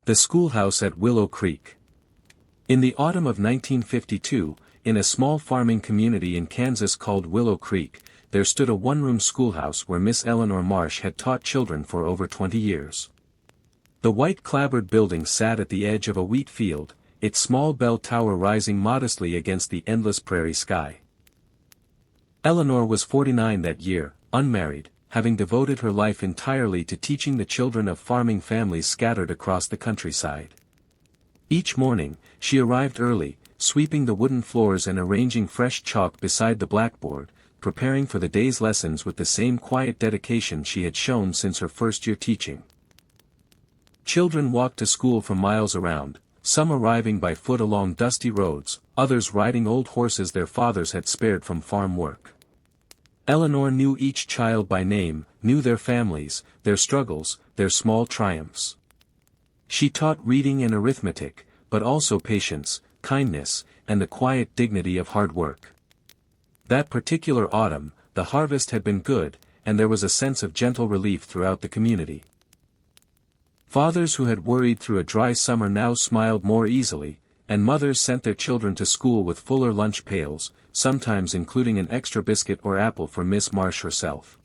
The Schoolhouse at Willow Creek. In the autumn of 1952, in a small farming community in Kansas called Willow Creek, there stood a one-room schoolhouse where Miss Eleanor Marsh had taught children for over 20 years. The white clapboard building sat at the edge of a wheat field, its small bell tower rising modestly against the endless prairie sky. Eleanor was 49 that year, unmarried, having devoted her life entirely to teaching the children of farming families scattered across the countryside. Each morning, she arrived early, sweeping the wooden floors and arranging fresh chalk beside the blackboard, preparing for the day's lessons with the same quiet dedication she had shown since her first year teaching. Children walked to school for miles around, some arriving by foot along dusty roads, others riding old horses their fathers had spared from farm work. Eleanor knew each child by name, knew their families, their struggles, their small triumphs. She taught reading and arithmetic, but also patience, kindness, and the quiet dignity of hard work. That particular autumn, the harvest had been good, and there was a sense of gentle relief throughout the community. Fathers who had worried through a dry summer now smiled more easily, and mothers sent their children to school with fuller lunch pails, sometimes including an extra biscuit or apple for Miss Marsh herself.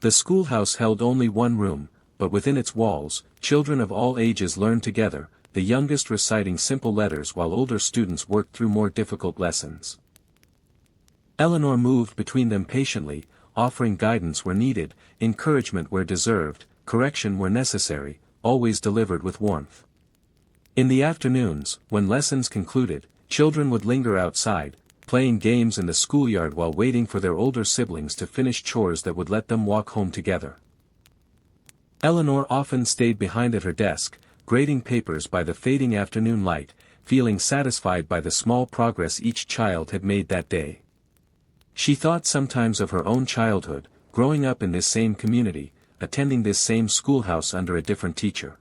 The schoolhouse held only one room, but within its walls, children of all ages learned together, the youngest reciting simple letters while older students worked through more difficult lessons. Eleanor moved between them patiently, offering guidance where needed, encouragement where deserved, correction where necessary, always delivered with warmth. In the afternoons, when lessons concluded, children would linger outside, playing games in the schoolyard while waiting for their older siblings to finish chores that would let them walk home together. Eleanor often stayed behind at her desk, grading papers by the fading afternoon light, feeling satisfied by the small progress each child had made that day. She thought sometimes of her own childhood, growing up in this same community, attending this same schoolhouse under a different teacher.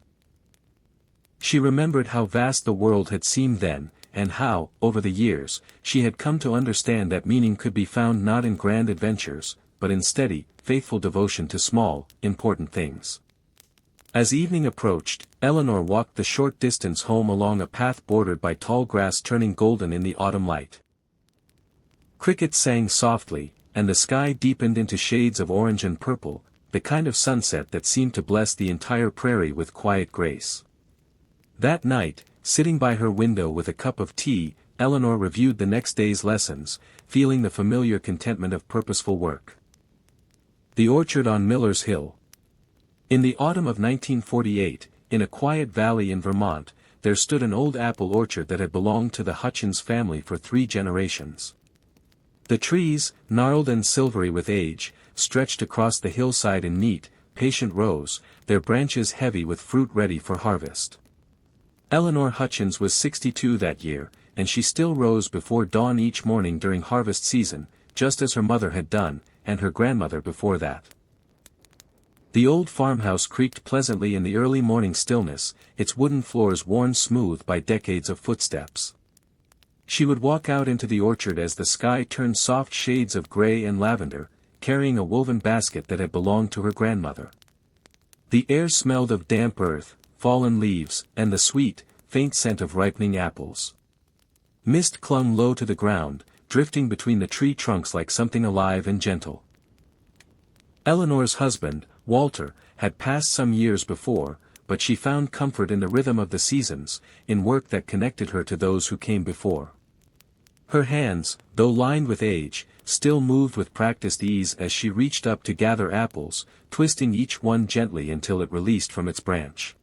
She remembered how vast the world had seemed then, and how, over the years, she had come to understand that meaning could be found not in grand adventures, but in steady, faithful devotion to small, important things. As evening approached, Eleanor walked the short distance home along a path bordered by tall grass turning golden in the autumn light. Crickets sang softly, and the sky deepened into shades of orange and purple, the kind of sunset that seemed to bless the entire prairie with quiet grace. That night, sitting by her window with a cup of tea, Eleanor reviewed the next day's lessons, feeling the familiar contentment of purposeful work. The orchard on Miller's Hill. In the autumn of 1948, in a quiet valley in Vermont, there stood an old apple orchard that had belonged to the Hutchins family for 3 generations. The trees, gnarled and silvery with age, stretched across the hillside in neat, patient rows, their branches heavy with fruit ready for harvest. Eleanor Hutchins was 62 that year, and she still rose before dawn each morning during harvest season, just as her mother had done, and her grandmother before that. The old farmhouse creaked pleasantly in the early morning stillness, its wooden floors worn smooth by decades of footsteps. She would walk out into the orchard as the sky turned soft shades of gray and lavender, carrying a woven basket that had belonged to her grandmother. The air smelled of damp earth, fallen leaves, and the sweet, faint scent of ripening apples. Mist clung low to the ground, drifting between the tree trunks like something alive and gentle. Eleanor's husband, Walter, had passed some years before, but she found comfort in the rhythm of the seasons, in work that connected her to those who came before. Her hands, though lined with age, still moved with practiced ease as she reached up to gather apples, twisting each one gently until it released from its branch.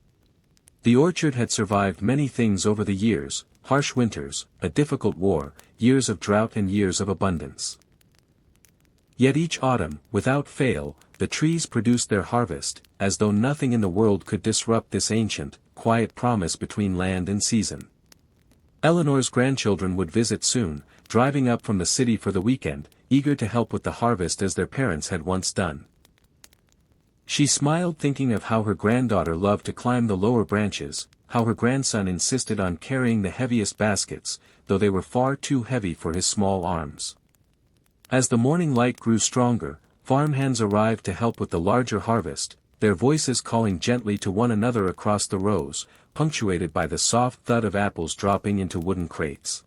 The orchard had survived many things over the years, harsh winters, a difficult war, years of drought and years of abundance. Yet each autumn, without fail, the trees produced their harvest, as though nothing in the world could disrupt this ancient, quiet promise between land and season. Eleanor's grandchildren would visit soon, driving up from the city for the weekend, eager to help with the harvest as their parents had once done. She smiled thinking of how her granddaughter loved to climb the lower branches, how her grandson insisted on carrying the heaviest baskets, though they were far too heavy for his small arms. As the morning light grew stronger, farmhands arrived to help with the larger harvest, their voices calling gently to one another across the rows, punctuated by the soft thud of apples dropping into wooden crates.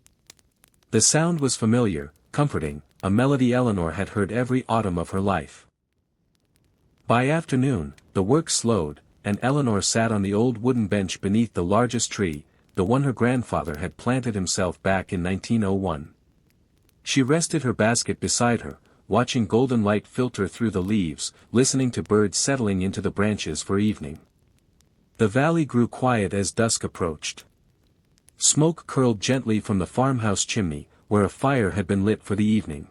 The sound was familiar, comforting, a melody Eleanor had heard every autumn of her life. By afternoon, the work slowed, and Eleanor sat on the old wooden bench beneath the largest tree, the one her grandfather had planted himself back in 1901. She rested her basket beside her, watching golden light filter through the leaves, listening to birds settling into the branches for evening. The valley grew quiet as dusk approached. Smoke curled gently from the farmhouse chimney, where a fire had been lit for the evening.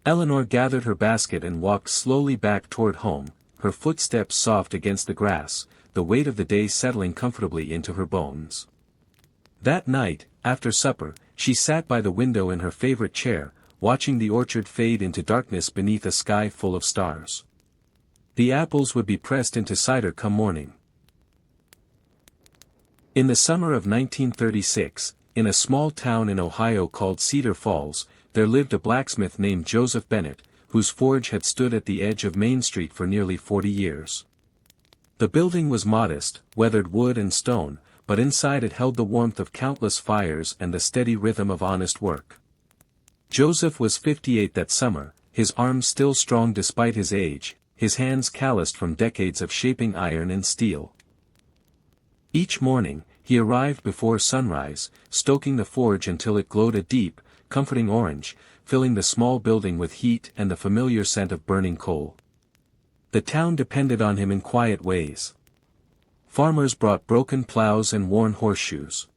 Eleanor gathered her basket and walked slowly back toward home, her footsteps soft against the grass, the weight of the day settling comfortably into her bones. That night, after supper, she sat by the window in her favorite chair, watching the orchard fade into darkness beneath a sky full of stars. The apples would be pressed into cider come morning. In the summer of 1936, in a small town in Ohio called Cedar Falls, there lived a blacksmith named Joseph Bennett, whose forge had stood at the edge of Main Street for nearly 40 years. The building was modest, weathered wood and stone, but inside it held the warmth of countless fires and the steady rhythm of honest work. Joseph was 58 that summer, his arms still strong despite his age, his hands calloused from decades of shaping iron and steel. Each morning, he arrived before sunrise, stoking the forge until it glowed a deep, comforting orange, filling the small building with heat and the familiar scent of burning coal. The town depended on him in quiet ways. Farmers brought broken plows and worn horseshoes.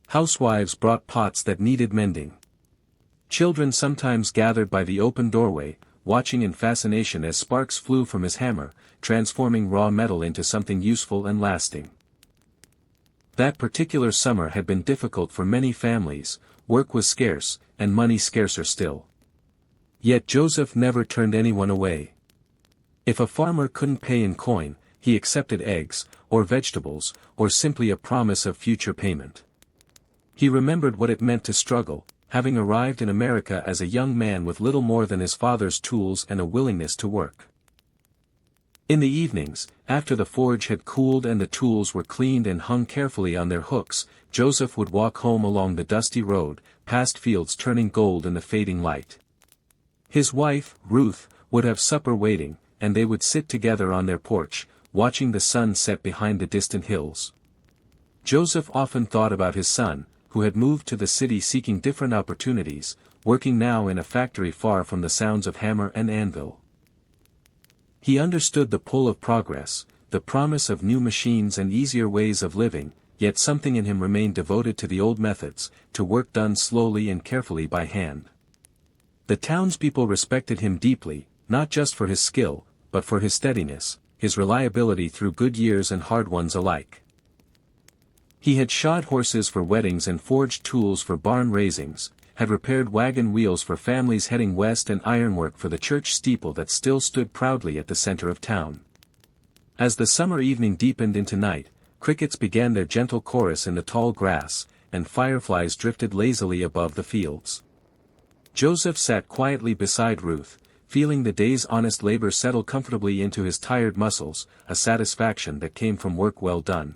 Housewives brought pots that needed mending. Children sometimes gathered by the open doorway, watching in fascination as sparks flew from his hammer, transforming raw metal into something useful and lasting. That particular summer had been difficult for many families, work was scarce, and money scarcer still. Yet Joseph never turned anyone away. If a farmer couldn't pay in coin, he accepted eggs, or vegetables, or simply a promise of future payment. He remembered what it meant to struggle, having arrived in America as a young man with little more than his father's tools and a willingness to work. In the evenings, after the forge had cooled and the tools were cleaned and hung carefully on their hooks, Joseph would walk home along the dusty road, past fields turning gold in the fading light. His wife, Ruth, would have supper waiting, and they would sit together on their porch, watching the sun set behind the distant hills. Joseph often thought about his son, who had moved to the city seeking different opportunities, working now in a factory far from the sounds of hammer and anvil. He understood the pull of progress, the promise of new machines and easier ways of living, yet something in him remained devoted to the old methods, to work done slowly and carefully by hand. The townspeople respected him deeply, not just for his skill, but for his steadiness, his reliability through good years and hard ones alike. He had shod horses for weddings and forged tools for barn raisings, had repaired wagon wheels for families heading west and ironwork for the church steeple that still stood proudly at the center of town. As the summer evening deepened into night, crickets began their gentle chorus in the tall grass, and fireflies drifted lazily above the fields. Joseph sat quietly beside Ruth, feeling the day's honest labor settle comfortably into his tired muscles, a satisfaction that came from work well done.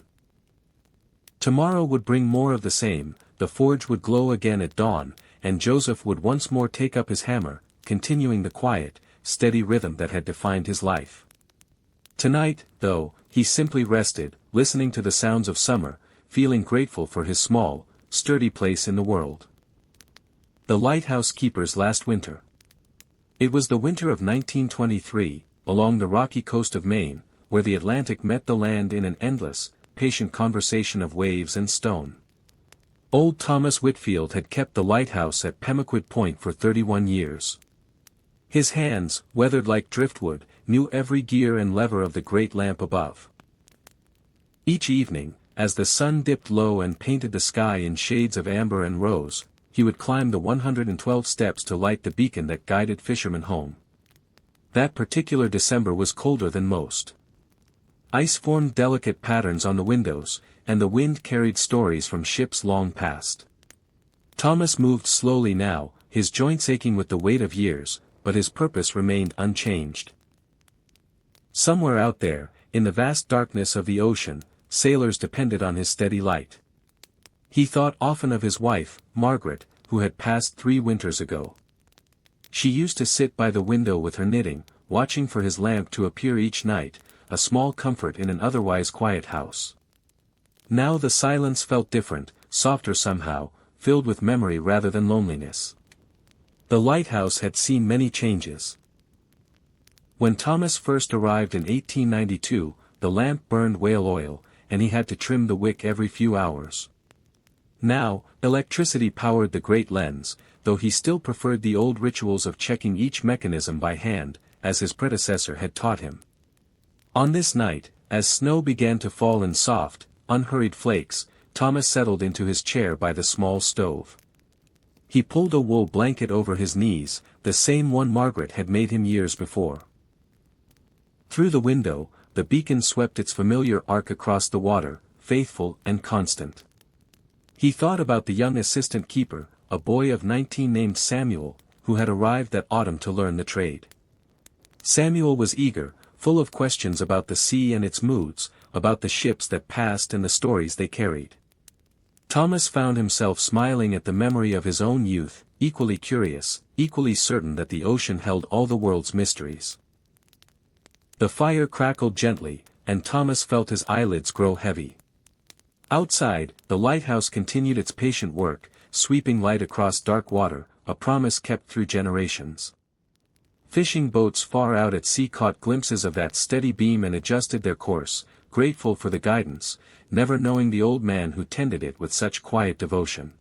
Tomorrow would bring more of the same, the forge would glow again at dawn, and Joseph would once more take up his hammer, continuing the quiet, steady rhythm that had defined his life. Tonight, though, he simply rested, listening to the sounds of summer, feeling grateful for his small, sturdy place in the world. The lighthouse keeper's last winter. It was the winter of 1923, along the rocky coast of Maine, where the Atlantic met the land in an endless, patient conversation of waves and stone. Old Thomas Whitfield had kept the lighthouse at Pemaquid Point for 31 years. His hands, weathered like driftwood, knew every gear and lever of the great lamp above. Each evening, as the sun dipped low and painted the sky in shades of amber and rose, he would climb the 112 steps to light the beacon that guided fishermen home. That particular December was colder than most. Ice formed delicate patterns on the windows, and the wind carried stories from ships long past. Thomas moved slowly now, his joints aching with the weight of years, but his purpose remained unchanged. Somewhere out there, in the vast darkness of the ocean, sailors depended on his steady light. He thought often of his wife, Margaret, who had passed 3 winters ago. She used to sit by the window with her knitting, watching for his lamp to appear each night, a small comfort in an otherwise quiet house. Now the silence felt different, softer somehow, filled with memory rather than loneliness. The lighthouse had seen many changes. When Thomas first arrived in 1892, the lamp burned whale oil, and he had to trim the wick every few hours. Now, electricity powered the great lens, though he still preferred the old rituals of checking each mechanism by hand, as his predecessor had taught him. On this night, as snow began to fall in soft, unhurried flakes, Thomas settled into his chair by the small stove. He pulled a wool blanket over his knees, the same one Margaret had made him years before. Through the window, the beacon swept its familiar arc across the water, faithful and constant. He thought about the young assistant keeper, a boy of 19 named Samuel, who had arrived that autumn to learn the trade. Samuel was eager, full of questions about the sea and its moods, about the ships that passed and the stories they carried. Thomas found himself smiling at the memory of his own youth, equally curious, equally certain that the ocean held all the world's mysteries. The fire crackled gently, and Thomas felt his eyelids grow heavy. Outside, the lighthouse continued its patient work, sweeping light across dark water, a promise kept through generations. Fishing boats far out at sea caught glimpses of that steady beam and adjusted their course, grateful for the guidance, never knowing the old man who tended it with such quiet devotion.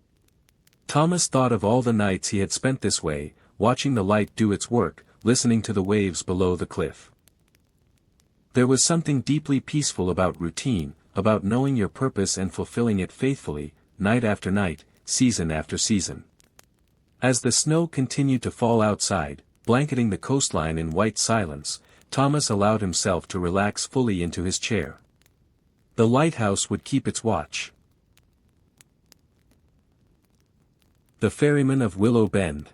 Thomas thought of all the nights he had spent this way, watching the light do its work, listening to the waves below the cliff. There was something deeply peaceful about routine, about knowing your purpose and fulfilling it faithfully, night after night, season after season. As the snow continued to fall outside, blanketing the coastline in white silence, Thomas allowed himself to relax fully into his chair. The lighthouse would keep its watch. The Ferryman of Willow Bend.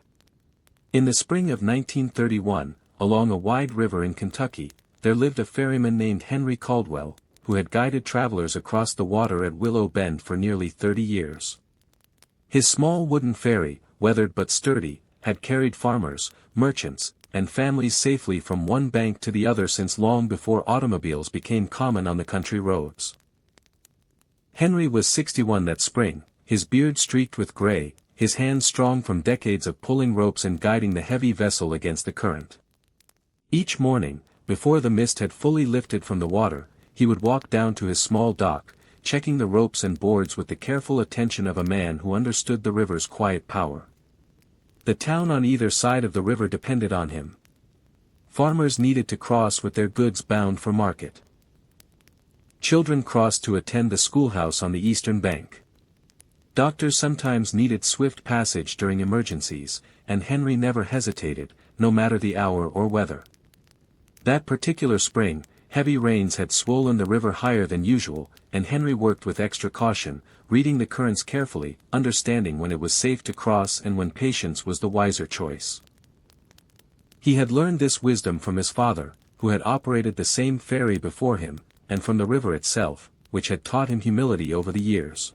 In the spring of 1931, along a wide river in Kentucky, there lived a ferryman named Henry Caldwell, who had guided travelers across the water at Willow Bend for nearly 30 years. His small wooden ferry, weathered but sturdy, had carried farmers, merchants, and families safely from one bank to the other since long before automobiles became common on the country roads. Henry was 61 that spring, his beard streaked with gray, his hands strong from decades of pulling ropes and guiding the heavy vessel against the current. Each morning, before the mist had fully lifted from the water, he would walk down to his small dock, checking the ropes and boards with the careful attention of a man who understood the river's quiet power. The town on either side of the river depended on him. Farmers needed to cross with their goods bound for market. Children crossed to attend the schoolhouse on the eastern bank. Doctors sometimes needed swift passage during emergencies, and Henry never hesitated, no matter the hour or weather. That particular spring, heavy rains had swollen the river higher than usual, and Henry worked with extra caution, reading the currents carefully, understanding when it was safe to cross and when patience was the wiser choice. He had learned this wisdom from his father, who had operated the same ferry before him, and from the river itself, which had taught him humility over the years.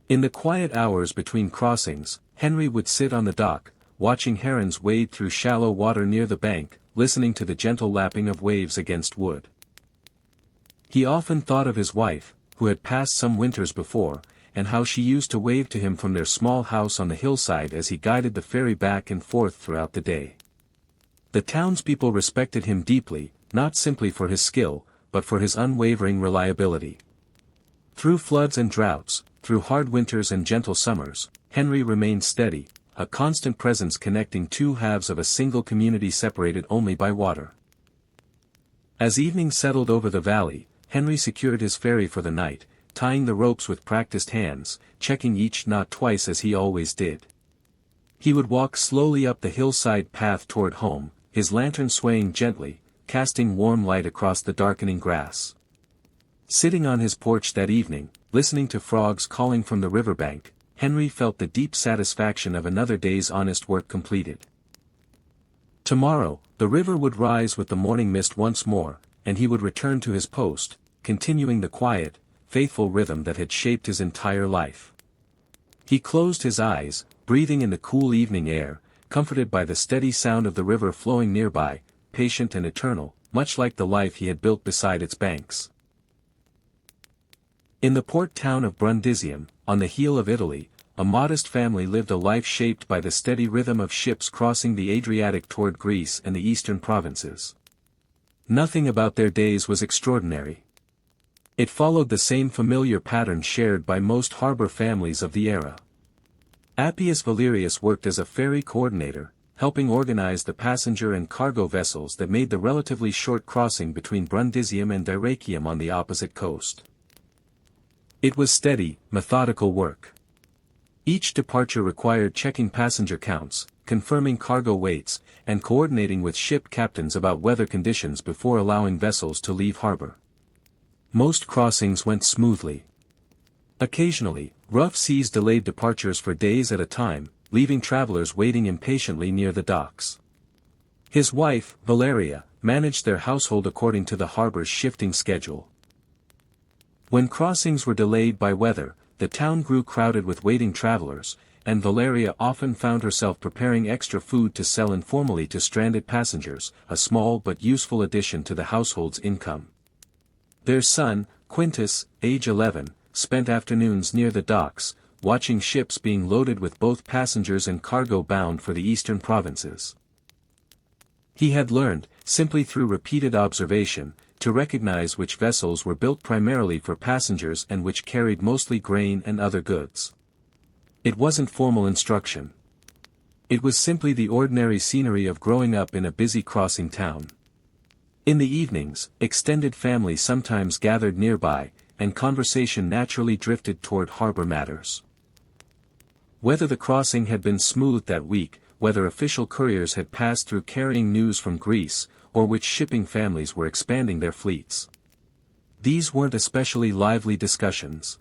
In the quiet hours between crossings, Henry would sit on the dock, watching herons wade through shallow water near the bank, listening to the gentle lapping of waves against wood. He often thought of his wife, who had passed some winters before, and how she used to wave to him from their small house on the hillside as he guided the ferry back and forth throughout the day. The townspeople respected him deeply, not simply for his skill, but for his unwavering reliability. Through floods and droughts, through hard winters and gentle summers, Henry remained steady, a constant presence connecting two halves of a single community separated only by water. As evening settled over the valley, Henry secured his ferry for the night, tying the ropes with practiced hands, checking each knot twice as he always did. He would walk slowly up the hillside path toward home, his lantern swaying gently, casting warm light across the darkening grass. Sitting on his porch that evening, listening to frogs calling from the riverbank, Henry felt the deep satisfaction of another day's honest work completed. Tomorrow, the river would rise with the morning mist once more, and he would return to his post, continuing the quiet, faithful rhythm that had shaped his entire life. He closed his eyes, breathing in the cool evening air, comforted by the steady sound of the river flowing nearby, patient and eternal, much like the life he had built beside its banks. In the port town of Brundisium, on the heel of Italy, a modest family lived a life shaped by the steady rhythm of ships crossing the Adriatic toward Greece and the eastern provinces. Nothing about their days was extraordinary. It followed the same familiar pattern shared by most harbor families of the era. Appius Valerius worked as a ferry coordinator, helping organize the passenger and cargo vessels that made the relatively short crossing between Brundisium and Dyrrhachium on the opposite coast. It was steady, methodical work. Each departure required checking passenger counts, confirming cargo weights, and coordinating with ship captains about weather conditions before allowing vessels to leave harbor. Most crossings went smoothly. Occasionally, rough seas delayed departures for days at a time, leaving travelers waiting impatiently near the docks. His wife, Valeria, managed their household according to the harbor's shifting schedule. When crossings were delayed by weather, the town grew crowded with waiting travelers, and Valeria often found herself preparing extra food to sell informally to stranded passengers, a small but useful addition to the household's income. Their son, Quintus, age 11, spent afternoons near the docks, watching ships being loaded with both passengers and cargo bound for the eastern provinces. He had learned, simply through repeated observation, to recognize which vessels were built primarily for passengers and which carried mostly grain and other goods. It wasn't formal instruction. It was simply the ordinary scenery of growing up in a busy crossing town. In the evenings, extended families sometimes gathered nearby, and conversation naturally drifted toward harbor matters. Whether the crossing had been smooth that week, whether official couriers had passed through carrying news from Greece, or which shipping families were expanding their fleets. These weren't especially lively discussions.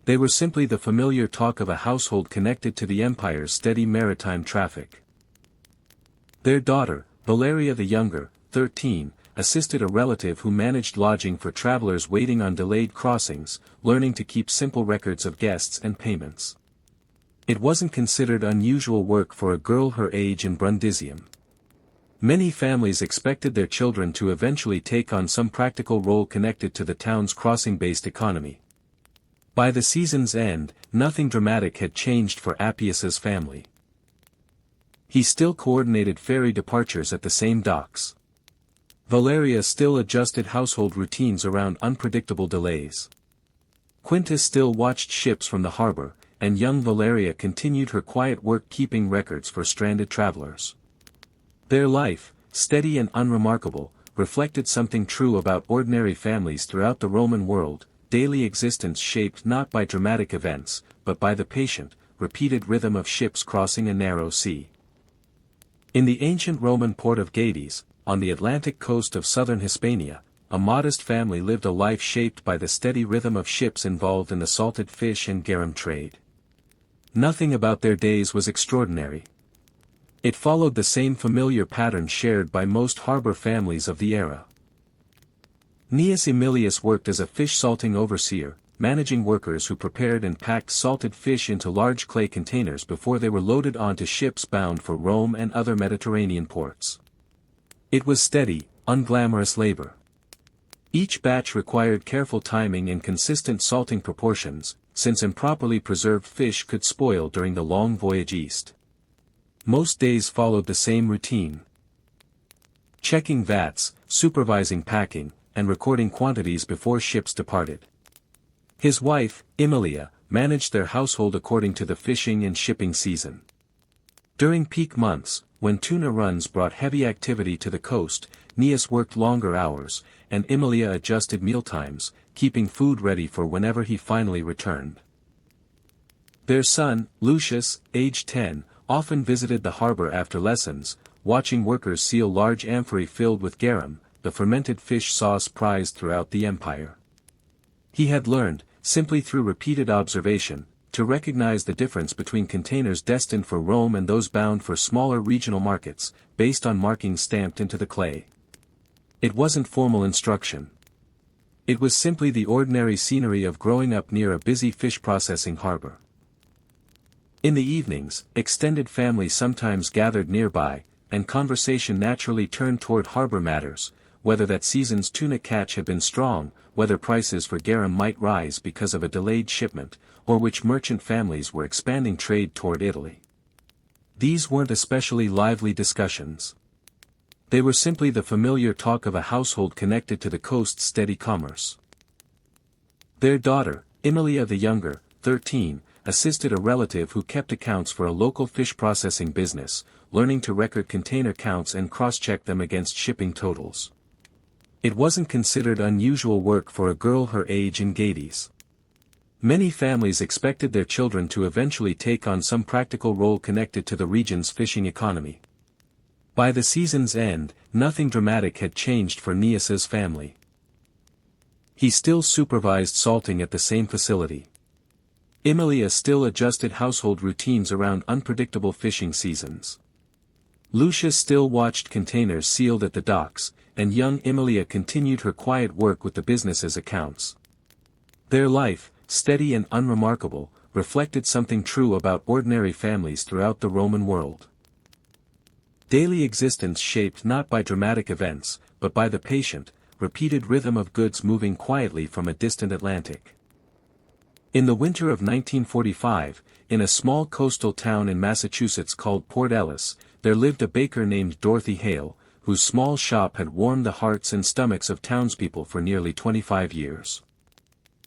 They were simply the familiar talk of a household connected to the empire's steady maritime traffic. Their daughter, Valeria the younger, 13, assisted a relative who managed lodging for travelers waiting on delayed crossings, learning to keep simple records of guests and payments. It wasn't considered unusual work for a girl her age in Brundisium. Many families expected their children to eventually take on some practical role connected to the town's crossing-based economy. By the season's end, nothing dramatic had changed for Appius's family. He still coordinated ferry departures at the same docks. Valeria still adjusted household routines around unpredictable delays. Quintus still watched ships from the harbor, and young Valeria continued her quiet work keeping records for stranded travelers. Their life, steady and unremarkable, reflected something true about ordinary families throughout the Roman world, daily existence shaped not by dramatic events, but by the patient, repeated rhythm of ships crossing a narrow sea. In the ancient Roman port of Gades, on the Atlantic coast of southern Hispania, a modest family lived a life shaped by the steady rhythm of ships involved in the salted fish and garum trade. Nothing about their days was extraordinary. It followed the same familiar pattern shared by most harbor families of the era. Gnaeus Aemilius worked as a fish salting overseer, managing workers who prepared and packed salted fish into large clay containers before they were loaded onto ships bound for Rome and other Mediterranean ports. It was steady, unglamorous labor. Each batch required careful timing and consistent salting proportions, since improperly preserved fish could spoil during the long voyage east. Most days followed the same routine. Checking vats, supervising packing, and recording quantities before ships departed. His wife, Emilia, managed their household according to the fishing and shipping season. During peak months, when tuna runs brought heavy activity to the coast, Gnaeus worked longer hours, and Emilia adjusted mealtimes, keeping food ready for whenever he finally returned. Their son, Lucius, aged 10, often visited the harbor after lessons, watching workers seal large amphorae filled with garum, the fermented fish sauce prized throughout the empire. He had learned, simply through repeated observation, to recognize the difference between containers destined for Rome and those bound for smaller regional markets, based on markings stamped into the clay. It wasn't formal instruction. It was simply the ordinary scenery of growing up near a busy fish processing harbor. In the evenings, extended families sometimes gathered nearby, and conversation naturally turned toward harbor matters, whether that season's tuna catch had been strong, whether prices for garum might rise because of a delayed shipment, or which merchant families were expanding trade toward Italy. These weren't especially lively discussions. They were simply the familiar talk of a household connected to the coast's steady commerce. Their daughter, Emilia the younger, 13, assisted a relative who kept accounts for a local fish processing business, learning to record container counts and cross-check them against shipping totals. It wasn't considered unusual work for a girl her age in Gades. Many families expected their children to eventually take on some practical role connected to the region's fishing economy. By the season's end, nothing dramatic had changed for Nias's family. He still supervised salting at the same facility. Emilia still adjusted household routines around unpredictable fishing seasons. Lucia still watched containers sealed at the docks, and young Emilia continued her quiet work with the business's accounts. Their life, steady and unremarkable, reflected something true about ordinary families throughout the Roman world. Daily existence shaped not by dramatic events, but by the patient, repeated rhythm of goods moving quietly from a distant Atlantic. In the winter of 1945, in a small coastal town in Massachusetts called Port Ellis, there lived a baker named Dorothy Hale, whose small shop had warmed the hearts and stomachs of townspeople for nearly 25 years.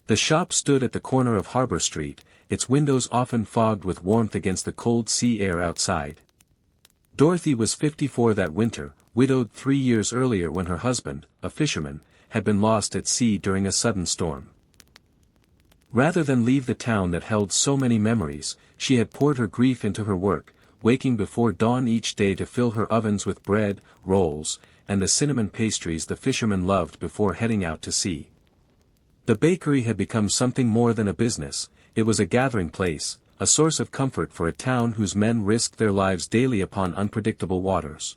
The shop stood at the corner of Harbor Street, its windows often fogged with warmth against the cold sea air outside. Dorothy was 54 that winter, widowed 3 years earlier when her husband, a fisherman, had been lost at sea during a sudden storm. Rather than leave the town that held so many memories, she had poured her grief into her work, waking before dawn each day to fill her ovens with bread, rolls, and the cinnamon pastries the fishermen loved before heading out to sea. The bakery had become something more than a business, it was a gathering place, a source of comfort for a town whose men risked their lives daily upon unpredictable waters.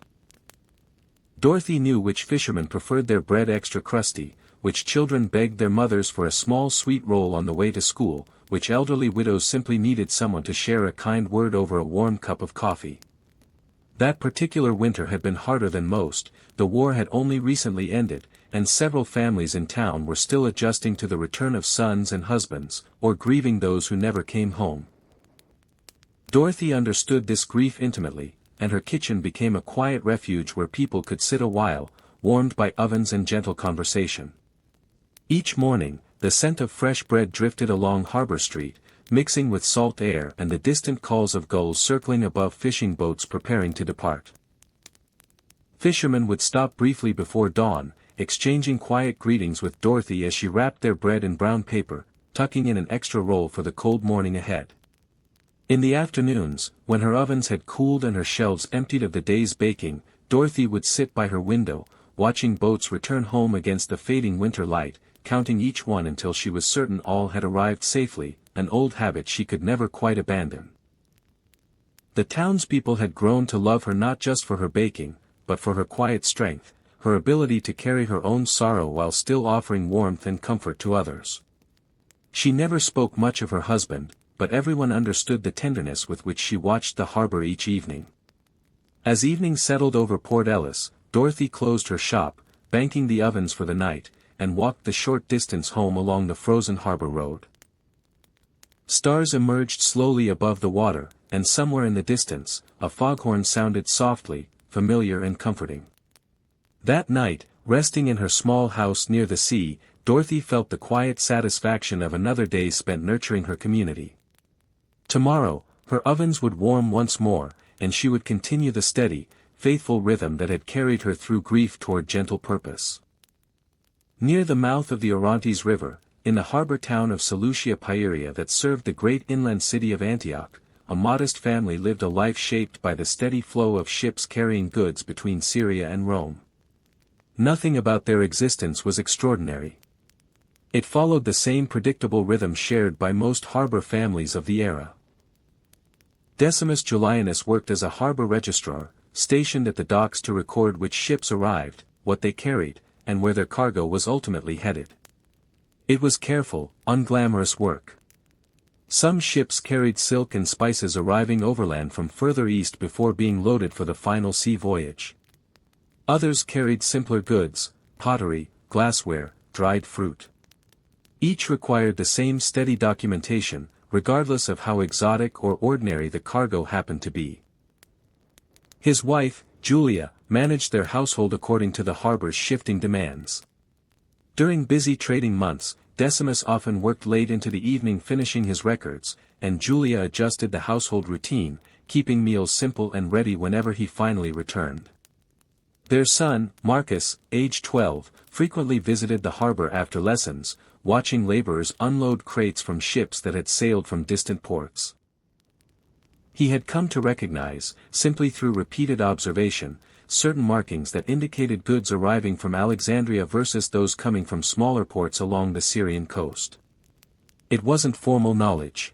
Dorothy knew which fishermen preferred their bread extra crusty, which children begged their mothers for a small sweet roll on the way to school, which elderly widows simply needed someone to share a kind word over a warm cup of coffee. That particular winter had been harder than most, the war had only recently ended, and several families in town were still adjusting to the return of sons and husbands, or grieving those who never came home. Dorothy understood this grief intimately, and her kitchen became a quiet refuge where people could sit a while, warmed by ovens and gentle conversation. Each morning, the scent of fresh bread drifted along Harbor Street, mixing with salt air and the distant calls of gulls circling above fishing boats preparing to depart. Fishermen would stop briefly before dawn, exchanging quiet greetings with Dorothy as she wrapped their bread in brown paper, tucking in an extra roll for the cold morning ahead. In the afternoons, when her ovens had cooled and her shelves emptied of the day's baking, Dorothy would sit by her window, watching boats return home against the fading winter light, counting each one until she was certain all had arrived safely, an old habit she could never quite abandon. The townspeople had grown to love her not just for her baking, but for her quiet strength, her ability to carry her own sorrow while still offering warmth and comfort to others. She never spoke much of her husband, but everyone understood the tenderness with which she watched the harbor each evening. As evening settled over Port Ellis, Dorothy closed her shop, banking the ovens for the night, and walked the short distance home along the frozen harbor road. Stars emerged slowly above the water, and somewhere in the distance, a foghorn sounded softly, familiar and comforting. That night, resting in her small house near the sea, Dorothy felt the quiet satisfaction of another day spent nurturing her community. Tomorrow, her ovens would warm once more, and she would continue the steady, faithful rhythm that had carried her through grief toward gentle purpose. Near the mouth of the Orontes River, in the harbor town of Seleucia Pieria that served the great inland city of Antioch, a modest family lived a life shaped by the steady flow of ships carrying goods between Syria and Rome. Nothing about their existence was extraordinary. It followed the same predictable rhythm shared by most harbor families of the era. Decimus Julianus worked as a harbor registrar, stationed at the docks to record which ships arrived, what they carried, and where their cargo was ultimately headed. It was careful, unglamorous work. Some ships carried silk and spices arriving overland from further east before being loaded for the final sea voyage. Others carried simpler goods, pottery, glassware, dried fruit. Each required the same steady documentation, regardless of how exotic or ordinary the cargo happened to be. His wife, Julia, managed their household according to the harbor's shifting demands. During busy trading months, Decimus often worked late into the evening finishing his records, and Julia adjusted the household routine, keeping meals simple and ready whenever he finally returned. Their son, Marcus, aged 12, frequently visited the harbor after lessons, watching laborers unload crates from ships that had sailed from distant ports. He had come to recognize, simply through repeated observation, certain markings that indicated goods arriving from Alexandria versus those coming from smaller ports along the Syrian coast. It wasn't formal knowledge.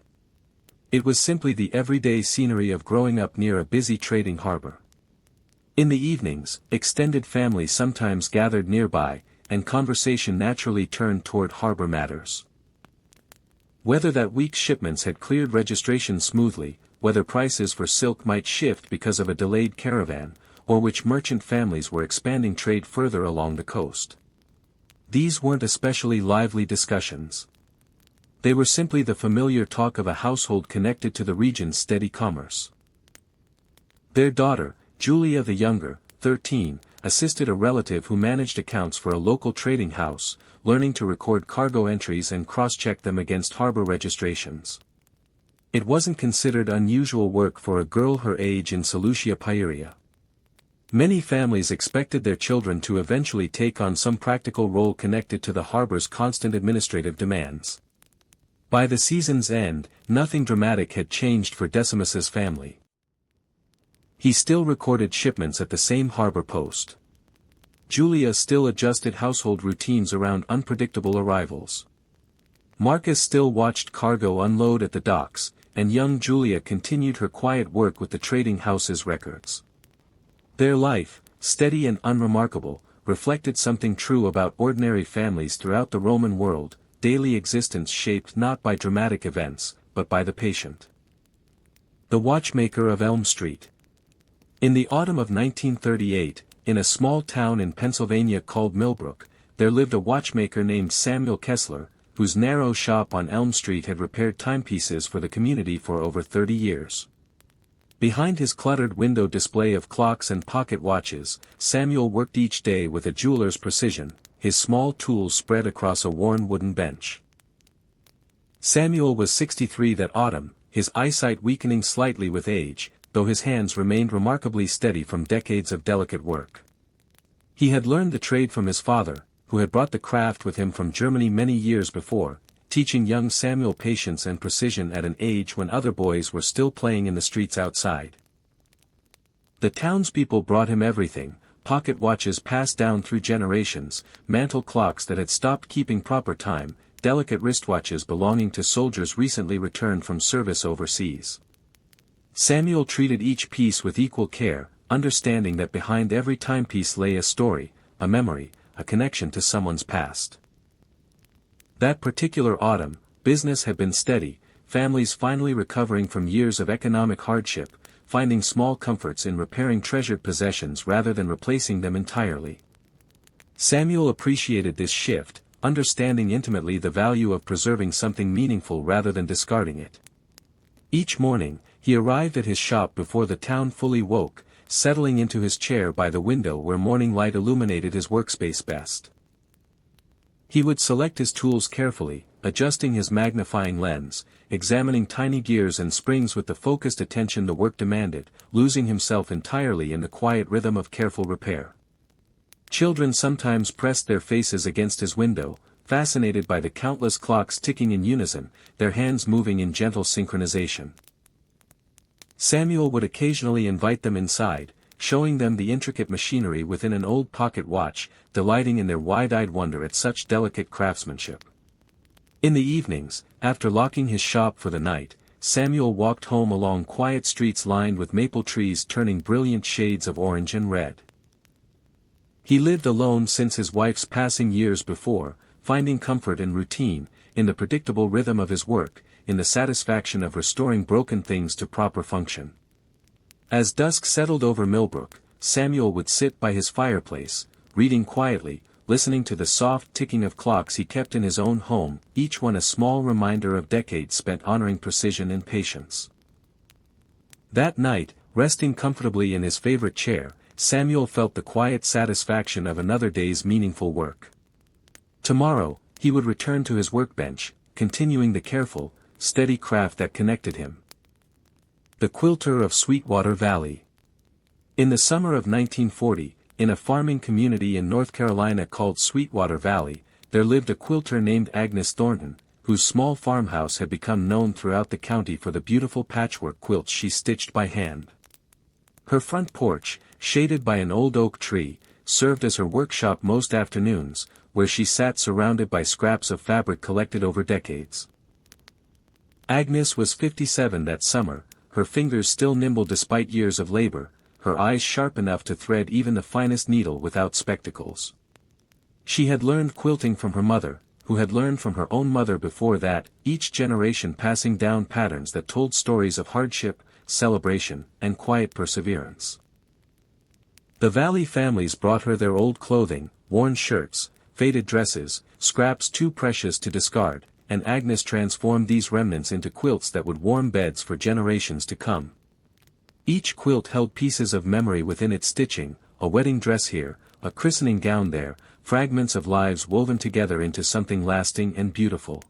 It was simply the everyday scenery of growing up near a busy trading harbor. In the evenings, extended families sometimes gathered nearby, and conversation naturally turned toward harbor matters. Whether that week's shipments had cleared registration smoothly, whether prices for silk might shift because of a delayed caravan, or which merchant families were expanding trade further along the coast. These weren't especially lively discussions. They were simply the familiar talk of a household connected to the region's steady commerce. Their daughter, Julia the younger, 13, assisted a relative who managed accounts for a local trading house, learning to record cargo entries and cross-check them against harbor registrations. It wasn't considered unusual work for a girl her age in Seleucia Pieria. Many families expected their children to eventually take on some practical role connected to the harbor's constant administrative demands. By the season's end, nothing dramatic had changed for Decimus's family. He still recorded shipments at the same harbor post. Julia still adjusted household routines around unpredictable arrivals. Marcus still watched cargo unload at the docks, and young Julia continued her quiet work with the trading house's records. Their life, steady and unremarkable, reflected something true about ordinary families throughout the Roman world, daily existence shaped not by dramatic events, but by the patient. The watchmaker of Elm Street. In the autumn of 1938, in a small town in Pennsylvania called Millbrook, there lived a watchmaker named Samuel Kessler, whose narrow shop on Elm Street had repaired timepieces for the community for over 30 years. Behind his cluttered window display of clocks and pocket watches, Samuel worked each day with a jeweler's precision, his small tools spread across a worn wooden bench. Samuel was 63 that autumn, his eyesight weakening slightly with age, though his hands remained remarkably steady from decades of delicate work. He had learned the trade from his father, who had brought the craft with him from Germany many years before, teaching young Samuel patience and precision at an age when other boys were still playing in the streets outside. The townspeople brought him everything: pocket watches passed down through generations, mantel clocks that had stopped keeping proper time, delicate wristwatches belonging to soldiers recently returned from service overseas. Samuel treated each piece with equal care, understanding that behind every timepiece lay a story, a memory, a connection to someone's past. That particular autumn, business had been steady, families finally recovering from years of economic hardship, finding small comforts in repairing treasured possessions rather than replacing them entirely. Samuel appreciated this shift, understanding intimately the value of preserving something meaningful rather than discarding it. Each morning, he arrived at his shop before the town fully woke, settling into his chair by the window where morning light illuminated his workspace best. He would select his tools carefully, adjusting his magnifying lens, examining tiny gears and springs with the focused attention the work demanded, losing himself entirely in the quiet rhythm of careful repair. Children sometimes pressed their faces against his window, fascinated by the countless clocks ticking in unison, their hands moving in gentle synchronization. Samuel would occasionally invite them inside, showing them the intricate machinery within an old pocket watch, delighting in their wide-eyed wonder at such delicate craftsmanship. In the evenings, after locking his shop for the night, Samuel walked home along quiet streets lined with maple trees turning brilliant shades of orange and red. He lived alone since his wife's passing years before, finding comfort in routine, in the predictable rhythm of his work, in the satisfaction of restoring broken things to proper function. As dusk settled over Millbrook, Samuel would sit by his fireplace, reading quietly, listening to the soft ticking of clocks he kept in his own home, each one a small reminder of decades spent honoring precision and patience. That night, resting comfortably in his favorite chair, Samuel felt the quiet satisfaction of another day's meaningful work. Tomorrow, he would return to his workbench, continuing the careful, steady craft that connected him. The Quilter of Sweetwater Valley. In the summer of 1940, in a farming community in North Carolina called Sweetwater Valley, there lived a quilter named Agnes Thornton, whose small farmhouse had become known throughout the county for the beautiful patchwork quilts she stitched by hand. Her front porch, shaded by an old oak tree, served as her workshop most afternoons, where she sat surrounded by scraps of fabric collected over decades. Agnes was 57 that summer, her fingers still nimble despite years of labor, her eyes sharp enough to thread even the finest needle without spectacles. She had learned quilting from her mother, who had learned from her own mother before that, each generation passing down patterns that told stories of hardship, celebration, and quiet perseverance. The Valley families brought her their old clothing, worn shirts, faded dresses, scraps too precious to discard, and Agnes transformed these remnants into quilts that would warm beds for generations to come. Each quilt held pieces of memory within its stitching, a wedding dress here, a christening gown there, fragments of lives woven together into something lasting and beautiful.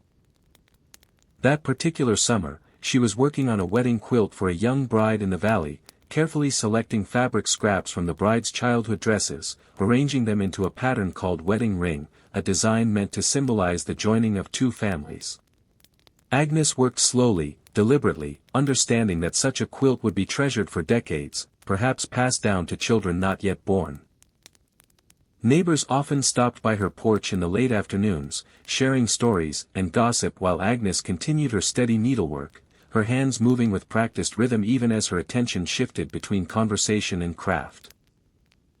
That particular summer, she was working on a wedding quilt for a young bride in the valley, carefully selecting fabric scraps from the bride's childhood dresses, arranging them into a pattern called wedding ring, a design meant to symbolize the joining of two families. Agnes worked slowly, deliberately, understanding that such a quilt would be treasured for decades, perhaps passed down to children not yet born. Neighbors often stopped by her porch in the late afternoons, sharing stories and gossip while Agnes continued her steady needlework, her hands moving with practiced rhythm even as her attention shifted between conversation and craft.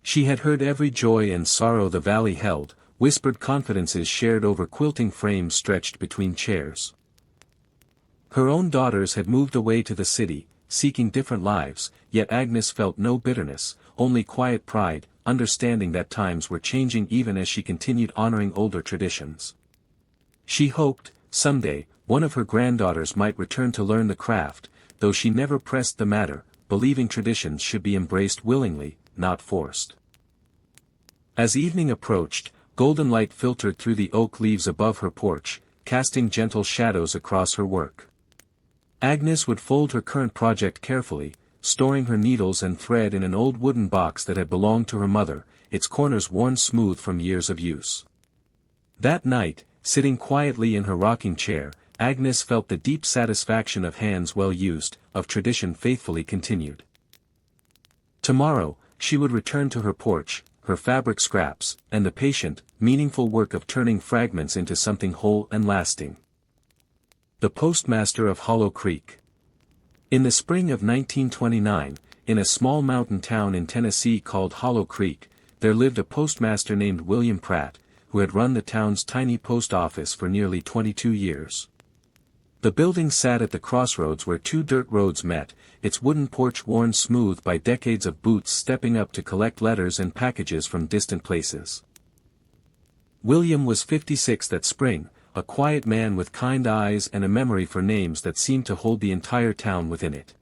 She had heard every joy and sorrow the valley held, whispered confidences shared over quilting frames stretched between chairs. Her own daughters had moved away to the city, seeking different lives, yet Agnes felt no bitterness, only quiet pride, understanding that times were changing even as she continued honoring older traditions. She hoped, someday, one of her granddaughters might return to learn the craft, though she never pressed the matter, believing traditions should be embraced willingly, not forced. As evening approached, golden light filtered through the oak leaves above her porch, casting gentle shadows across her work. Agnes would fold her current project carefully, storing her needles and thread in an old wooden box that had belonged to her mother, its corners worn smooth from years of use. That night, sitting quietly in her rocking chair, Agnes felt the deep satisfaction of hands well used, of tradition faithfully continued. Tomorrow, she would return to her porch, her fabric scraps, and the patient, meaningful work of turning fragments into something whole and lasting. The postmaster of Hollow Creek. In the spring of 1929, in a small mountain town in Tennessee called Hollow Creek, there lived a postmaster named William Pratt, who had run the town's tiny post office for nearly 22 years. The building sat at the crossroads where two dirt roads met, its wooden porch worn smooth by decades of boots stepping up to collect letters and packages from distant places. William was 56 that spring, a quiet man with kind eyes and a memory for names that seemed to hold the entire town within it.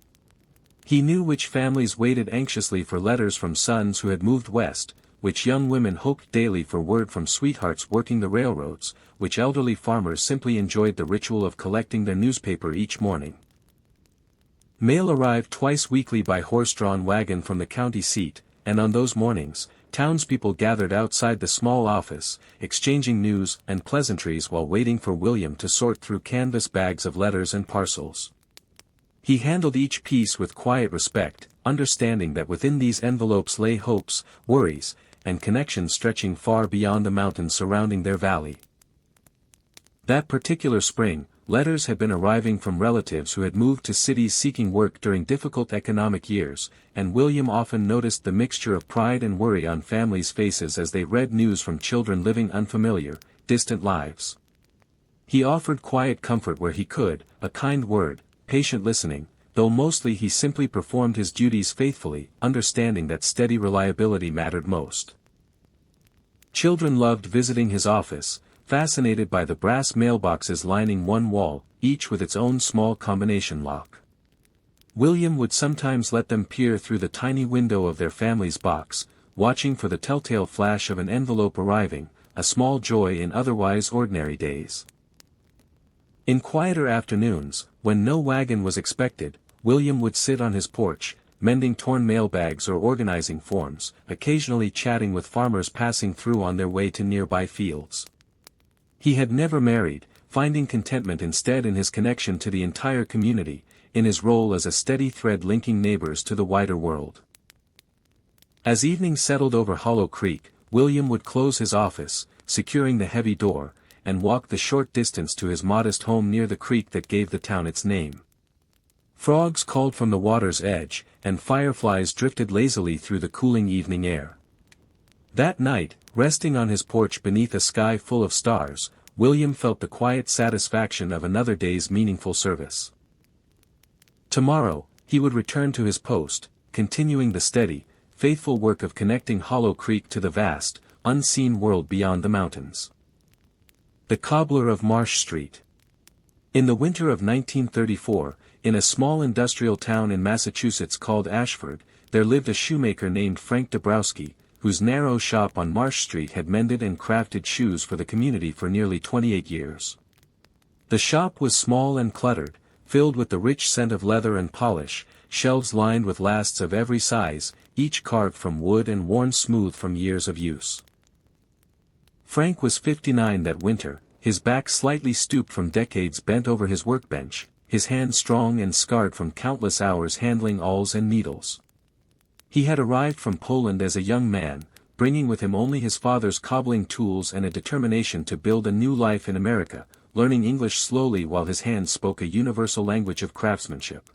He knew which families waited anxiously for letters from sons who had moved west, which young women hoped daily for word from sweethearts working the railroads, which elderly farmers simply enjoyed the ritual of collecting their newspaper each morning. Mail arrived twice weekly by horse-drawn wagon from the county seat, and on those mornings, townspeople gathered outside the small office, exchanging news and pleasantries while waiting for William to sort through canvas bags of letters and parcels. He handled each piece with quiet respect, understanding that within these envelopes lay hopes, worries, and connections stretching far beyond the mountains surrounding their valley. That particular spring, letters had been arriving from relatives who had moved to cities seeking work during difficult economic years, and William often noticed the mixture of pride and worry on families' faces as they read news from children living unfamiliar, distant lives. He offered quiet comfort where he could, a kind word, patient listening, though mostly he simply performed his duties faithfully, understanding that steady reliability mattered most. Children loved visiting his office, fascinated by the brass mailboxes lining one wall, each with its own small combination lock. William would sometimes let them peer through the tiny window of their family's box, watching for the telltale flash of an envelope arriving, a small joy in otherwise ordinary days. In quieter afternoons, when no wagon was expected, William would sit on his porch, mending torn mailbags or organizing forms, occasionally chatting with farmers passing through on their way to nearby fields. He had never married, finding contentment instead in his connection to the entire community, in his role as a steady thread linking neighbors to the wider world. As evening settled over Hollow Creek, William would close his office, securing the heavy door, and walk the short distance to his modest home near the creek that gave the town its name. Frogs called from the water's edge, and fireflies drifted lazily through the cooling evening air. That night, resting on his porch beneath a sky full of stars, William felt the quiet satisfaction of another day's meaningful service. Tomorrow, he would return to his post, continuing the steady, faithful work of connecting Hollow Creek to the vast, unseen world beyond the mountains. The Cobbler of Marsh Street. In the winter of 1934, in a small industrial town in Massachusetts called Ashford, there lived a shoemaker named Frank Dabrowski, whose narrow shop on Marsh Street had mended and crafted shoes for the community for nearly 28 years. The shop was small and cluttered, filled with the rich scent of leather and polish, shelves lined with lasts of every size, each carved from wood and worn smooth from years of use. Frank was 59 that winter, his back slightly stooped from decades bent over his workbench, his hands strong and scarred from countless hours handling awls and needles. He had arrived from Poland as a young man, bringing with him only his father's cobbling tools and a determination to build a new life in America, learning English slowly while his hands spoke a universal language of craftsmanship.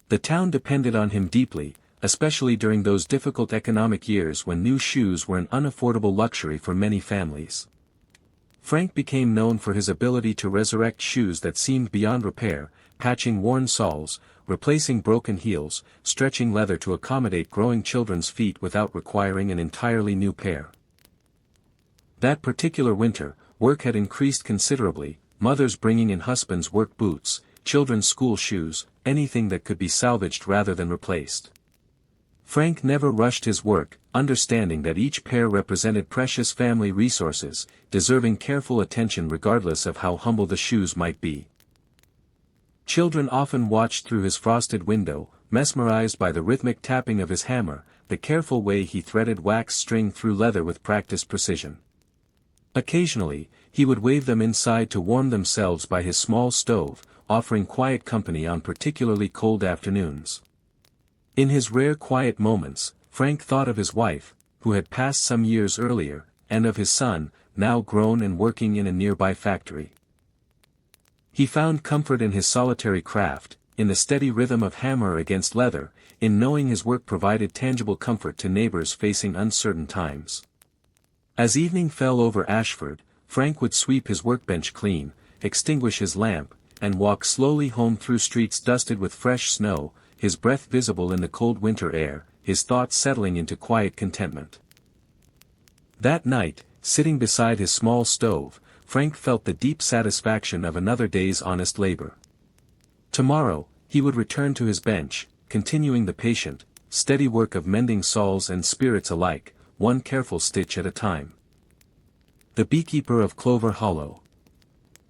The town depended on him deeply, especially during those difficult economic years when new shoes were an unaffordable luxury for many families. Frank became known for his ability to resurrect shoes that seemed beyond repair, patching worn soles, replacing broken heels, stretching leather to accommodate growing children's feet without requiring an entirely new pair. That particular winter, work had increased considerably, mothers bringing in husbands' work boots, children's school shoes, anything that could be salvaged rather than replaced. Frank never rushed his work, understanding that each pair represented precious family resources, deserving careful attention regardless of how humble the shoes might be. Children often watched through his frosted window, mesmerized by the rhythmic tapping of his hammer, the careful way he threaded wax string through leather with practiced precision. Occasionally, he would wave them inside to warm themselves by his small stove, offering quiet company on particularly cold afternoons. In his rare quiet moments, Frank thought of his wife, who had passed some years earlier, and of his son, now grown and working in a nearby factory. He found comfort in his solitary craft, in the steady rhythm of hammer against leather, in knowing his work provided tangible comfort to neighbors facing uncertain times. As evening fell over Ashford, Frank would sweep his workbench clean, extinguish his lamp, and walk slowly home through streets dusted with fresh snow, his breath visible in the cold winter air, his thoughts settling into quiet contentment. That night, sitting beside his small stove, Frank felt the deep satisfaction of another day's honest labor. Tomorrow, he would return to his bench, continuing the patient, steady work of mending soles and spirits alike, one careful stitch at a time. The Beekeeper of Clover Hollow.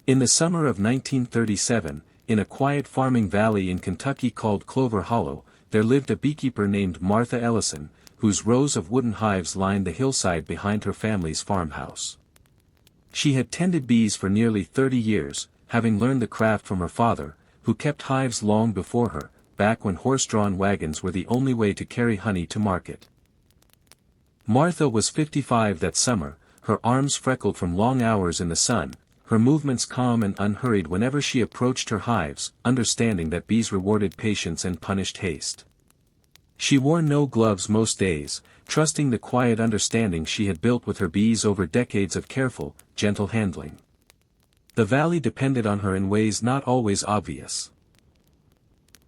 In the summer of 1937, in a quiet farming valley in Kentucky called Clover Hollow, there lived a beekeeper named Martha Ellison, whose rows of wooden hives lined the hillside behind her family's farmhouse. She had tended bees for nearly 30 years, having learned the craft from her father, who kept hives long before her, back when horse-drawn wagons were the only way to carry honey to market. Martha was 55 that summer, her arms freckled from long hours in the sun, her movements calm and unhurried whenever she approached her hives, understanding that bees rewarded patience and punished haste. She wore no gloves most days, trusting the quiet understanding she had built with her bees over decades of careful, gentle handling. The valley depended on her in ways not always obvious.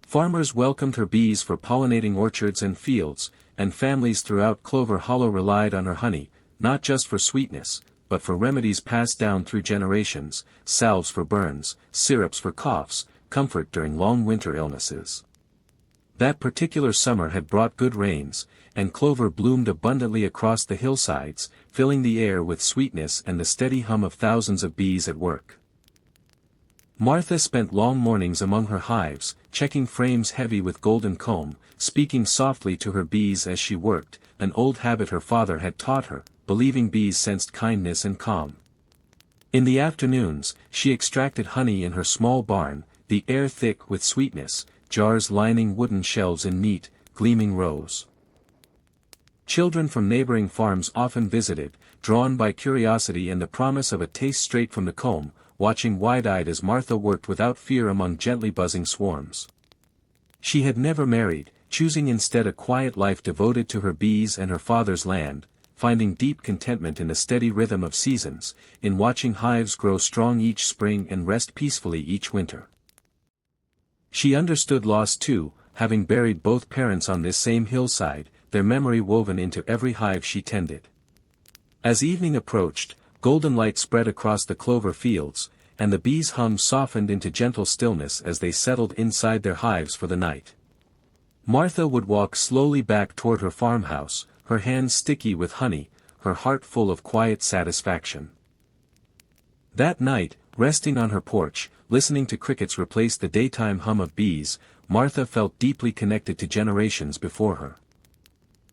Farmers welcomed her bees for pollinating orchards and fields, and families throughout Clover Hollow relied on her honey, not just for sweetness, but for remedies passed down through generations, salves for burns, syrups for coughs, comfort during long winter illnesses. That particular summer had brought good rains, and clover bloomed abundantly across the hillsides, filling the air with sweetness and the steady hum of thousands of bees at work. Martha spent long mornings among her hives, checking frames heavy with golden comb, speaking softly to her bees as she worked, an old habit her father had taught her, believing bees sensed kindness and calm. In the afternoons, she extracted honey in her small barn, the air thick with sweetness, jars lining wooden shelves in neat, gleaming rows. Children from neighboring farms often visited, drawn by curiosity and the promise of a taste straight from the comb, watching wide-eyed as Martha worked without fear among gently buzzing swarms. She had never married, choosing instead a quiet life devoted to her bees and her father's land, finding deep contentment in the steady rhythm of seasons, in watching hives grow strong each spring and rest peacefully each winter. She understood loss too, having buried both parents on this same hillside, their memory woven into every hive she tended. As evening approached, golden light spread across the clover fields, and the bees' hum softened into gentle stillness as they settled inside their hives for the night. Martha would walk slowly back toward her farmhouse, her hands sticky with honey, her heart full of quiet satisfaction. That night, resting on her porch, listening to crickets replace the daytime hum of bees, Martha felt deeply connected to generations before her.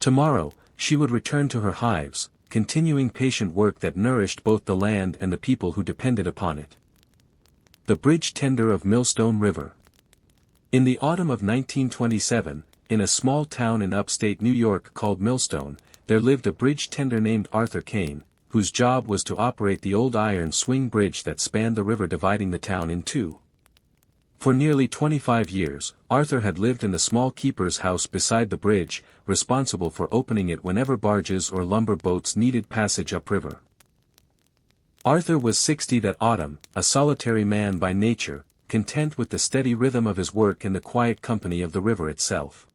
Tomorrow, she would return to her hives, continuing patient work that nourished both the land and the people who depended upon it. The bridge tender of Millstone River. In the autumn of 1927, in a small town in upstate New York called Millstone, there lived a bridge tender named Arthur Kane, whose job was to operate the old iron swing bridge that spanned the river dividing the town in two. For nearly 25 years, Arthur had lived in the small keeper's house beside the bridge, responsible for opening it whenever barges or lumber boats needed passage upriver. Arthur was 60 that autumn, a solitary man by nature, content with the steady rhythm of his work and the quiet company of the river itself.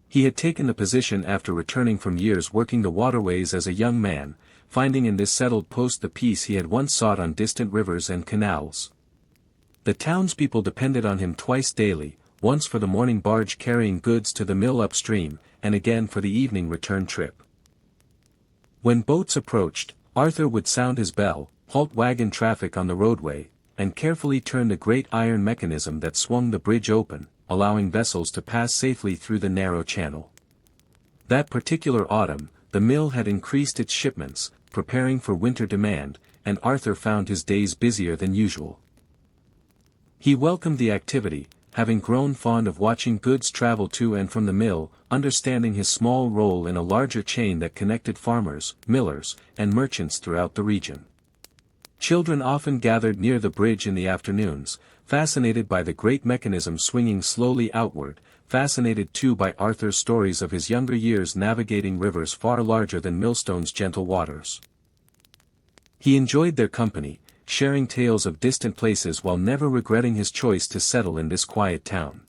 He had taken the position after returning from years working the waterways as a young man, finding in this settled post the peace he had once sought on distant rivers and canals. The townspeople depended on him twice daily, once for the morning barge carrying goods to the mill upstream, and again for the evening return trip. When boats approached, Arthur would sound his bell, halt wagon traffic on the roadway, and carefully turn the great iron mechanism that swung the bridge open, allowing vessels to pass safely through the narrow channel. That particular autumn, the mill had increased its shipments, preparing for winter demand, and Arthur found his days busier than usual. He welcomed the activity, having grown fond of watching goods travel to and from the mill, understanding his small role in a larger chain that connected farmers, millers, and merchants throughout the region. Children often gathered near the bridge in the afternoons, fascinated by the great mechanism swinging slowly outward, fascinated too by Arthur's stories of his younger years navigating rivers far larger than Millstone's gentle waters. He enjoyed their company, sharing tales of distant places while never regretting his choice to settle in this quiet town.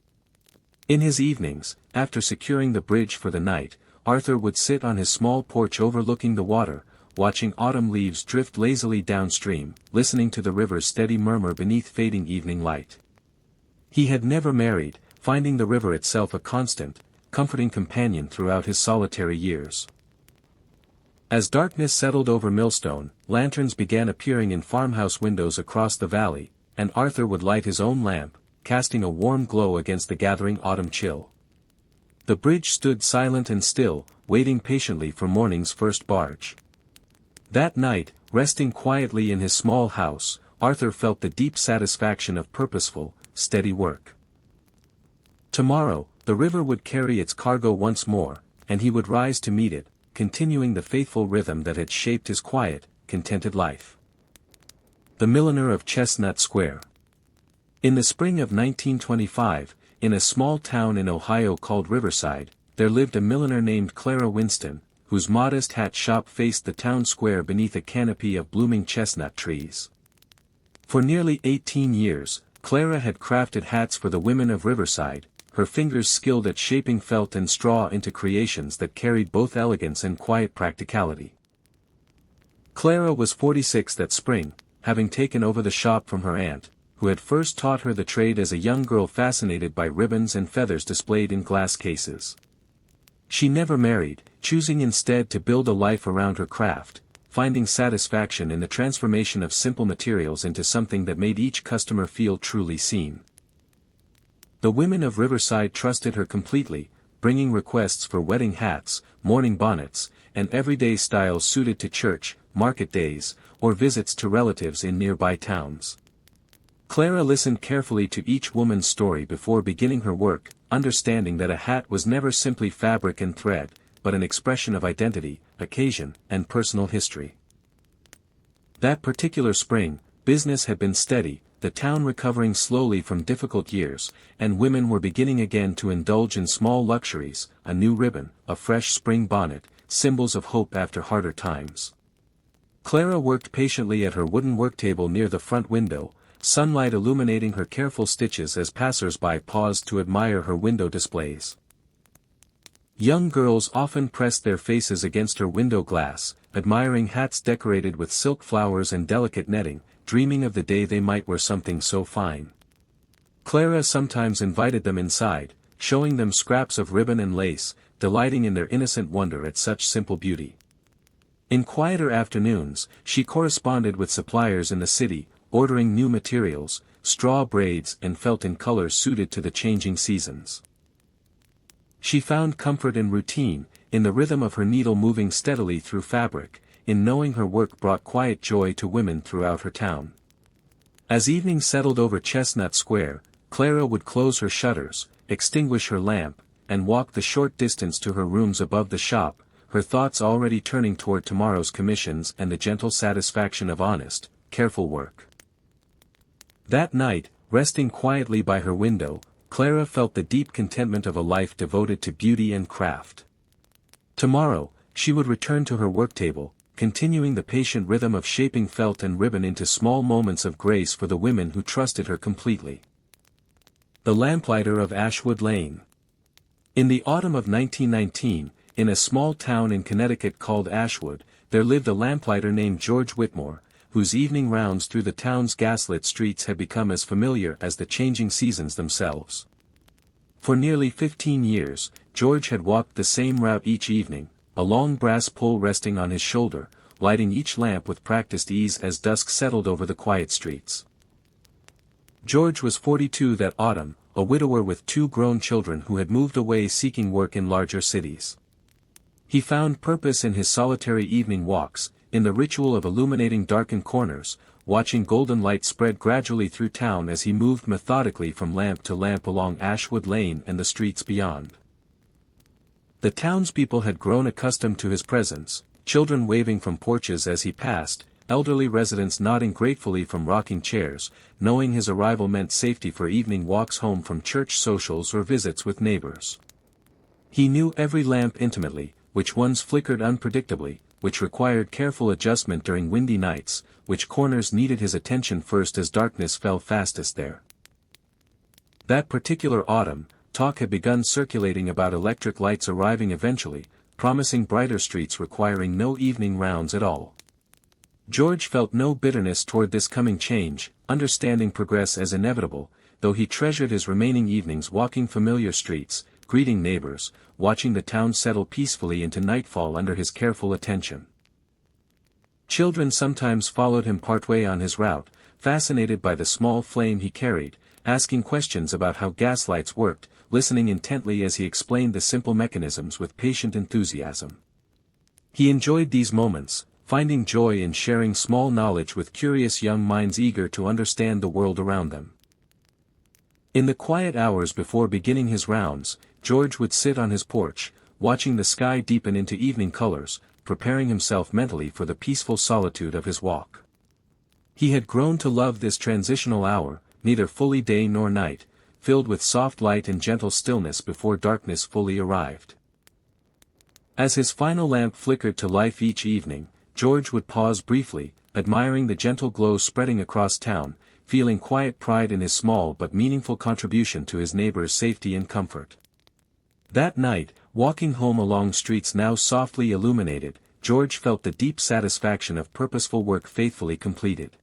In his evenings, after securing the bridge for the night, Arthur would sit on his small porch overlooking the water, watching autumn leaves drift lazily downstream, listening to the river's steady murmur beneath fading evening light. He had never married, finding the river itself a constant, comforting companion throughout his solitary years. As darkness settled over Millstone, lanterns began appearing in farmhouse windows across the valley, and Arthur would light his own lamp, casting a warm glow against the gathering autumn chill. The bridge stood silent and still, waiting patiently for morning's first barge. That night, resting quietly in his small house, Arthur felt the deep satisfaction of purposeful, steady work. Tomorrow, the river would carry its cargo once more, and he would rise to meet it, continuing the faithful rhythm that had shaped his quiet, contented life. The milliner of Chestnut Square. In the spring of 1925, in a small town in Ohio called Riverside, there lived a milliner named Clara Winston, whose modest hat shop faced the town square beneath a canopy of blooming chestnut trees. For nearly 18 years, Clara had crafted hats for the women of Riverside, her fingers skilled at shaping felt and straw into creations that carried both elegance and quiet practicality. Clara was 46 that spring, having taken over the shop from her aunt, who had first taught her the trade as a young girl fascinated by ribbons and feathers displayed in glass cases. She never married, choosing instead to build a life around her craft, finding satisfaction in the transformation of simple materials into something that made each customer feel truly seen. The women of Riverside trusted her completely, bringing requests for wedding hats, morning bonnets, and everyday styles suited to church, market days, or visits to relatives in nearby towns. Clara listened carefully to each woman's story before beginning her work, understanding that a hat was never simply fabric and thread, but an expression of identity, occasion, and personal history. That particular spring, business had been steady, the town recovering slowly from difficult years, and women were beginning again to indulge in small luxuries, a new ribbon, a fresh spring bonnet, symbols of hope after harder times. Clara worked patiently at her wooden worktable near the front window, sunlight illuminating her careful stitches as passers-by paused to admire her window displays. Young girls often pressed their faces against her window glass, admiring hats decorated with silk flowers and delicate netting, dreaming of the day they might wear something so fine. Clara sometimes invited them inside, showing them scraps of ribbon and lace, delighting in their innocent wonder at such simple beauty. In quieter afternoons, she corresponded with suppliers in the city, ordering new materials, straw braids and felt in colors suited to the changing seasons. She found comfort in routine, in the rhythm of her needle moving steadily through fabric, in knowing her work brought quiet joy to women throughout her town. As evening settled over Chestnut Square, Clara would close her shutters, extinguish her lamp, and walk the short distance to her rooms above the shop, her thoughts already turning toward tomorrow's commissions and the gentle satisfaction of honest, careful work. That night, resting quietly by her window, Clara felt the deep contentment of a life devoted to beauty and craft. Tomorrow, she would return to her worktable, continuing the patient rhythm of shaping felt and ribbon into small moments of grace for the women who trusted her completely. The Lamplighter of Ashwood Lane. In the autumn of 1919, in a small town in Connecticut called Ashwood, there lived a lamplighter named George Whitmore, whose evening rounds through the town's gaslit streets had become as familiar as the changing seasons themselves. For nearly 15 years, George had walked the same route each evening, a long brass pole resting on his shoulder, lighting each lamp with practiced ease as dusk settled over the quiet streets. George was 42 that autumn, a widower with 2 grown children who had moved away seeking work in larger cities. He found purpose in his solitary evening walks, in the ritual of illuminating darkened corners, watching golden light spread gradually through town as he moved methodically from lamp to lamp along Ashwood Lane and the streets beyond. The townspeople had grown accustomed to his presence, children waving from porches as he passed, elderly residents nodding gratefully from rocking chairs, knowing his arrival meant safety for evening walks home from church socials or visits with neighbors. He knew every lamp intimately, which ones flickered unpredictably, which required careful adjustment during windy nights, which corners needed his attention first as darkness fell fastest there. That particular autumn, talk had begun circulating about electric lights arriving eventually, promising brighter streets requiring no evening rounds at all. George felt no bitterness toward this coming change, understanding progress as inevitable, though he treasured his remaining evenings walking familiar streets, greeting neighbors, watching the town settle peacefully into nightfall under his careful attention. Children sometimes followed him partway on his route, fascinated by the small flame he carried, asking questions about how gaslights worked, listening intently as he explained the simple mechanisms with patient enthusiasm. He enjoyed these moments, finding joy in sharing small knowledge with curious young minds eager to understand the world around them. In the quiet hours before beginning his rounds, George would sit on his porch, watching the sky deepen into evening colors, preparing himself mentally for the peaceful solitude of his walk. He had grown to love this transitional hour, neither fully day nor night, filled with soft light and gentle stillness before darkness fully arrived. As his final lamp flickered to life each evening, George would pause briefly, admiring the gentle glow spreading across town, feeling quiet pride in his small but meaningful contribution to his neighbors' safety and comfort. That night, walking home along streets now softly illuminated, George felt the deep satisfaction of purposeful work faithfully completed.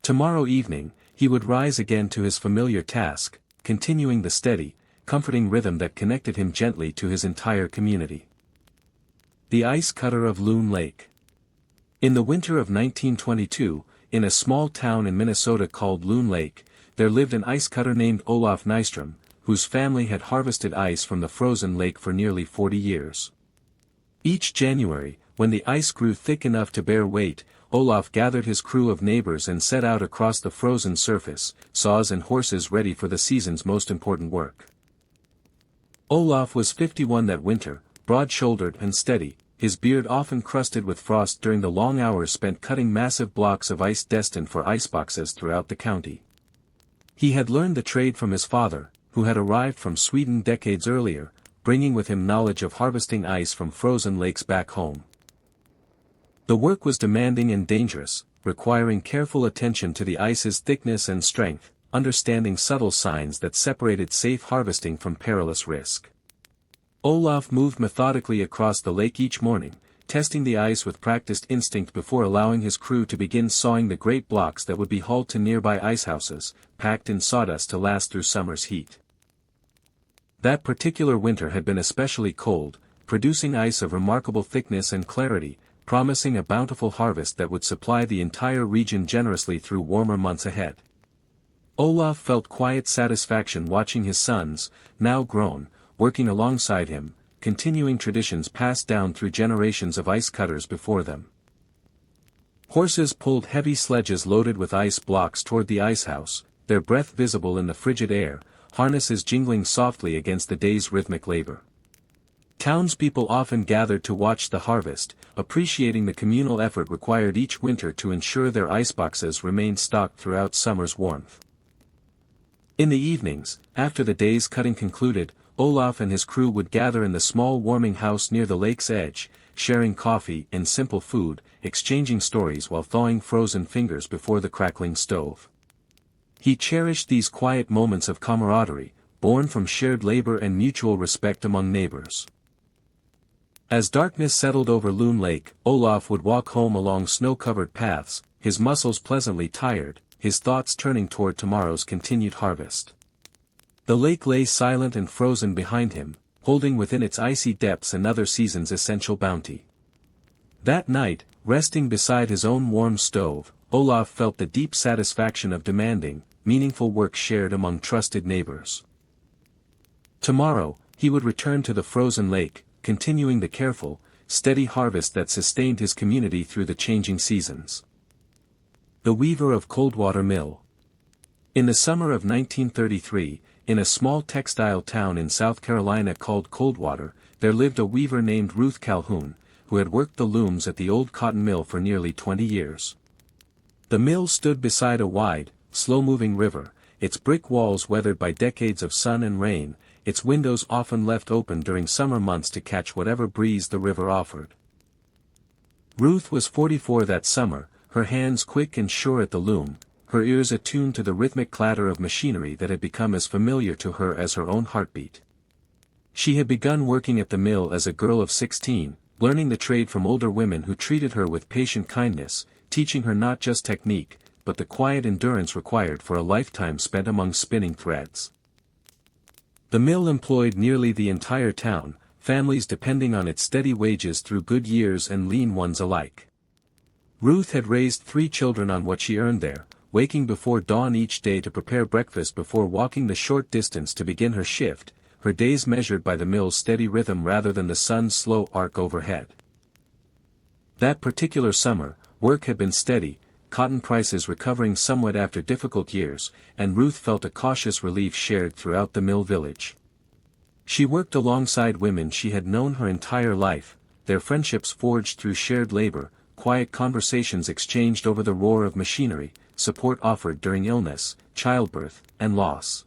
Tomorrow evening, he would rise again to his familiar task, continuing the steady, comforting rhythm that connected him gently to his entire community. The Ice Cutter of Loon Lake. In the winter of 1922, in a small town in Minnesota called Loon Lake, there lived an ice cutter named Olaf Nystrom, whose family had harvested ice from the frozen lake for nearly 40 years. Each January, when the ice grew thick enough to bear weight, Olaf gathered his crew of neighbors and set out across the frozen surface, saws and horses ready for the season's most important work. Olaf was 51 that winter, broad-shouldered and steady, his beard often crusted with frost during the long hours spent cutting massive blocks of ice destined for iceboxes throughout the county. He had learned the trade from his father, who had arrived from Sweden decades earlier, bringing with him knowledge of harvesting ice from frozen lakes back home. The work was demanding and dangerous, requiring careful attention to the ice's thickness and strength, understanding subtle signs that separated safe harvesting from perilous risk. Olaf moved methodically across the lake each morning, testing the ice with practiced instinct before allowing his crew to begin sawing the great blocks that would be hauled to nearby icehouses, packed in sawdust to last through summer's heat. That particular winter had been especially cold, producing ice of remarkable thickness and clarity, promising a bountiful harvest that would supply the entire region generously through warmer months ahead. Olaf felt quiet satisfaction watching his sons, now grown, working alongside him, continuing traditions passed down through generations of ice cutters before them. Horses pulled heavy sledges loaded with ice blocks toward the icehouse, their breath visible in the frigid air, harnesses jingling softly against the day's rhythmic labor. Townspeople often gathered to watch the harvest, appreciating the communal effort required each winter to ensure their iceboxes remained stocked throughout summer's warmth. In the evenings, after the day's cutting concluded, Olaf and his crew would gather in the small warming house near the lake's edge, sharing coffee and simple food, exchanging stories while thawing frozen fingers before the crackling stove. He cherished these quiet moments of camaraderie, born from shared labor and mutual respect among neighbors. As darkness settled over Loon Lake, Olaf would walk home along snow-covered paths, his muscles pleasantly tired, his thoughts turning toward tomorrow's continued harvest. The lake lay silent and frozen behind him, holding within its icy depths another season's essential bounty. That night, resting beside his own warm stove, Olaf felt the deep satisfaction of demanding, meaningful work shared among trusted neighbors. Tomorrow, he would return to the frozen lake, continuing the careful, steady harvest that sustained his community through the changing seasons. The Weaver of Coldwater Mill. In the summer of 1933, in a small textile town in South Carolina called Coldwater, there lived a weaver named Ruth Calhoun, who had worked the looms at the old cotton mill for nearly 20 years. The mill stood beside a wide, slow-moving river, its brick walls weathered by decades of sun and rain, its windows often left open during summer months to catch whatever breeze the river offered. Ruth was 44 that summer, her hands quick and sure at the loom, her ears attuned to the rhythmic clatter of machinery that had become as familiar to her as her own heartbeat. She had begun working at the mill as a girl of 16, learning the trade from older women who treated her with patient kindness, teaching her not just technique, but the quiet endurance required for a lifetime spent among spinning threads. The mill employed nearly the entire town, families depending on its steady wages through good years and lean ones alike. Ruth had raised 3 children on what she earned there, waking before dawn each day to prepare breakfast before walking the short distance to begin her shift, her days measured by the mill's steady rhythm rather than the sun's slow arc overhead. That particular summer, work had been steady, cotton prices recovering somewhat after difficult years, and Ruth felt a cautious relief shared throughout the mill village. She worked alongside women she had known her entire life, their friendships forged through shared labor, quiet conversations exchanged over the roar of machinery, support offered during illness, childbirth, and loss.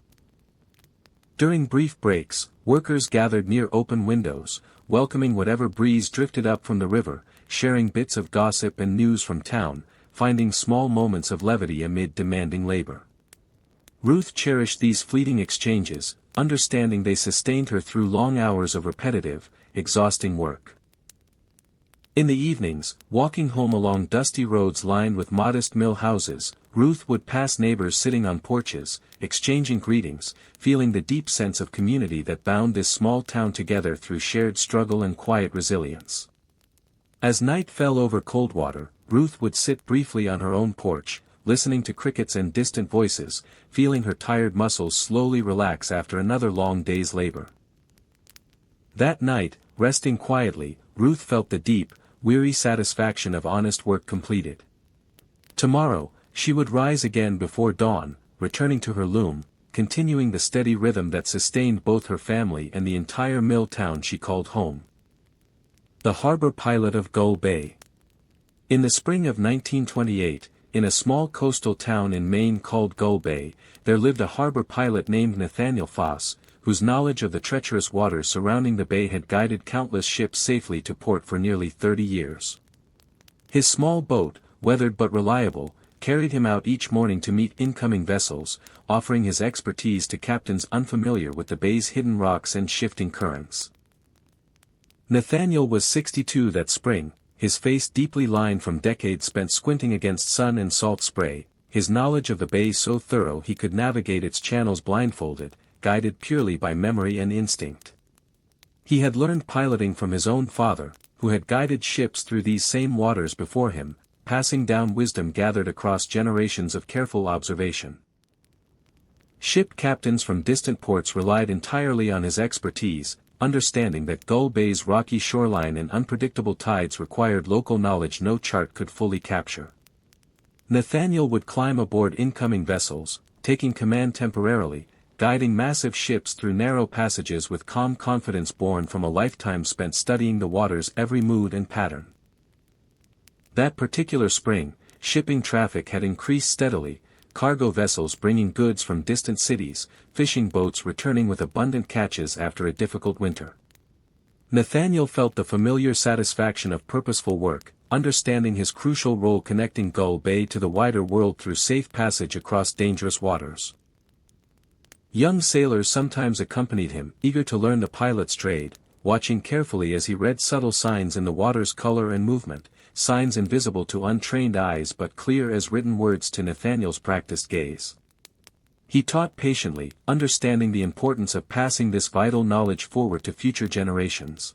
During brief breaks, workers gathered near open windows, welcoming whatever breeze drifted up from the river, sharing bits of gossip and news from town, finding small moments of levity amid demanding labor. Ruth cherished these fleeting exchanges, understanding they sustained her through long hours of repetitive, exhausting work. In the evenings, walking home along dusty roads lined with modest mill houses, Ruth would pass neighbors sitting on porches, exchanging greetings, feeling the deep sense of community that bound this small town together through shared struggle and quiet resilience. As night fell over Coldwater, Ruth would sit briefly on her own porch, listening to crickets and distant voices, feeling her tired muscles slowly relax after another long day's labor. That night, resting quietly, Ruth felt the deep, weary satisfaction of honest work completed. Tomorrow, she would rise again before dawn, returning to her loom, continuing the steady rhythm that sustained both her family and the entire mill town she called home. The harbor pilot of Gull Bay. In the spring of 1928, in a small coastal town in Maine called Gull Bay, there lived a harbor pilot named Nathaniel Foss, whose knowledge of the treacherous waters surrounding the bay had guided countless ships safely to port for nearly 30 years. His small boat, weathered but reliable, carried him out each morning to meet incoming vessels, offering his expertise to captains unfamiliar with the bay's hidden rocks and shifting currents. Nathaniel was 62 that spring, his face deeply lined from decades spent squinting against sun and salt spray, his knowledge of the bay so thorough he could navigate its channels blindfolded, guided purely by memory and instinct. He had learned piloting from his own father, who had guided ships through these same waters before him, passing down wisdom gathered across generations of careful observation. Ship captains from distant ports relied entirely on his expertise, understanding that Gull Bay's rocky shoreline and unpredictable tides required local knowledge no chart could fully capture. Nathaniel would climb aboard incoming vessels, taking command temporarily, guiding massive ships through narrow passages with calm confidence born from a lifetime spent studying the water's every mood and pattern. That particular spring, shipping traffic had increased steadily, cargo vessels bringing goods from distant cities, fishing boats returning with abundant catches after a difficult winter. Nathaniel felt the familiar satisfaction of purposeful work, understanding his crucial role connecting Gull Bay to the wider world through safe passage across dangerous waters. Young sailors sometimes accompanied him, eager to learn the pilot's trade, watching carefully as he read subtle signs in the water's color and movement, signs invisible to untrained eyes but clear as written words to Nathaniel's practiced gaze. He taught patiently, understanding the importance of passing this vital knowledge forward to future generations.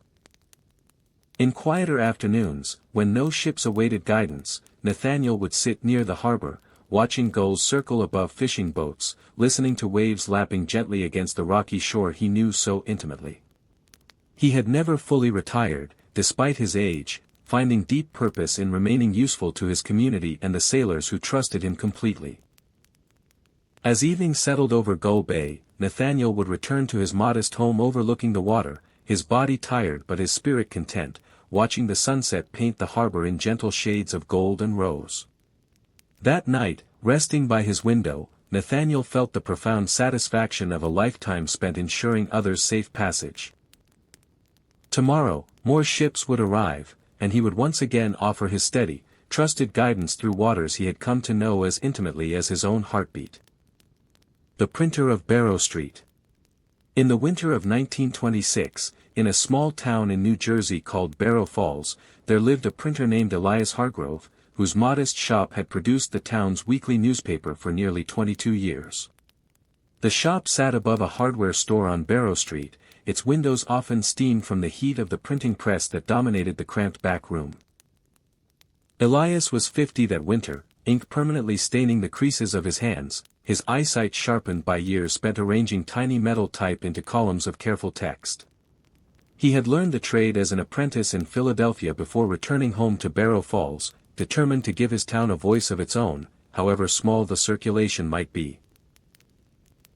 In quieter afternoons, when no ships awaited guidance, Nathaniel would sit near the harbor, watching gulls circle above fishing boats, listening to waves lapping gently against the rocky shore he knew so intimately. He had never fully retired, despite his age, finding deep purpose in remaining useful to his community and the sailors who trusted him completely. As evening settled over Gull Bay, Nathaniel would return to his modest home overlooking the water, his body tired but his spirit content, watching the sunset paint the harbor in gentle shades of gold and rose. That night, resting by his window, Nathaniel felt the profound satisfaction of a lifetime spent ensuring others' safe passage. Tomorrow, more ships would arrive, and he would once again offer his steady, trusted guidance through waters he had come to know as intimately as his own heartbeat. The printer of Barrow Street. In the winter of 1926, in a small town in New Jersey called Barrow Falls, there lived a printer named Elias Hargrove, whose modest shop had produced the town's weekly newspaper for nearly 22 years. The shop sat above a hardware store on Barrow Street, its windows often steamed from the heat of the printing press that dominated the cramped back room. Elias was 50 that winter, ink permanently staining the creases of his hands, his eyesight sharpened by years spent arranging tiny metal type into columns of careful text. He had learned the trade as an apprentice in Philadelphia before returning home to Barrow Falls, determined to give his town a voice of its own, however small the circulation might be.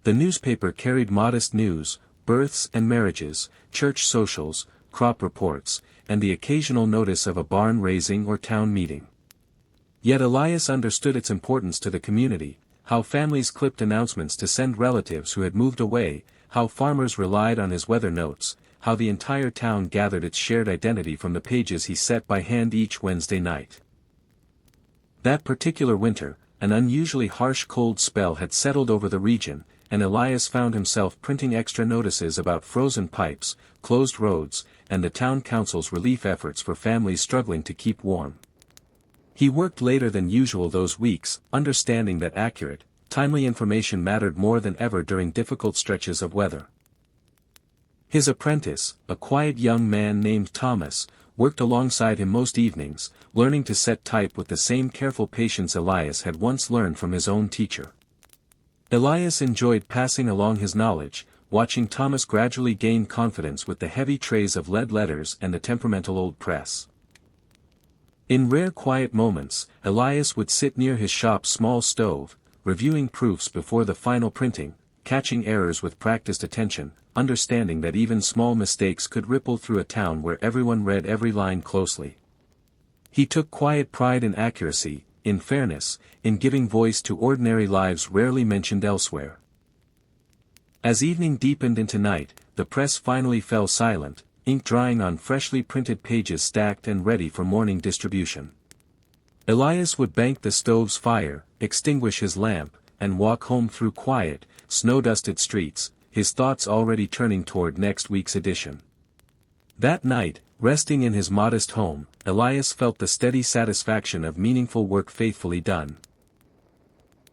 The newspaper carried modest news, births and marriages, church socials, crop reports, and the occasional notice of a barn raising or town meeting. Yet Elias understood its importance to the community, how families clipped announcements to send relatives who had moved away, how farmers relied on his weather notes, how the entire town gathered its shared identity from the pages he set by hand each Wednesday night. That particular winter, an unusually harsh cold spell had settled over the region, and Elias found himself printing extra notices about frozen pipes, closed roads, and the town council's relief efforts for families struggling to keep warm. He worked later than usual those weeks, understanding that accurate, timely information mattered more than ever during difficult stretches of weather. His apprentice, a quiet young man named Thomas, worked alongside him most evenings, learning to set type with the same careful patience Elias had once learned from his own teacher. Elias enjoyed passing along his knowledge, watching Thomas gradually gain confidence with the heavy trays of lead letters and the temperamental old press. In rare quiet moments, Elias would sit near his shop's small stove, reviewing proofs before the final printing, catching errors with practiced attention, understanding that even small mistakes could ripple through a town where everyone read every line closely. He took quiet pride in accuracy, in fairness, in giving voice to ordinary lives rarely mentioned elsewhere. As evening deepened into night, the press finally fell silent, ink drying on freshly printed pages stacked and ready for morning distribution. Elias would bank the stove's fire, extinguish his lamp, and walk home through quiet, snow-dusted streets, his thoughts already turning toward next week's edition. That night, resting in his modest home, Elias felt the steady satisfaction of meaningful work faithfully done.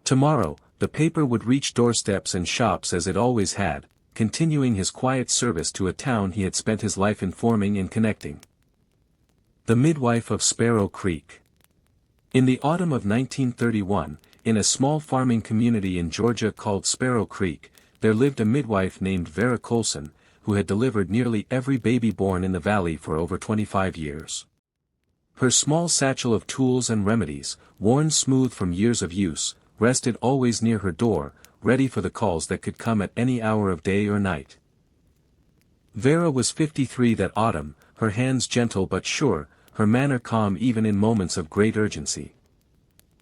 Tomorrow, the paper would reach doorsteps and shops as it always had, continuing his quiet service to a town he had spent his life informing and connecting. The Midwife of Sparrow Creek. In the autumn of 1931, in a small farming community in Georgia called Sparrow Creek, there lived a midwife named Vera Colson, who had delivered nearly every baby born in the valley for over 25 years. Her small satchel of tools and remedies, worn smooth from years of use, rested always near her door, ready for the calls that could come at any hour of day or night. Vera was 53 that autumn, her hands gentle but sure, her manner calm even in moments of great urgency.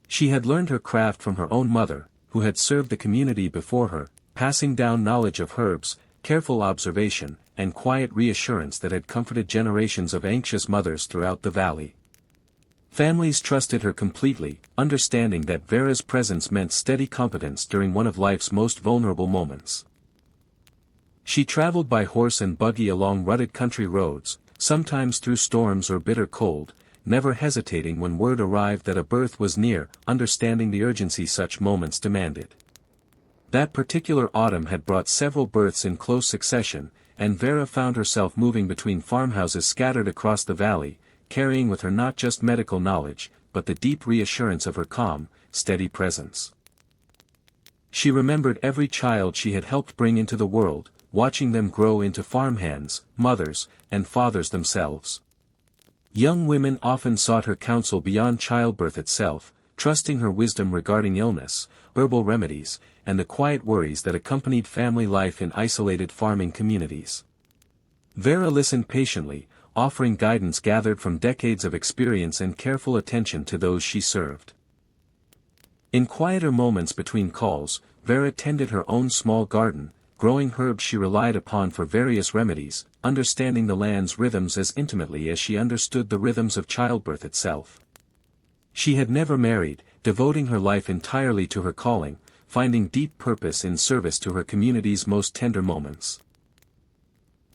She had learned her craft from her own mother, who had served the community before her, passing down knowledge of herbs, careful observation, and quiet reassurance that had comforted generations of anxious mothers throughout the valley. Families trusted her completely, understanding that Vera's presence meant steady competence during one of life's most vulnerable moments. She traveled by horse and buggy along rutted country roads, sometimes through storms or bitter cold, never hesitating when word arrived that a birth was near, understanding the urgency such moments demanded. That particular autumn had brought several births in close succession, and Vera found herself moving between farmhouses scattered across the valley, carrying with her not just medical knowledge, but the deep reassurance of her calm, steady presence. She remembered every child she had helped bring into the world, watching them grow into farmhands, mothers, and fathers themselves. Young women often sought her counsel beyond childbirth itself, trusting her wisdom regarding illness, herbal remedies, and the quiet worries that accompanied family life in isolated farming communities. Vera listened patiently, offering guidance gathered from decades of experience and careful attention to those she served. In quieter moments between calls, Vera tended her own small garden, growing herbs she relied upon for various remedies, understanding the land's rhythms as intimately as she understood the rhythms of childbirth itself. She had never married, devoting her life entirely to her calling, finding deep purpose in service to her community's most tender moments.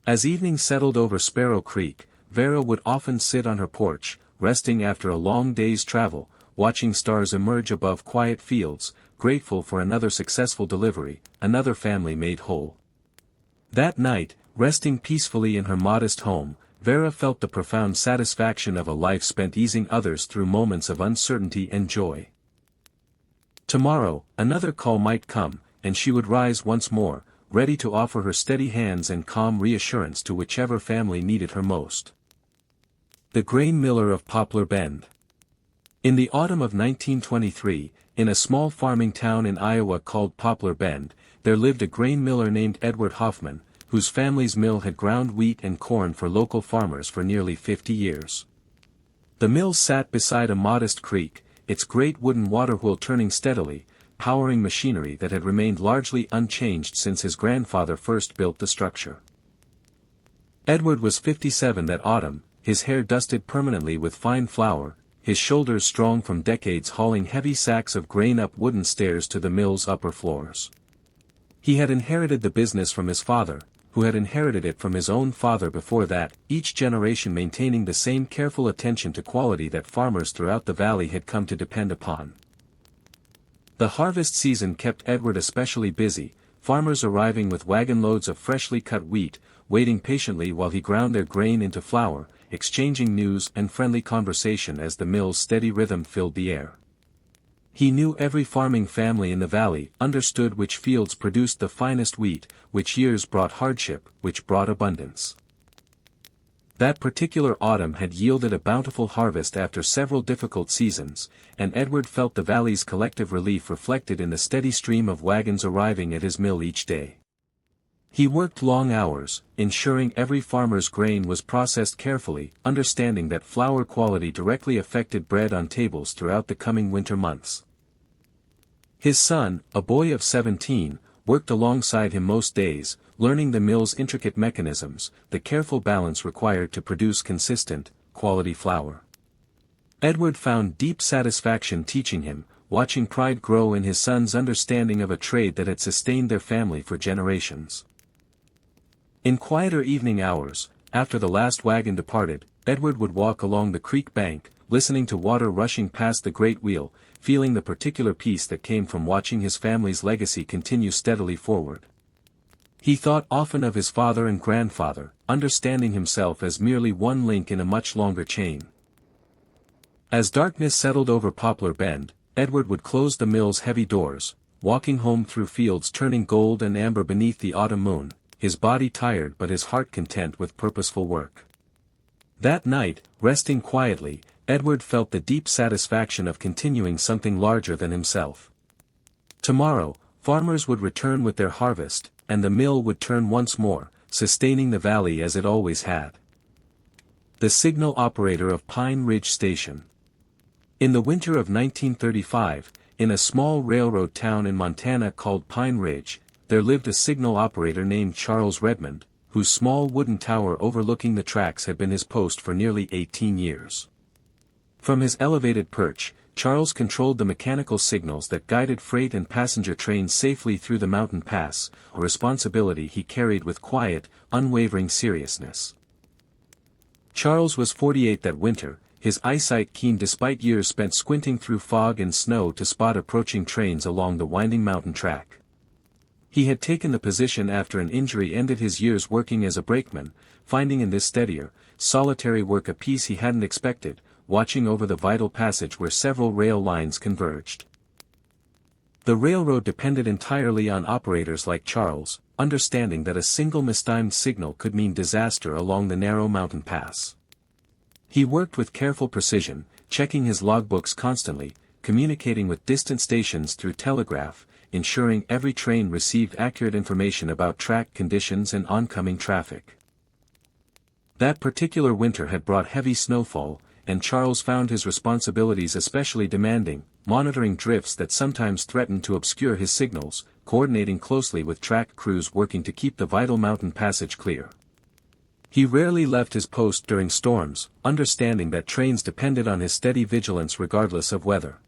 As evening settled over Sparrow Creek, Vera would often sit on her porch, resting after a long day's travel, watching stars emerge above quiet fields, grateful for another successful delivery, another family made whole. That night, resting peacefully in her modest home, Vera felt the profound satisfaction of a life spent easing others through moments of uncertainty and joy. Tomorrow, another call might come, and she would rise once more, ready to offer her steady hands and calm reassurance to whichever family needed her most. The grain miller of Poplar Bend. In the autumn of 1923, in a small farming town in Iowa called Poplar Bend, there lived a grain miller named Edward Hoffman, whose family's mill had ground wheat and corn for local farmers for nearly 50 years. The mill sat beside a modest creek, its great wooden water wheel turning steadily, powering machinery that had remained largely unchanged since his grandfather first built the structure. Edward was 57 that autumn, his hair dusted permanently with fine flour, his shoulders strong from decades hauling heavy sacks of grain up wooden stairs to the mill's upper floors. He had inherited the business from his father, who had inherited it from his own father before that, each generation maintaining the same careful attention to quality that farmers throughout the valley had come to depend upon. The harvest season kept Edward especially busy, farmers arriving with wagon loads of freshly cut wheat, waiting patiently while he ground their grain into flour, exchanging news and friendly conversation as the mill's steady rhythm filled the air. He knew every farming family in the valley, understood which fields produced the finest wheat, which years brought hardship, which brought abundance. That particular autumn had yielded a bountiful harvest after several difficult seasons, and Edward felt the valley's collective relief reflected in the steady stream of wagons arriving at his mill each day. He worked long hours, ensuring every farmer's grain was processed carefully, understanding that flour quality directly affected bread on tables throughout the coming winter months. His son, a boy of 17, worked alongside him most days, learning the mill's intricate mechanisms, the careful balance required to produce consistent, quality flour. Edward found deep satisfaction teaching him, watching pride grow in his son's understanding of a trade that had sustained their family for generations. In quieter evening hours, after the last wagon departed, Edward would walk along the creek bank, listening to water rushing past the great wheel, feeling the particular peace that came from watching his family's legacy continue steadily forward. He thought often of his father and grandfather, understanding himself as merely one link in a much longer chain. As darkness settled over Poplar Bend, Edward would close the mill's heavy doors, walking home through fields turning gold and amber beneath the autumn moon, his body tired but his heart content with purposeful work. That night, resting quietly, Edward felt the deep satisfaction of continuing something larger than himself. Tomorrow, farmers would return with their harvest, and the mill would turn once more, sustaining the valley as it always had. The signal operator of Pine Ridge Station. In the winter of 1935, in a small railroad town in Montana called Pine Ridge, there lived a signal operator named Charles Redmond, whose small wooden tower overlooking the tracks had been his post for nearly 18 years. From his elevated perch, Charles controlled the mechanical signals that guided freight and passenger trains safely through the mountain pass, a responsibility he carried with quiet, unwavering seriousness. Charles was 48 that winter, his eyesight keen despite years spent squinting through fog and snow to spot approaching trains along the winding mountain track. He had taken the position after an injury ended his years working as a brakeman, finding in this steadier, solitary work a peace he hadn't expected, watching over the vital passage where several rail lines converged. The railroad depended entirely on operators like Charles, understanding that a single mistimed signal could mean disaster along the narrow mountain pass. He worked with careful precision, checking his logbooks constantly, communicating with distant stations through telegraph, ensuring every train received accurate information about track conditions and oncoming traffic. That particular winter had brought heavy snowfall, and Charles found his responsibilities especially demanding, monitoring drifts that sometimes threatened to obscure his signals, coordinating closely with track crews working to keep the vital mountain passage clear. He rarely left his post during storms, understanding that trains depended on his steady vigilance regardless of weather.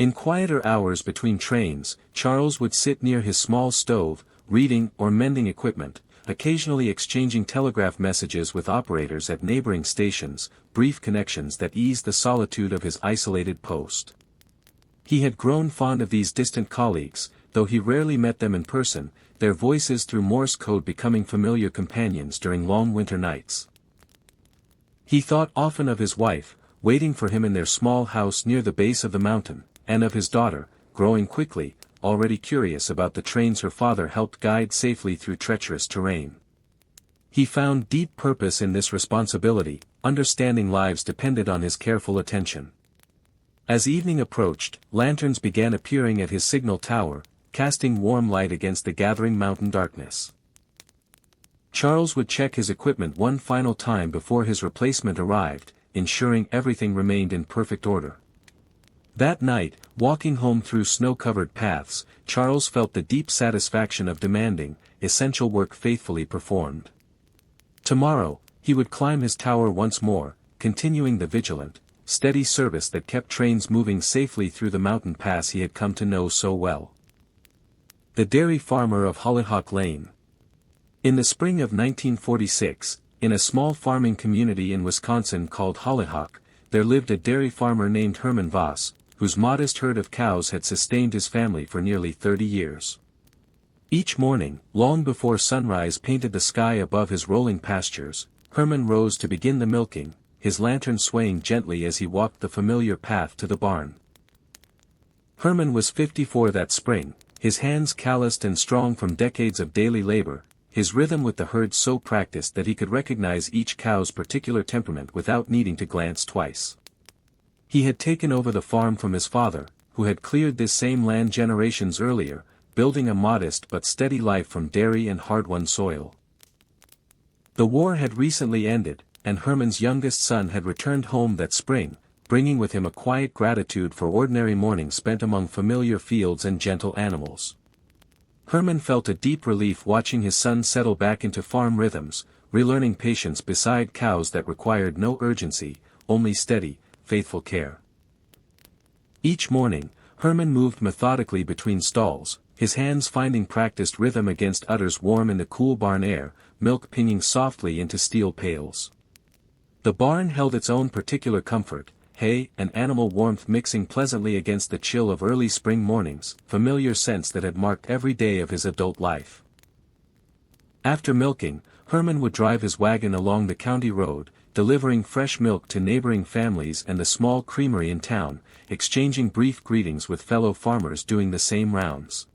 In quieter hours between trains, Charles would sit near his small stove, reading or mending equipment, occasionally exchanging telegraph messages with operators at neighboring stations, brief connections that eased the solitude of his isolated post. He had grown fond of these distant colleagues, though he rarely met them in person, their voices through Morse code becoming familiar companions during long winter nights. He thought often of his wife, waiting for him in their small house near the base of the mountain, and of his daughter, growing quickly, already curious about the trains her father helped guide safely through treacherous terrain. He found deep purpose in this responsibility, understanding lives depended on his careful attention. As evening approached, lanterns began appearing at his signal tower, casting warm light against the gathering mountain darkness. Charles would check his equipment one final time before his replacement arrived, ensuring everything remained in perfect order. That night, walking home through snow-covered paths, Charles felt the deep satisfaction of demanding, essential work faithfully performed. Tomorrow, he would climb his tower once more, continuing the vigilant, steady service that kept trains moving safely through the mountain pass he had come to know so well. The dairy farmer of Hollyhock Lane. In the spring of 1946, in a small farming community in Wisconsin called Hollyhock, there lived a dairy farmer named Herman Voss, whose modest herd of cows had sustained his family for nearly 30 years. Each morning, long before sunrise painted the sky above his rolling pastures, Herman rose to begin the milking, his lantern swaying gently as he walked the familiar path to the barn. Herman was 54 that spring, his hands calloused and strong from decades of daily labor, his rhythm with the herd so practiced that he could recognize each cow's particular temperament without needing to glance twice. He had taken over the farm from his father, who had cleared this same land generations earlier, building a modest but steady life from dairy and hard-won soil. The war had recently ended, and Herman's youngest son had returned home that spring, bringing with him a quiet gratitude for ordinary mornings spent among familiar fields and gentle animals. Herman felt a deep relief watching his son settle back into farm rhythms, relearning patience beside cows that required no urgency, only steady, faithful care. Each morning, Herman moved methodically between stalls, his hands finding practiced rhythm against udders warm in the cool barn air, milk pinging softly into steel pails. The barn held its own particular comfort, hay and animal warmth mixing pleasantly against the chill of early spring mornings, familiar scents that had marked every day of his adult life. After milking, Herman would drive his wagon along the county road, delivering fresh milk to neighboring families and the small creamery in town, exchanging brief greetings with fellow farmers doing the same rounds.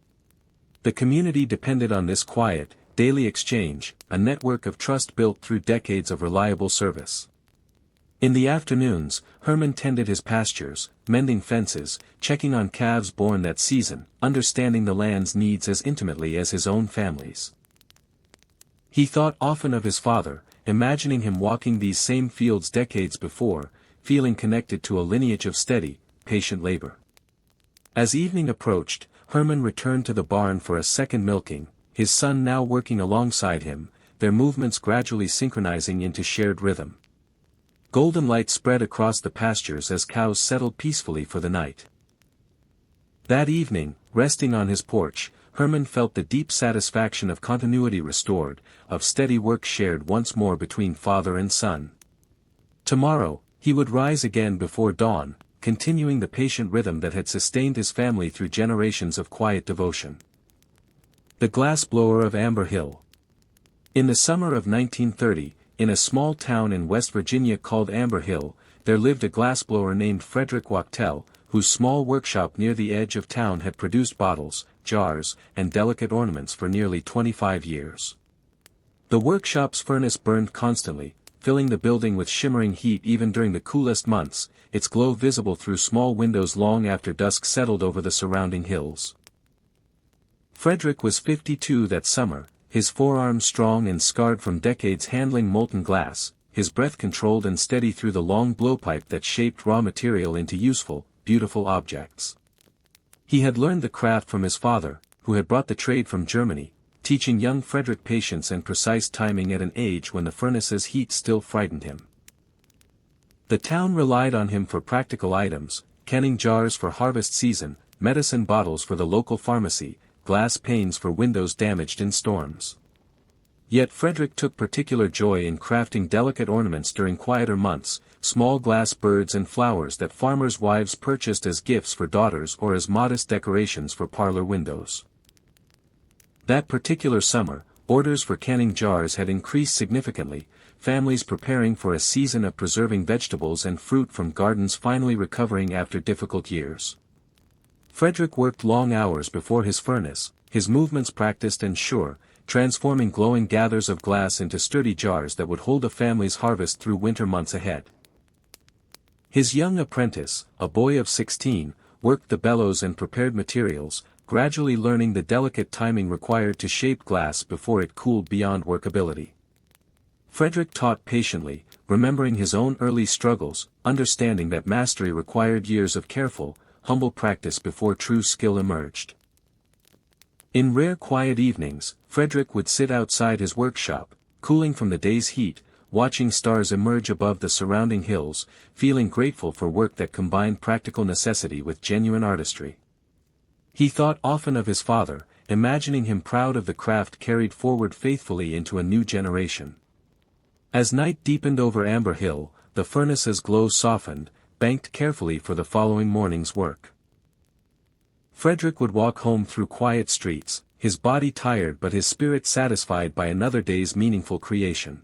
The community depended on this quiet, daily exchange, a network of trust built through decades of reliable service. In the afternoons, Herman tended his pastures, mending fences, checking on calves born that season, understanding the land's needs as intimately as his own family's. He thought often of his father, imagining him walking these same fields decades before, feeling connected to a lineage of steady, patient labor. As evening approached, Herman returned to the barn for a second milking, his son now working alongside him, their movements gradually synchronizing into shared rhythm. Golden light spread across the pastures as cows settled peacefully for the night. That evening, resting on his porch, Herman felt the deep satisfaction of continuity restored, of steady work shared once more between father and son. Tomorrow, he would rise again before dawn, continuing the patient rhythm that had sustained his family through generations of quiet devotion. The glassblower of Amber Hill. In the summer of 1930, in a small town in West Virginia called Amber Hill, there lived a glassblower named Frederick Wachtel, whose small workshop near the edge of town had produced bottles, jars, and delicate ornaments for nearly 25 years. The workshop's furnace burned constantly, filling the building with shimmering heat even during the coolest months, its glow visible through small windows long after dusk settled over the surrounding hills. Frederick was 52 that summer, his forearms strong and scarred from decades handling molten glass, his breath controlled and steady through the long blowpipe that shaped raw material into useful, beautiful objects. He had learned the craft from his father, who had brought the trade from Germany, teaching young Frederick patience and precise timing at an age when the furnace's heat still frightened him. The town relied on him for practical items, canning jars for harvest season, medicine bottles for the local pharmacy, glass panes for windows damaged in storms. Yet Frederick took particular joy in crafting delicate ornaments during quieter months, small glass birds and flowers that farmers' wives purchased as gifts for daughters or as modest decorations for parlor windows. That particular summer, orders for canning jars had increased significantly, families preparing for a season of preserving vegetables and fruit from gardens finally recovering after difficult years. Frederick worked long hours before his furnace, his movements practiced and sure, transforming glowing gathers of glass into sturdy jars that would hold a family's harvest through winter months ahead. His young apprentice, a boy of 16, worked the bellows and prepared materials, gradually learning the delicate timing required to shape glass before it cooled beyond workability. Frederick taught patiently, remembering his own early struggles, understanding that mastery required years of careful, humble practice before true skill emerged. In rare quiet evenings, Frederick would sit outside his workshop, cooling from the day's heat, watching stars emerge above the surrounding hills, feeling grateful for work that combined practical necessity with genuine artistry. He thought often of his father, imagining him proud of the craft carried forward faithfully into a new generation. As night deepened over Amber Hill, the furnace's glow softened, banked carefully for the following morning's work. Frederick would walk home through quiet streets, his body tired but his spirit satisfied by another day's meaningful creation.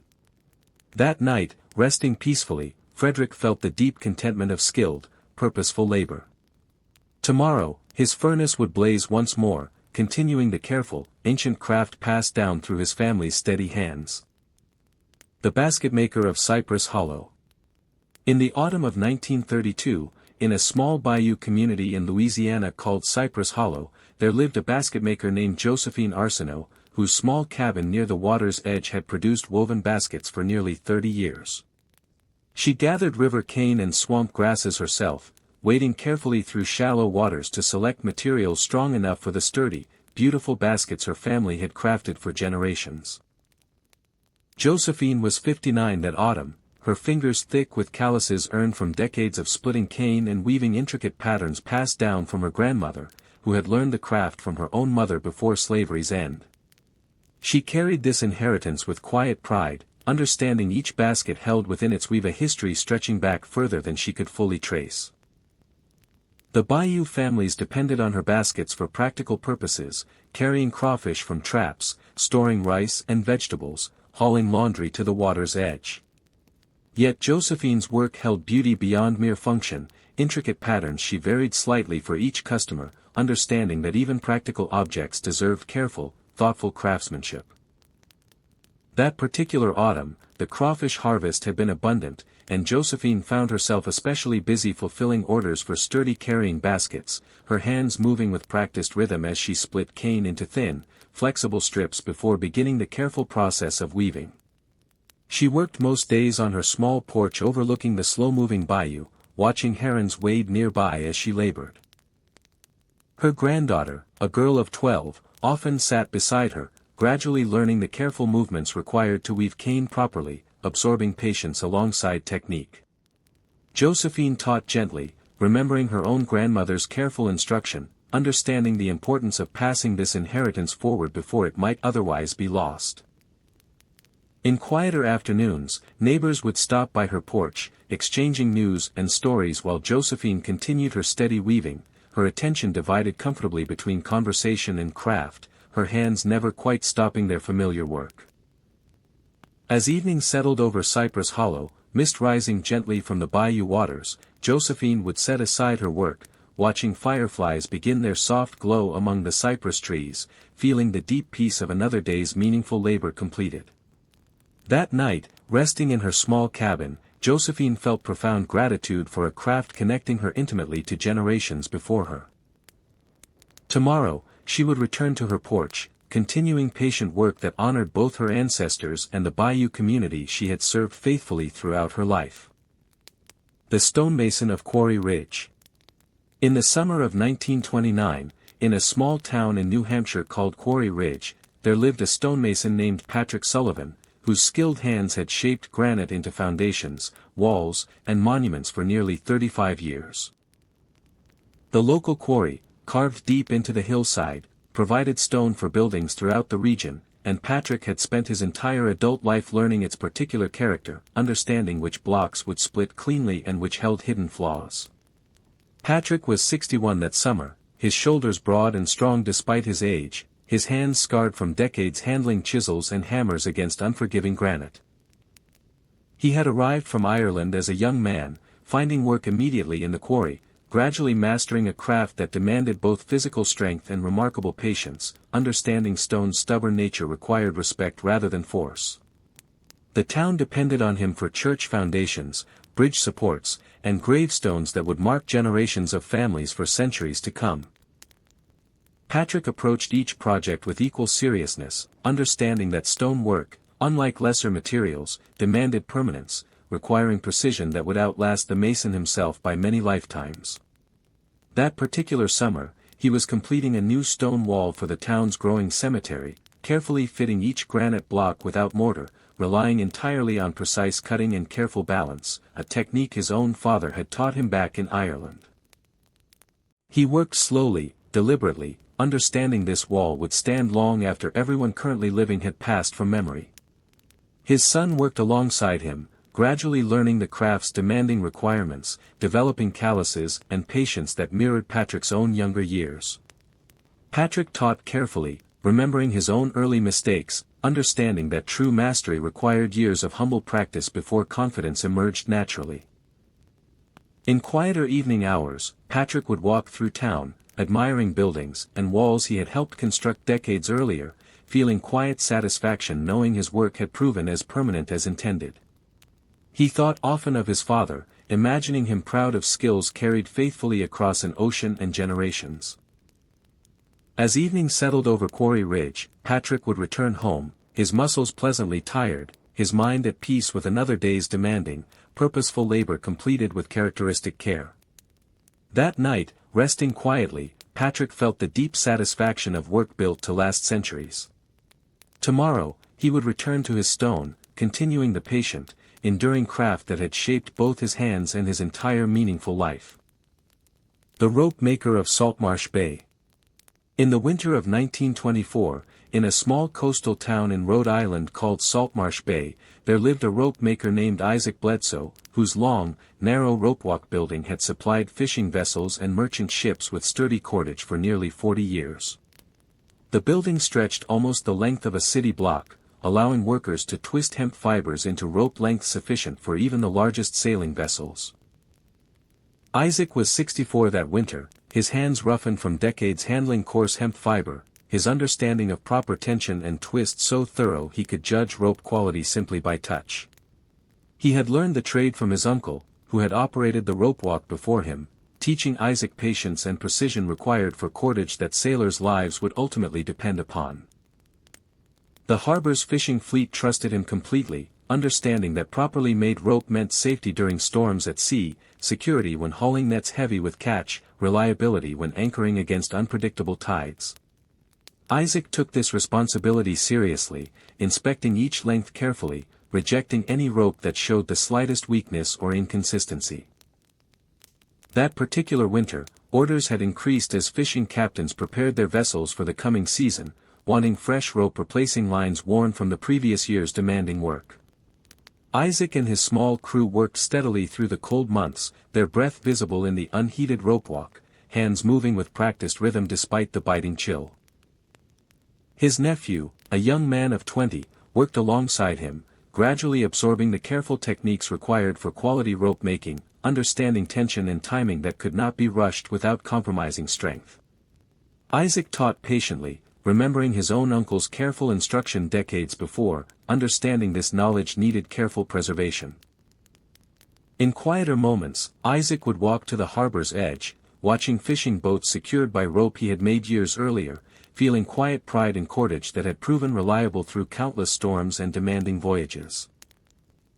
That night, resting peacefully, Frederick felt the deep contentment of skilled, purposeful labor. Tomorrow, his furnace would blaze once more, continuing the careful, ancient craft passed down through his family's steady hands. The basketmaker of Cypress Hollow. In the autumn of 1932, in a small bayou community in Louisiana called Cypress Hollow, there lived a basketmaker named Josephine Arsenault, whose small cabin near the water's edge had produced woven baskets for nearly 30 years. She gathered river cane and swamp grasses herself, wading carefully through shallow waters to select materials strong enough for the sturdy, beautiful baskets her family had crafted for generations. Josephine was 59 that autumn, her fingers thick with calluses earned from decades of splitting cane and weaving intricate patterns passed down from her grandmother, who had learned the craft from her own mother before slavery's end. She carried this inheritance with quiet pride, understanding each basket held within its weave a history stretching back further than she could fully trace. The Bayou families depended on her baskets for practical purposes, carrying crawfish from traps, storing rice and vegetables, hauling laundry to the water's edge. Yet Josephine's work held beauty beyond mere function, intricate patterns she varied slightly for each customer, understanding that even practical objects deserved careful, thoughtful craftsmanship. That particular autumn, the crawfish harvest had been abundant, and Josephine found herself especially busy fulfilling orders for sturdy carrying baskets, her hands moving with practiced rhythm as she split cane into thin, flexible strips before beginning the careful process of weaving. She worked most days on her small porch overlooking the slow-moving bayou, watching herons wade nearby as she labored. Her granddaughter, a girl of 12, often sat beside her, gradually learning the careful movements required to weave cane properly, absorbing patience alongside technique. Josephine taught gently, remembering her own grandmother's careful instruction, understanding the importance of passing this inheritance forward before it might otherwise be lost. In quieter afternoons, neighbors would stop by her porch, exchanging news and stories while Josephine continued her steady weaving, her attention divided comfortably between conversation and craft, her hands never quite stopping their familiar work. As evening settled over Cypress Hollow, mist rising gently from the bayou waters, Josephine would set aside her work, watching fireflies begin their soft glow among the cypress trees, feeling the deep peace of another day's meaningful labor completed. That night, resting in her small cabin, Josephine felt profound gratitude for a craft connecting her intimately to generations before her. Tomorrow, she would return to her porch, continuing patient work that honored both her ancestors and the bayou community she had served faithfully throughout her life. The stonemason of Quarry Ridge. In the summer of 1929, in a small town in New Hampshire called Quarry Ridge, there lived a stonemason named Patrick Sullivan, whose skilled hands had shaped granite into foundations, walls, and monuments for nearly 35 years. The local quarry, carved deep into the hillside, provided stone for buildings throughout the region, and Patrick had spent his entire adult life learning its particular character, understanding which blocks would split cleanly and which held hidden flaws. Patrick was 61 that summer, his shoulders broad and strong despite his age, his hands scarred from decades handling chisels and hammers against unforgiving granite. He had arrived from Ireland as a young man, finding work immediately in the quarry, gradually mastering a craft that demanded both physical strength and remarkable patience, understanding stone's stubborn nature required respect rather than force. The town depended on him for church foundations, bridge supports, and gravestones that would mark generations of families for centuries to come. Patrick approached each project with equal seriousness, understanding that stone work, unlike lesser materials, demanded permanence, requiring precision that would outlast the mason himself by many lifetimes. That particular summer, he was completing a new stone wall for the town's growing cemetery, carefully fitting each granite block without mortar, relying entirely on precise cutting and careful balance, a technique his own father had taught him back in Ireland. He worked slowly, deliberately, understanding this wall would stand long after everyone currently living had passed from memory. His son worked alongside him, gradually learning the craft's demanding requirements, developing calluses and patience that mirrored Patrick's own younger years. Patrick taught carefully, remembering his own early mistakes, understanding that true mastery required years of humble practice before confidence emerged naturally. In quieter evening hours, Patrick would walk through town, admiring buildings and walls he had helped construct decades earlier, feeling quiet satisfaction knowing his work had proven as permanent as intended. He thought often of his father, imagining him proud of skills carried faithfully across an ocean and generations. As evening settled over Quarry Ridge, Patrick would return home, his muscles pleasantly tired, his mind at peace with another day's demanding, purposeful labor completed with characteristic care. That night, resting quietly, Patrick felt the deep satisfaction of work built to last centuries. Tomorrow, he would return to his stone, continuing the patient, enduring craft that had shaped both his hands and his entire meaningful life. The rope maker of Saltmarsh Bay. In the winter of 1924, in a small coastal town in Rhode Island called Saltmarsh Bay, there lived a rope maker named Isaac Bledsoe, whose long, narrow ropewalk building had supplied fishing vessels and merchant ships with sturdy cordage for nearly 40 years. The building stretched almost the length of a city block, allowing workers to twist hemp fibers into rope length sufficient for even the largest sailing vessels. Isaac was 64 that winter, his hands roughened from decades handling coarse hemp fiber, his understanding of proper tension and twist so thorough he could judge rope quality simply by touch. He had learned the trade from his uncle, who had operated the ropewalk before him, teaching Isaac patience and precision required for cordage that sailors' lives would ultimately depend upon. The harbor's fishing fleet trusted him completely, understanding that properly made rope meant safety during storms at sea, security when hauling nets heavy with catch, reliability when anchoring against unpredictable tides. Isaac took this responsibility seriously, inspecting each length carefully, rejecting any rope that showed the slightest weakness or inconsistency. That particular winter, orders had increased as fishing captains prepared their vessels for the coming season, wanting fresh rope replacing lines worn from the previous year's demanding work. Isaac and his small crew worked steadily through the cold months, their breath visible in the unheated ropewalk, hands moving with practiced rhythm despite the biting chill. His nephew, a young man of 20, worked alongside him, gradually absorbing the careful techniques required for quality rope making, understanding tension and timing that could not be rushed without compromising strength. Isaac taught patiently, remembering his own uncle's careful instruction decades before, understanding this knowledge needed careful preservation. In quieter moments, Isaac would walk to the harbor's edge, watching fishing boats secured by rope he had made years earlier, feeling quiet pride in cordage that had proven reliable through countless storms and demanding voyages.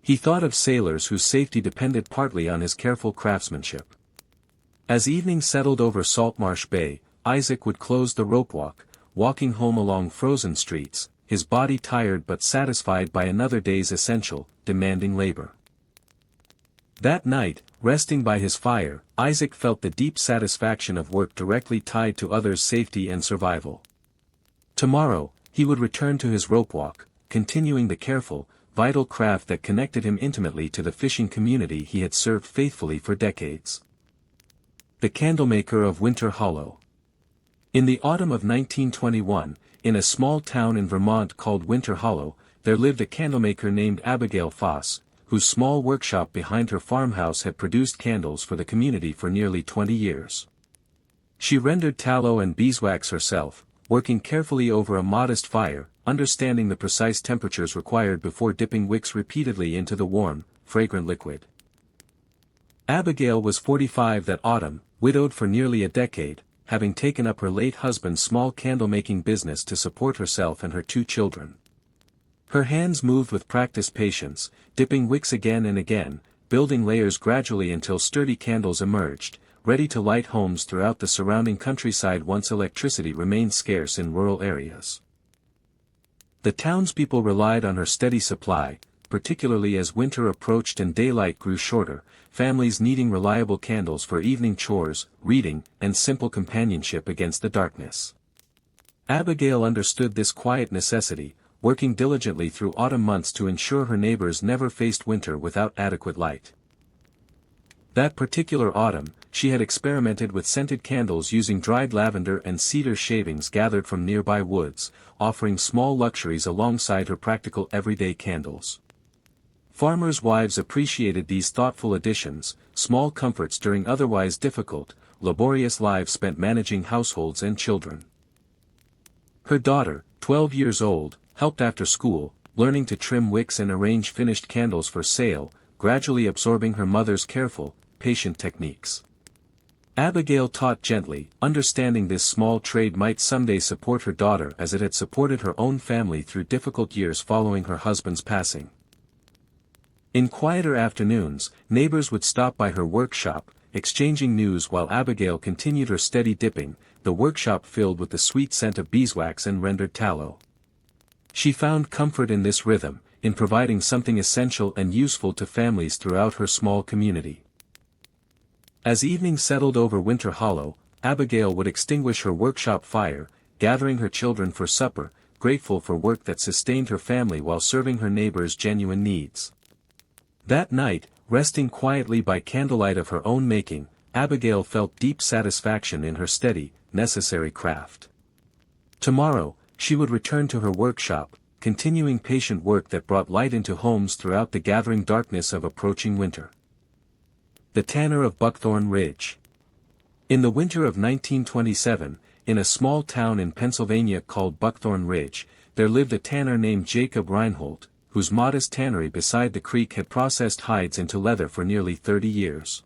He thought of sailors whose safety depended partly on his careful craftsmanship. As evening settled over Saltmarsh Bay, Isaac would close the ropewalk, walking home along frozen streets, his body tired but satisfied by another day's essential, demanding labor. That night, resting by his fire, Isaac felt the deep satisfaction of work directly tied to others' safety and survival. Tomorrow, he would return to his ropewalk, continuing the careful, vital craft that connected him intimately to the fishing community he had served faithfully for decades. The candlemaker of Winter Hollow. In the autumn of 1921, in a small town in Vermont called Winter Hollow, there lived a candlemaker named Abigail Foss, whose small workshop behind her farmhouse had produced candles for the community for nearly 20 years. She rendered tallow and beeswax herself, working carefully over a modest fire, understanding the precise temperatures required before dipping wicks repeatedly into the warm, fragrant liquid. Abigail was 45 that autumn, widowed for nearly a decade, having taken up her late husband's small candle-making business to support herself and her 2 children. Her hands moved with practiced patience, dipping wicks again and again, building layers gradually until sturdy candles emerged, ready to light homes throughout the surrounding countryside once electricity remained scarce in rural areas. The townspeople relied on her steady supply, particularly as winter approached and daylight grew shorter, families needing reliable candles for evening chores, reading, and simple companionship against the darkness. Abigail understood this quiet necessity, working diligently through autumn months to ensure her neighbors never faced winter without adequate light. That particular autumn, she had experimented with scented candles using dried lavender and cedar shavings gathered from nearby woods, offering small luxuries alongside her practical everyday candles. Farmers' wives appreciated these thoughtful additions, small comforts during otherwise difficult, laborious lives spent managing households and children. Her daughter, 12 years old, helped after school, learning to trim wicks and arrange finished candles for sale, gradually absorbing her mother's careful, patient techniques. Abigail taught gently, understanding this small trade might someday support her daughter as it had supported her own family through difficult years following her husband's passing. In quieter afternoons, neighbors would stop by her workshop, exchanging news while Abigail continued her steady dipping, the workshop filled with the sweet scent of beeswax and rendered tallow. She found comfort in this rhythm, in providing something essential and useful to families throughout her small community. As evening settled over Winter Hollow, Abigail would extinguish her workshop fire, gathering her children for supper, grateful for work that sustained her family while serving her neighbors' genuine needs. That night, resting quietly by candlelight of her own making, Abigail felt deep satisfaction in her steady, necessary craft. Tomorrow, she would return to her workshop, continuing patient work that brought light into homes throughout the gathering darkness of approaching winter. The Tanner of Buckthorn Ridge. In the winter of 1927, in a small town in Pennsylvania called Buckthorn Ridge, there lived a tanner named Jacob Reinhold, whose modest tannery beside the creek had processed hides into leather for nearly 30 years.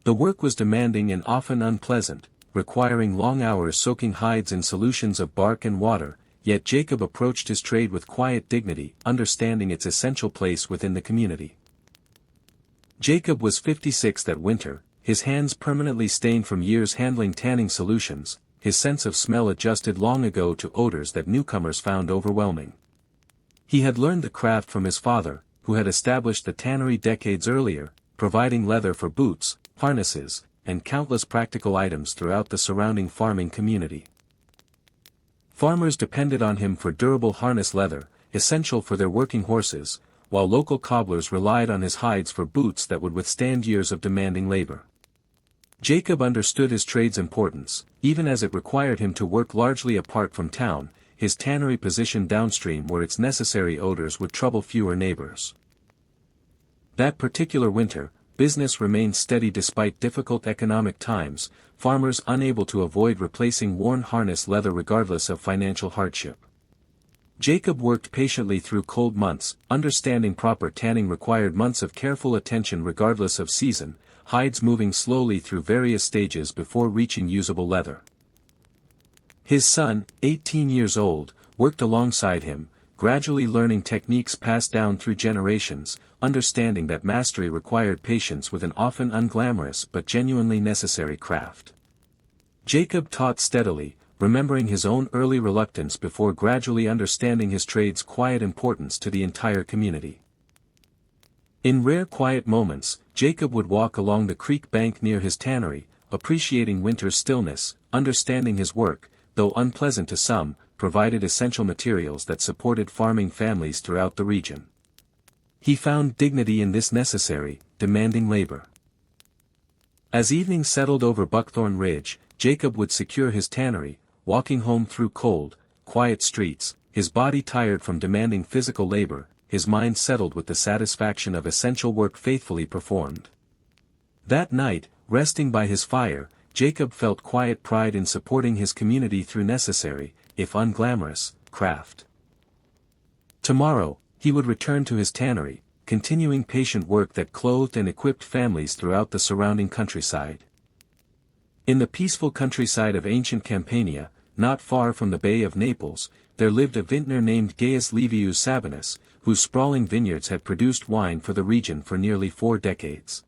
The work was demanding and often unpleasant, requiring long hours soaking hides in solutions of bark and water, yet Jacob approached his trade with quiet dignity, understanding its essential place within the community. Jacob was 56 that winter, his hands permanently stained from years handling tanning solutions, his sense of smell adjusted long ago to odors that newcomers found overwhelming. He had learned the craft from his father, who had established the tannery decades earlier, providing leather for boots, harnesses, and countless practical items throughout the surrounding farming community. Farmers depended on him for durable harness leather, essential for their working horses, while local cobblers relied on his hides for boots that would withstand years of demanding labor. Jacob understood his trade's importance, even as it required him to work largely apart from town, his tannery positioned downstream where its necessary odors would trouble fewer neighbors. That particular winter, business remained steady despite difficult economic times, farmers unable to avoid replacing worn harness leather regardless of financial hardship. Jacob worked patiently through cold months, understanding proper tanning required months of careful attention regardless of season, hides moving slowly through various stages before reaching usable leather. His son, 18 years old, worked alongside him, gradually learning techniques passed down through generations, understanding that mastery required patience with an often unglamorous but genuinely necessary craft. Jacob taught steadily, remembering his own early reluctance before gradually understanding his trade's quiet importance to the entire community. In rare quiet moments, Jacob would walk along the creek bank near his tannery, appreciating winter's stillness, understanding his work, though unpleasant to some, provided essential materials that supported farming families throughout the region. He found dignity in this necessary, demanding labor. As evening settled over Buckthorn Ridge, Jacob would secure his tannery, walking home through cold, quiet streets, his body tired from demanding physical labor, his mind settled with the satisfaction of essential work faithfully performed. That night, resting by his fire, Jacob felt quiet pride in supporting his community through necessary, if unglamorous, craft. Tomorrow, he would return to his tannery, continuing patient work that clothed and equipped families throughout the surrounding countryside. In the peaceful countryside of ancient Campania, not far from the Bay of Naples, there lived a vintner named Gaius Livius Sabinus, whose sprawling vineyards had produced wine for the region for nearly 4 decades.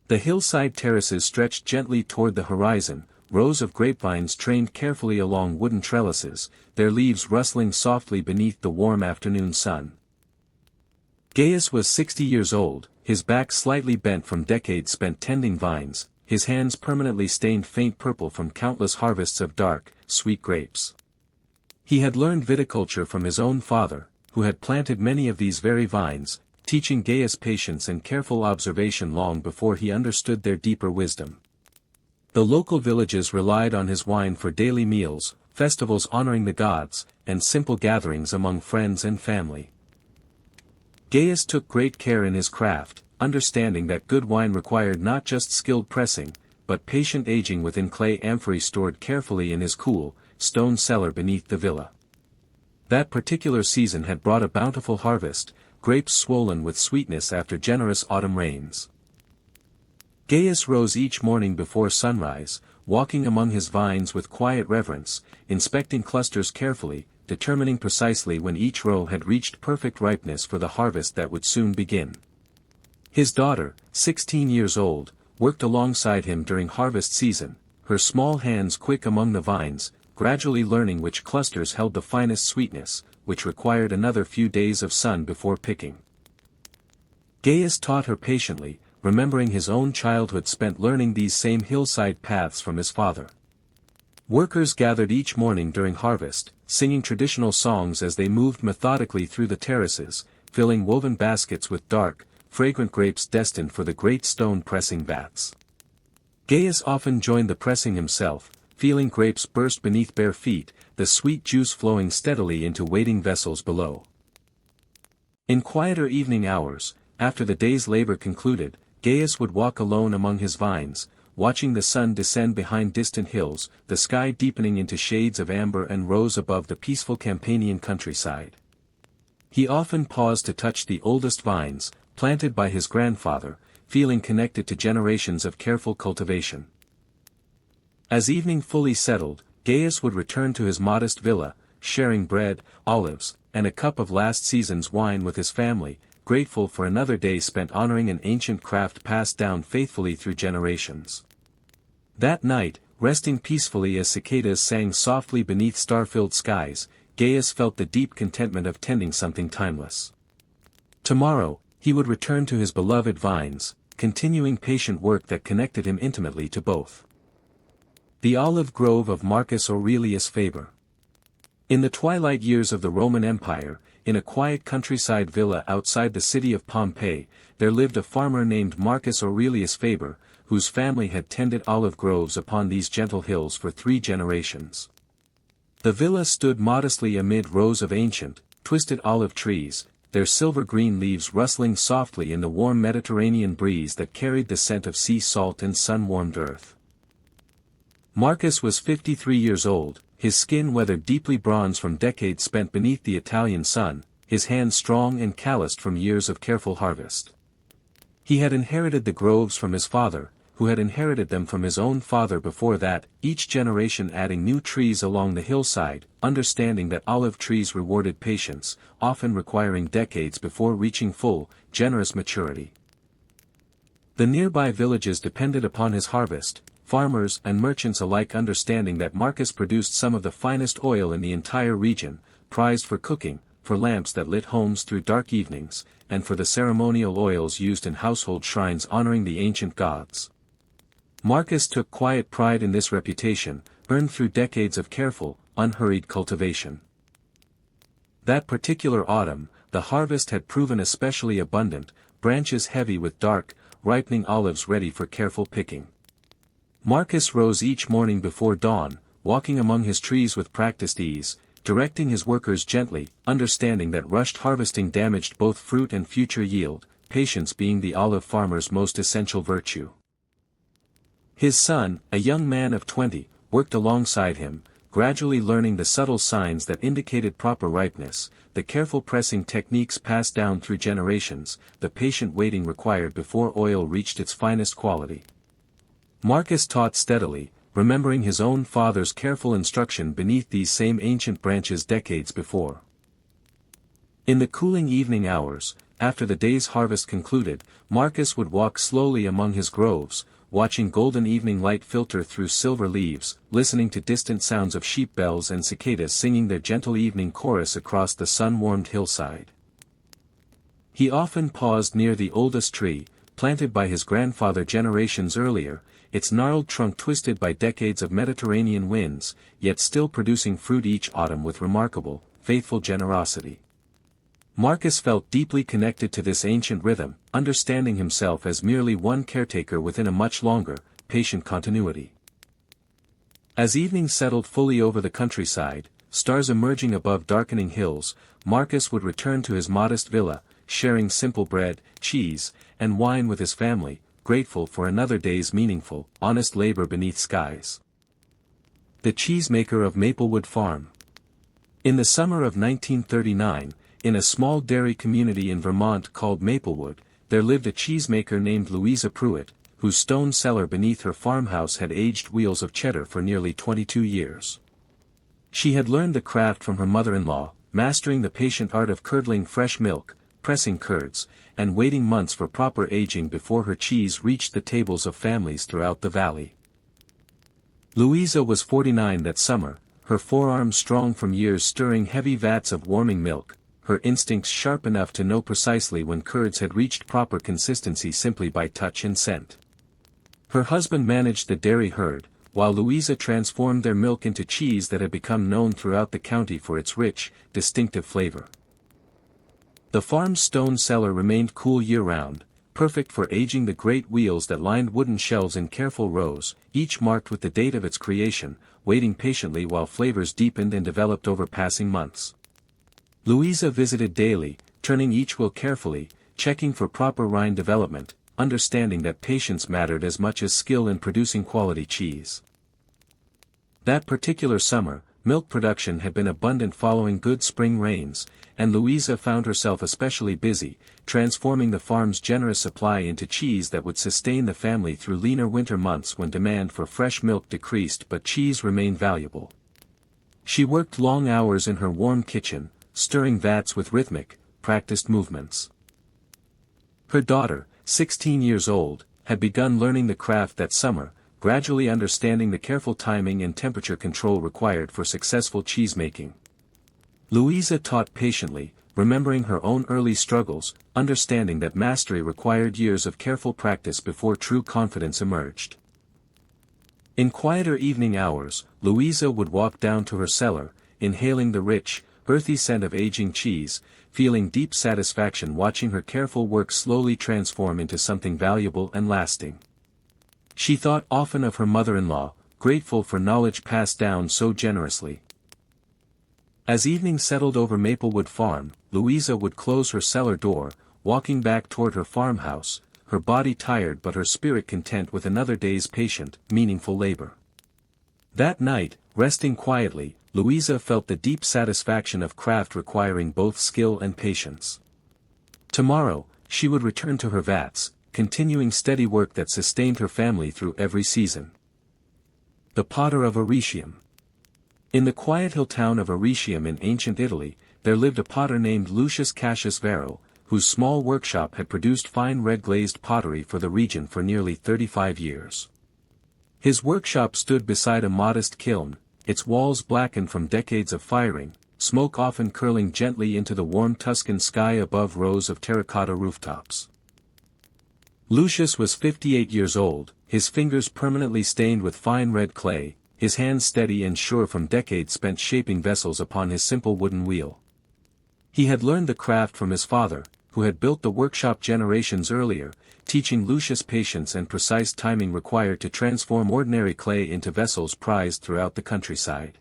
The hillside terraces stretched gently toward the horizon, rows of grapevines trained carefully along wooden trellises, their leaves rustling softly beneath the warm afternoon sun. Gaius was 60 years old, his back slightly bent from decades spent tending vines, his hands permanently stained faint purple from countless harvests of dark, sweet grapes. He had learned viticulture from his own father, who had planted many of these very vines, teaching Gaius patience and careful observation long before he understood their deeper wisdom. The local villages relied on his wine for daily meals, festivals honoring the gods, and simple gatherings among friends and family. Gaius took great care in his craft, understanding that good wine required not just skilled pressing, but patient aging within clay amphorae stored carefully in his cool, stone cellar beneath the villa. That particular season had brought a bountiful harvest, grapes swollen with sweetness after generous autumn rains. Gaius rose each morning before sunrise, walking among his vines with quiet reverence, inspecting clusters carefully, determining precisely when each row had reached perfect ripeness for the harvest that would soon begin. His daughter, 16 years old, worked alongside him during harvest season, her small hands quick among the vines, gradually learning which clusters held the finest sweetness, which required another few days of sun before picking. Gaius taught her patiently, remembering his own childhood spent learning these same hillside paths from his father. Workers gathered each morning during harvest, singing traditional songs as they moved methodically through the terraces, filling woven baskets with dark, fragrant grapes destined for the great stone pressing vats. Gaius often joined the pressing himself, feeling grapes burst beneath bare feet, the sweet juice flowing steadily into waiting vessels below. In quieter evening hours, after the day's labor concluded, Gaius would walk alone among his vines, watching the sun descend behind distant hills, the sky deepening into shades of amber and rose above the peaceful Campanian countryside. He often paused to touch the oldest vines, planted by his grandfather, feeling connected to generations of careful cultivation. As evening fully settled, Gaius would return to his modest villa, sharing bread, olives, and a cup of last season's wine with his family, grateful for another day spent honoring an ancient craft passed down faithfully through generations. That night, resting peacefully as cicadas sang softly beneath star-filled skies, Gaius felt the deep contentment of tending something timeless. Tomorrow, he would return to his beloved vines, continuing patient work that connected him intimately to both. The olive grove of Marcus Aurelius Faber. In the twilight years of the Roman Empire, in a quiet countryside villa outside the city of Pompeii, there lived a farmer named Marcus Aurelius Faber, whose family had tended olive groves upon these gentle hills for 3 generations. The villa stood modestly amid rows of ancient, twisted olive trees, their silver-green leaves rustling softly in the warm Mediterranean breeze that carried the scent of sea salt and sun-warmed earth. Marcus was 53 years old, his skin weathered deeply bronze from decades spent beneath the Italian sun, his hands strong and calloused from years of careful harvest. He had inherited the groves from his father, who had inherited them from his own father before that, each generation adding new trees along the hillside, understanding that olive trees rewarded patience, often requiring decades before reaching full, generous maturity. The nearby villages depended upon his harvest, farmers and merchants alike understanding that Marcus produced some of the finest oil in the entire region, prized for cooking, for lamps that lit homes through dark evenings, and for the ceremonial oils used in household shrines honoring the ancient gods. Marcus took quiet pride in this reputation, earned through decades of careful, unhurried cultivation. That particular autumn, the harvest had proven especially abundant, branches heavy with dark, ripening olives ready for careful picking. Marcus rose each morning before dawn, walking among his trees with practiced ease, directing his workers gently, understanding that rushed harvesting damaged both fruit and future yield, patience being the olive farmer's most essential virtue. His son, a young man of 20, worked alongside him, gradually learning the subtle signs that indicated proper ripeness, the careful pressing techniques passed down through generations, the patient waiting required before oil reached its finest quality. Marcus taught steadily, remembering his own father's careful instruction beneath these same ancient branches decades before. In the cooling evening hours, after the day's harvest concluded, Marcus would walk slowly among his groves, watching golden evening light filter through silver leaves, listening to distant sounds of sheep bells and cicadas singing their gentle evening chorus across the sun-warmed hillside. He often paused near the oldest tree, planted by his grandfather generations earlier, its gnarled trunk twisted by decades of Mediterranean winds, yet still producing fruit each autumn with remarkable, faithful generosity. Marcus felt deeply connected to this ancient rhythm, understanding himself as merely one caretaker within a much longer, patient continuity. As evening settled fully over the countryside, stars emerging above darkening hills, Marcus would return to his modest villa, sharing simple bread, cheese, and wine with his family, grateful for another day's meaningful, honest labor beneath skies. The cheesemaker of Maplewood Farm. In the summer of 1939, in a small dairy community in Vermont called Maplewood, there lived a cheesemaker named Louisa Pruitt, whose stone cellar beneath her farmhouse had aged wheels of cheddar for nearly 22 years. She had learned the craft from her mother-in-law, mastering the patient art of curdling fresh milk, pressing curds, and waiting months for proper aging before her cheese reached the tables of families throughout the valley. Louisa was 49 that summer, her forearms strong from years stirring heavy vats of warming milk, her instincts sharp enough to know precisely when curds had reached proper consistency simply by touch and scent. Her husband managed the dairy herd, while Louisa transformed their milk into cheese that had become known throughout the county for its rich, distinctive flavor. The farm's stone cellar remained cool year-round, perfect for aging the great wheels that lined wooden shelves in careful rows, each marked with the date of its creation, waiting patiently while flavors deepened and developed over passing months. Louisa visited daily, turning each wheel carefully, checking for proper rind development, understanding that patience mattered as much as skill in producing quality cheese. That particular summer, milk production had been abundant following good spring rains, and Louisa found herself especially busy, transforming the farm's generous supply into cheese that would sustain the family through leaner winter months when demand for fresh milk decreased but cheese remained valuable. She worked long hours in her warm kitchen, stirring vats with rhythmic, practiced movements. Her daughter, 16 years old, had begun learning the craft that summer, gradually understanding the careful timing and temperature control required for successful cheesemaking. Louisa taught patiently, remembering her own early struggles, understanding that mastery required years of careful practice before true confidence emerged. In quieter evening hours, Louisa would walk down to her cellar, inhaling the rich, earthy scent of aging cheese, feeling deep satisfaction watching her careful work slowly transform into something valuable and lasting. She thought often of her mother-in-law, grateful for knowledge passed down so generously. As evening settled over Maplewood Farm, Louisa would close her cellar door, walking back toward her farmhouse, her body tired but her spirit content with another day's patient, meaningful labor. That night, resting quietly, Louisa felt the deep satisfaction of craft requiring both skill and patience. Tomorrow, she would return to her vats, continuing steady work that sustained her family through every season. The Potter of Arretium. In the quiet hill town of Arretium in ancient Italy, there lived a potter named Lucius Cassius Varro, whose small workshop had produced fine red-glazed pottery for the region for nearly 35 years. His workshop stood beside a modest kiln, its walls blackened from decades of firing, smoke often curling gently into the warm Tuscan sky above rows of terracotta rooftops. Lucius was 58 years old, his fingers permanently stained with fine red clay, his hands steady and sure from decades spent shaping vessels upon his simple wooden wheel. He had learned the craft from his father, who had built the workshop generations earlier, teaching Lucius patience and precise timing required to transform ordinary clay into vessels prized throughout the countryside.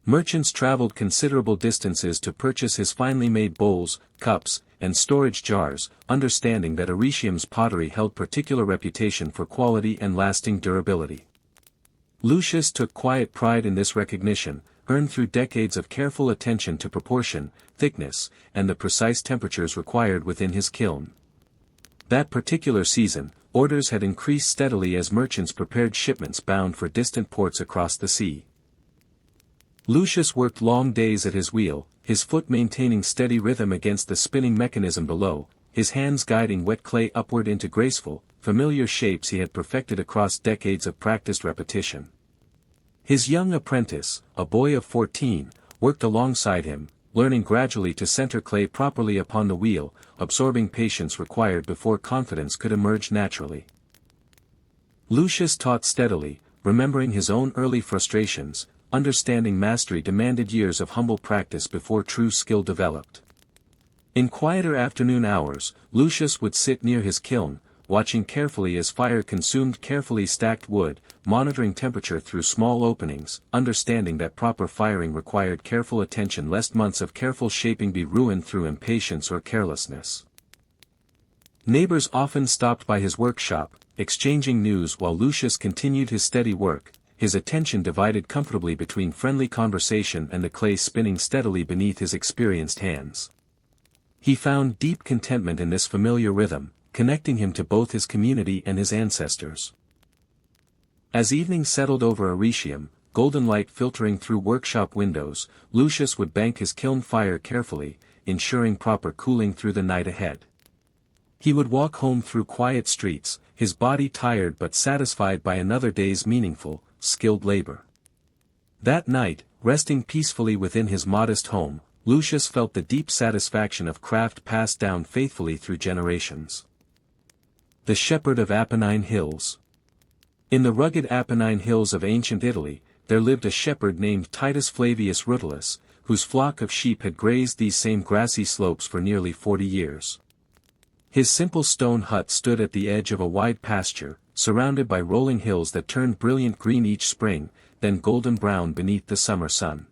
Merchants traveled considerable distances to purchase his finely made bowls, cups, and storage jars, understanding that Arretium's pottery held particular reputation for quality and lasting durability. Lucius took quiet pride in this recognition, earned through decades of careful attention to proportion, thickness, and the precise temperatures required within his kiln. That particular season, orders had increased steadily as merchants prepared shipments bound for distant ports across the sea. Lucius worked long days at his wheel, his foot maintaining steady rhythm against the spinning mechanism below, his hands guiding wet clay upward into graceful, familiar shapes he had perfected across decades of practiced repetition. His young apprentice, a boy of 14, worked alongside him, learning gradually to center clay properly upon the wheel, absorbing patience required before confidence could emerge naturally. Lucius taught steadily, remembering his own early frustrations, understanding mastery demanded years of humble practice before true skill developed. In quieter afternoon hours, Lucius would sit near his kiln, watching carefully as fire consumed carefully stacked wood, monitoring temperature through small openings, understanding that proper firing required careful attention lest months of careful shaping be ruined through impatience or carelessness. Neighbors often stopped by his workshop, exchanging news while Lucius continued his steady work, his attention divided comfortably between friendly conversation and the clay spinning steadily beneath his experienced hands. He found deep contentment in this familiar rhythm, connecting him to both his community and his ancestors. As evening settled over Aretium, golden light filtering through workshop windows, Lucius would bank his kiln fire carefully, ensuring proper cooling through the night ahead. He would walk home through quiet streets, his body tired but satisfied by another day's meaningful, skilled labor. That night, resting peacefully within his modest home, Lucius felt the deep satisfaction of craft passed down faithfully through generations. The Shepherd of Apennine Hills. In the rugged Apennine hills of ancient Italy, there lived a shepherd named Titus Flavius Rutilius, whose flock of sheep had grazed these same grassy slopes for nearly 40 years. His simple stone hut stood at the edge of a wide pasture, surrounded by rolling hills that turned brilliant green each spring, then golden brown beneath the summer sun.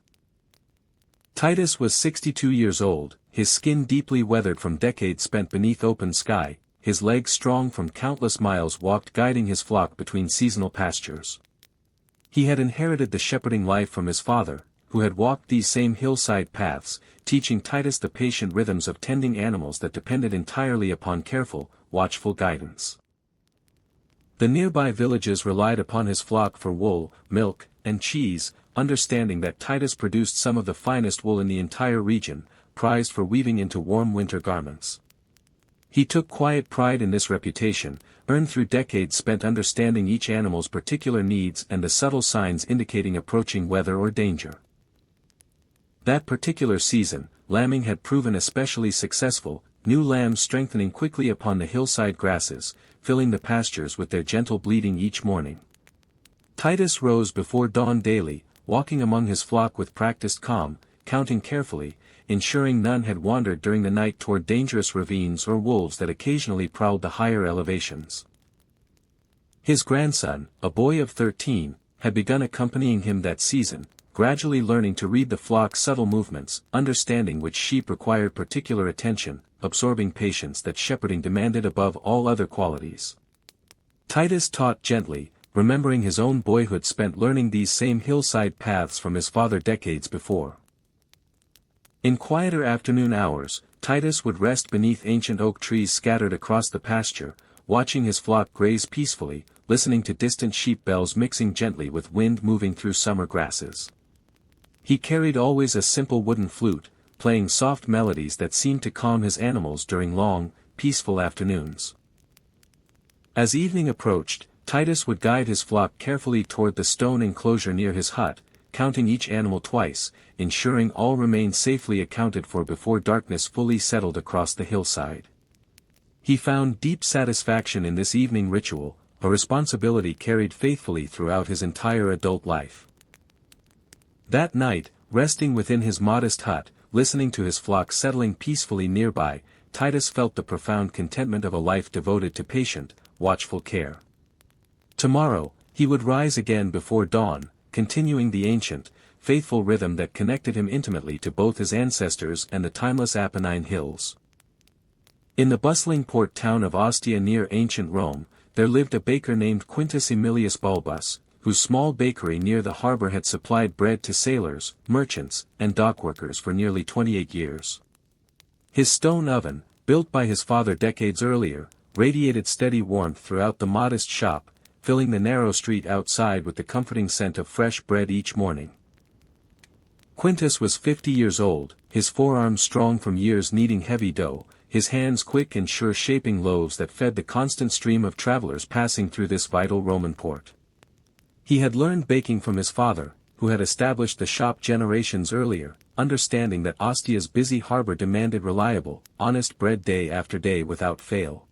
Titus was 62 years old, his skin deeply weathered from decades spent beneath open sky, his legs strong from countless miles walked guiding his flock between seasonal pastures. He had inherited the shepherding life from his father, who had walked these same hillside paths, teaching Titus the patient rhythms of tending animals that depended entirely upon careful, watchful guidance. The nearby villages relied upon his flock for wool, milk, and cheese, understanding that Titus produced some of the finest wool in the entire region, prized for weaving into warm winter garments. He took quiet pride in this reputation, earned through decades spent understanding each animal's particular needs and the subtle signs indicating approaching weather or danger. That particular season, lambing had proven especially successful, new lambs strengthening quickly upon the hillside grasses, filling the pastures with their gentle bleating each morning. Titus rose before dawn daily, walking among his flock with practiced calm, counting carefully, ensuring none had wandered during the night toward dangerous ravines or wolves that occasionally prowled the higher elevations. His grandson, a boy of 13, had begun accompanying him that season, gradually learning to read the flock's subtle movements, understanding which sheep required particular attention, absorbing patience that shepherding demanded above all other qualities. Titus taught gently, remembering his own boyhood spent learning these same hillside paths from his father decades before. In quieter afternoon hours, Titus would rest beneath ancient oak trees scattered across the pasture, watching his flock graze peacefully, listening to distant sheep bells mixing gently with wind moving through summer grasses. He carried always a simple wooden flute, playing soft melodies that seemed to calm his animals during long, peaceful afternoons. As evening approached, Titus would guide his flock carefully toward the stone enclosure near his hut, counting each animal twice, ensuring all remained safely accounted for before darkness fully settled across the hillside. He found deep satisfaction in this evening ritual, a responsibility carried faithfully throughout his entire adult life. That night, resting within his modest hut, listening to his flock settling peacefully nearby, Titus felt the profound contentment of a life devoted to patient, watchful care. Tomorrow, he would rise again before dawn, continuing the ancient, faithful rhythm that connected him intimately to both his ancestors and the timeless Apennine Hills. In the bustling port town of Ostia near ancient Rome, there lived a baker named Quintus Aemilius Bulbus, whose small bakery near the harbor had supplied bread to sailors, merchants, and dockworkers for nearly 28 years. His stone oven, built by his father decades earlier, radiated steady warmth throughout the modest shop, filling the narrow street outside with the comforting scent of fresh bread each morning. Quintus was 50 years old, his forearms strong from years kneading heavy dough, his hands quick and sure shaping loaves that fed the constant stream of travelers passing through this vital Roman port. He had learned baking from his father, who had established the shop generations earlier, understanding that Ostia's busy harbor demanded reliable, honest bread day after day without fail.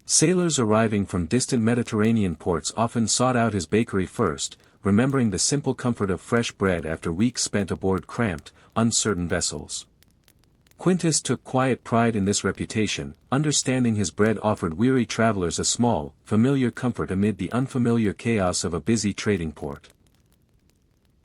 Sailors arriving from distant Mediterranean ports often sought out his bakery first, remembering the simple comfort of fresh bread after weeks spent aboard cramped, uncertain vessels. Quintus took quiet pride in this reputation, understanding his bread offered weary travelers a small, familiar comfort amid the unfamiliar chaos of a busy trading port.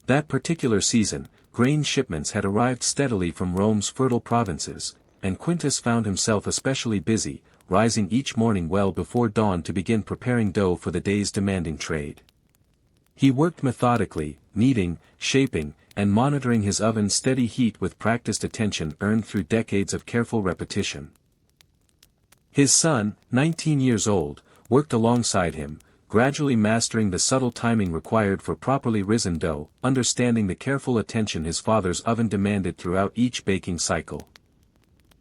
That particular season, grain shipments had arrived steadily from Rome's fertile provinces, and Quintus found himself especially busy, rising each morning well before dawn to begin preparing dough for the day's demanding trade. He worked methodically, kneading, shaping, and monitoring his oven's steady heat with practiced attention earned through decades of careful repetition. His son, 19 years old, worked alongside him, gradually mastering the subtle timing required for properly risen dough, understanding the careful attention his father's oven demanded throughout each baking cycle.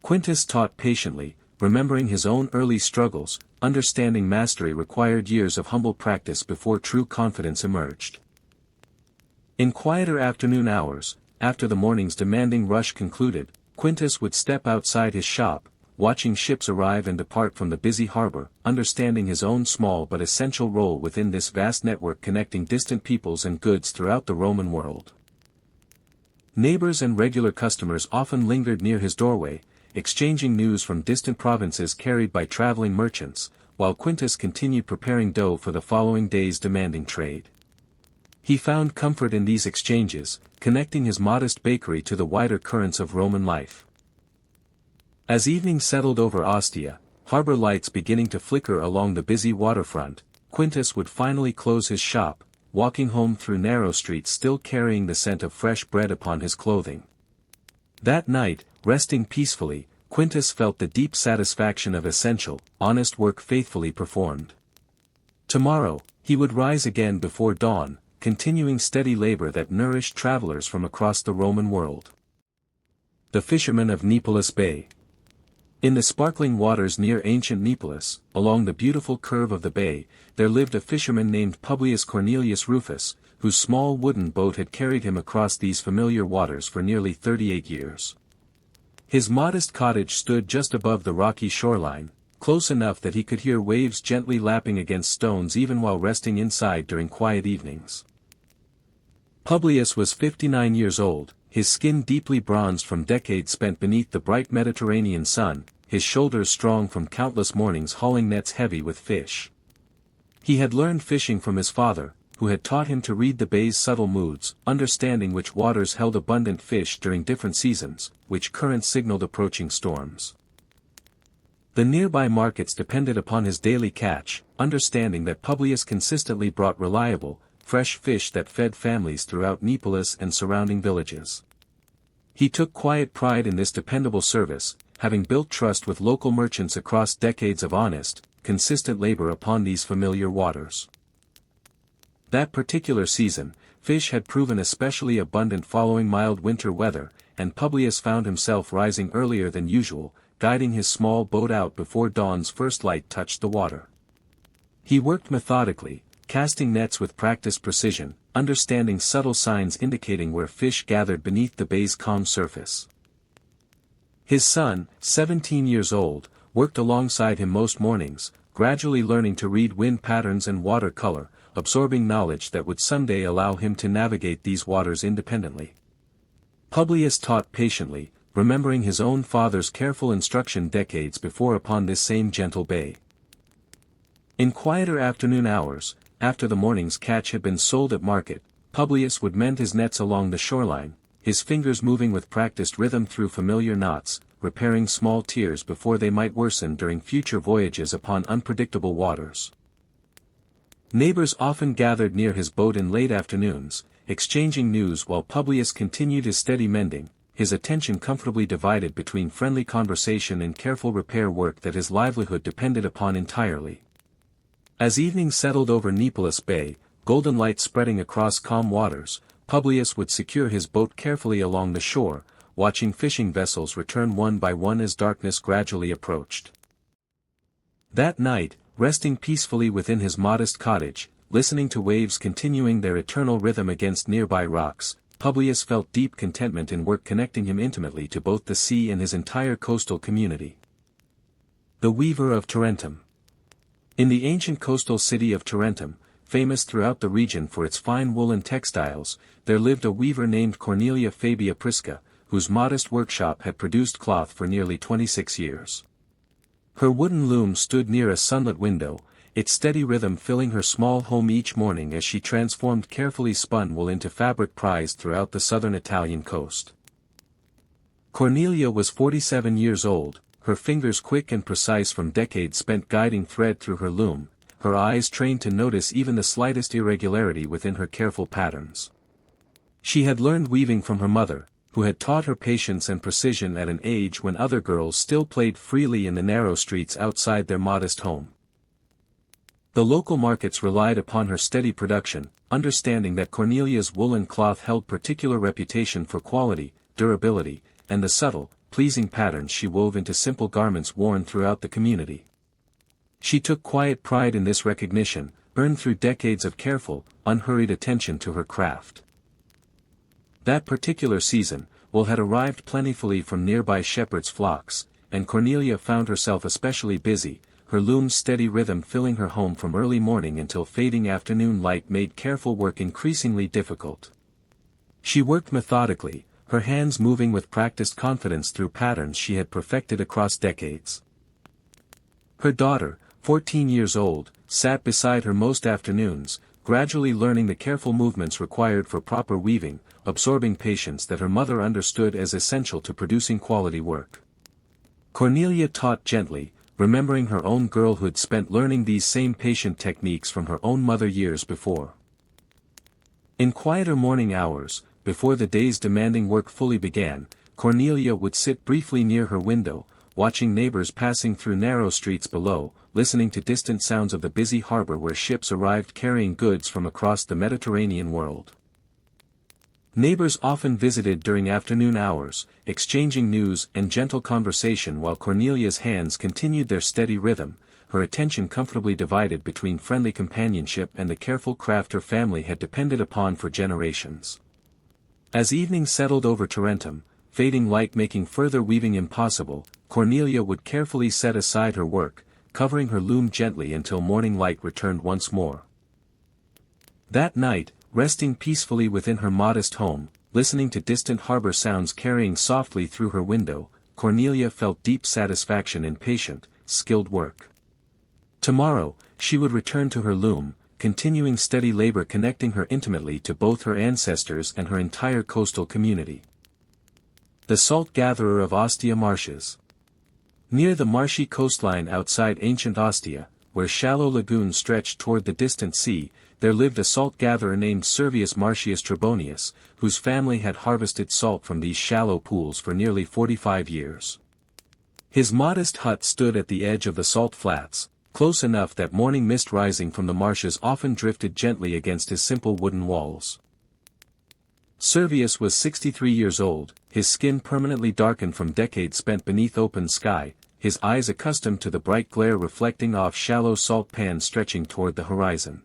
Quintus taught patiently, remembering his own early struggles, understanding mastery required years of humble practice before true confidence emerged. In quieter afternoon hours, after the morning's demanding rush concluded, Quintus would step outside his shop, watching ships arrive and depart from the busy harbor, understanding his own small but essential role within this vast network connecting distant peoples and goods throughout the Roman world. Neighbors and regular customers often lingered near his doorway, exchanging news from distant provinces carried by traveling merchants, while Quintus continued preparing dough for the following day's demanding trade. He found comfort in these exchanges, connecting his modest bakery to the wider currents of Roman life. As evening settled over Ostia, harbor lights beginning to flicker along the busy waterfront, Quintus would finally close his shop, walking home through narrow streets still carrying the scent of fresh bread upon his clothing. That night, resting peacefully, Quintus felt the deep satisfaction of essential, honest work faithfully performed. Tomorrow, he would rise again before dawn, continuing steady labor that nourished travelers from across the Roman world. The fishermen of Neapolis Bay. In the sparkling waters near ancient Neapolis, along the beautiful curve of the bay, there lived a fisherman named Publius Cornelius Rufus, whose small wooden boat had carried him across these familiar waters for nearly 38 years. His modest cottage stood just above the rocky shoreline, close enough that he could hear waves gently lapping against stones even while resting inside during quiet evenings. Publius was 59 years old, his skin deeply bronzed from decades spent beneath the bright Mediterranean sun, his shoulders strong from countless mornings hauling nets heavy with fish. He had learned fishing from his father, who had taught him to read the bay's subtle moods, understanding which waters held abundant fish during different seasons, which currents signaled approaching storms. The nearby markets depended upon his daily catch, understanding that Publius consistently brought reliable, fresh fish that fed families throughout Neapolis and surrounding villages. He took quiet pride in this dependable service, having built trust with local merchants across decades of honest, consistent labor upon these familiar waters. That particular season, fish had proven especially abundant following mild winter weather, and Publius found himself rising earlier than usual, guiding his small boat out before dawn's first light touched the water. He worked methodically, casting nets with practiced precision, understanding subtle signs indicating where fish gathered beneath the bay's calm surface. His son, 17 years old, worked alongside him most mornings, gradually learning to read wind patterns and water color, absorbing knowledge that would someday allow him to navigate these waters independently. Publius taught patiently, remembering his own father's careful instruction decades before upon this same gentle bay. In quieter afternoon hours, after the morning's catch had been sold at market, Publius would mend his nets along the shoreline, his fingers moving with practiced rhythm through familiar knots, repairing small tears before they might worsen during future voyages upon unpredictable waters. Neighbors often gathered near his boat in late afternoons, exchanging news while Publius continued his steady mending, his attention comfortably divided between friendly conversation and careful repair work that his livelihood depended upon entirely. As evening settled over Neapolis Bay, golden light spreading across calm waters, Publius would secure his boat carefully along the shore, watching fishing vessels return one by one as darkness gradually approached. That night, resting peacefully within his modest cottage, listening to waves continuing their eternal rhythm against nearby rocks, Publius felt deep contentment in work connecting him intimately to both the sea and his entire coastal community. The Weaver of Tarentum. In the ancient coastal city of Tarentum, famous throughout the region for its fine woolen textiles, there lived a weaver named Cornelia Fabia Prisca, whose modest workshop had produced cloth for nearly 26 years. Her wooden loom stood near a sunlit window, its steady rhythm filling her small home each morning as she transformed carefully spun wool into fabric prized throughout the southern Italian coast. Cornelia was 47 years old, her fingers quick and precise from decades spent guiding thread through her loom, her eyes trained to notice even the slightest irregularity within her careful patterns. She had learned weaving from her mother, who had taught her patience and precision at an age when other girls still played freely in the narrow streets outside their modest home. The local markets relied upon her steady production, understanding that Cornelia's woolen cloth held particular reputation for quality, durability, and the subtle, pleasing patterns she wove into simple garments worn throughout the community. She took quiet pride in this recognition, earned through decades of careful, unhurried attention to her craft. That particular season, wool had arrived plentifully from nearby shepherds' flocks, and Cornelia found herself especially busy, her loom's steady rhythm filling her home from early morning until fading afternoon light made careful work increasingly difficult. She worked methodically, her hands moving with practiced confidence through patterns she had perfected across decades. Her daughter, 14 years old, sat beside her most afternoons, gradually learning the careful movements required for proper weaving, absorbing patience that her mother understood as essential to producing quality work. Cornelia taught gently, remembering her own girlhood spent learning these same patient techniques from her own mother years before. In quieter morning hours, before the day's demanding work fully began, Cornelia would sit briefly near her window, watching neighbors passing through narrow streets below, listening to distant sounds of the busy harbor where ships arrived carrying goods from across the Mediterranean world. Neighbors often visited during afternoon hours, exchanging news and gentle conversation while Cornelia's hands continued their steady rhythm, her attention comfortably divided between friendly companionship and the careful craft her family had depended upon for generations. As evening settled over Tarentum, fading light making further weaving impossible, Cornelia would carefully set aside her work, covering her loom gently until morning light returned once more. That night, resting peacefully within her modest home, listening to distant harbor sounds carrying softly through her window, Cornelia felt deep satisfaction in patient, skilled work. Tomorrow, she would return to her loom, continuing steady labor connecting her intimately to both her ancestors and her entire coastal community. The salt gatherer of Ostia Marshes. Near the marshy coastline outside ancient Ostia, where shallow lagoons stretched toward the distant sea, there lived a salt gatherer named Servius Marcius Trebonius, whose family had harvested salt from these shallow pools for nearly 45 years. His modest hut stood at the edge of the salt flats, close enough that morning mist rising from the marshes often drifted gently against his simple wooden walls. Servius was 63 years old, his skin permanently darkened from decades spent beneath open sky, his eyes accustomed to the bright glare reflecting off shallow salt pans stretching toward the horizon.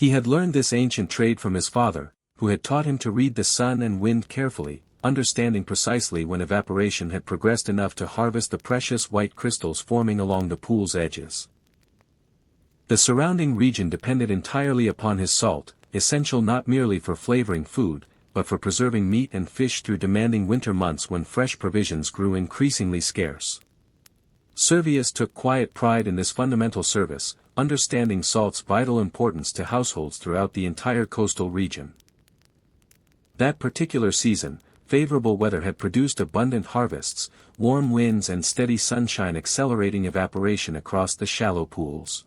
He had learned this ancient trade from his father, who had taught him to read the sun and wind carefully, understanding precisely when evaporation had progressed enough to harvest the precious white crystals forming along the pool's edges. The surrounding region depended entirely upon his salt, essential not merely for flavoring food, but for preserving meat and fish through demanding winter months when fresh provisions grew increasingly scarce. Servius took quiet pride in this fundamental service, understanding salt's vital importance to households throughout the entire coastal region. That particular season, favorable weather had produced abundant harvests, warm winds and steady sunshine accelerating evaporation across the shallow pools.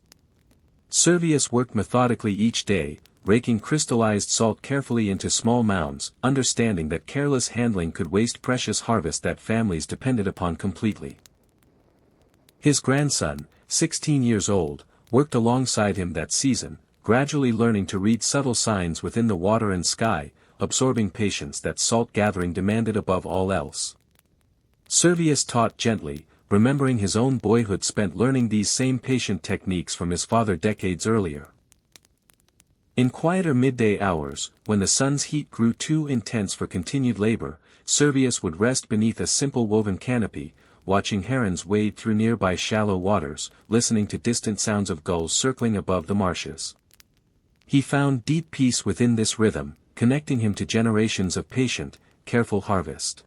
Servius worked methodically each day, raking crystallized salt carefully into small mounds, understanding that careless handling could waste precious harvest that families depended upon completely. His grandson, 16 years old, worked alongside him that season, gradually learning to read subtle signs within the water and sky, absorbing patience that salt gathering demanded above all else. Servius taught gently, remembering his own boyhood spent learning these same patient techniques from his father decades earlier. In quieter midday hours, when the sun's heat grew too intense for continued labor, Servius would rest beneath a simple woven canopy, watching herons wade through nearby shallow waters, listening to distant sounds of gulls circling above the marshes. He found deep peace within this rhythm, connecting him to generations of patient, careful harvest.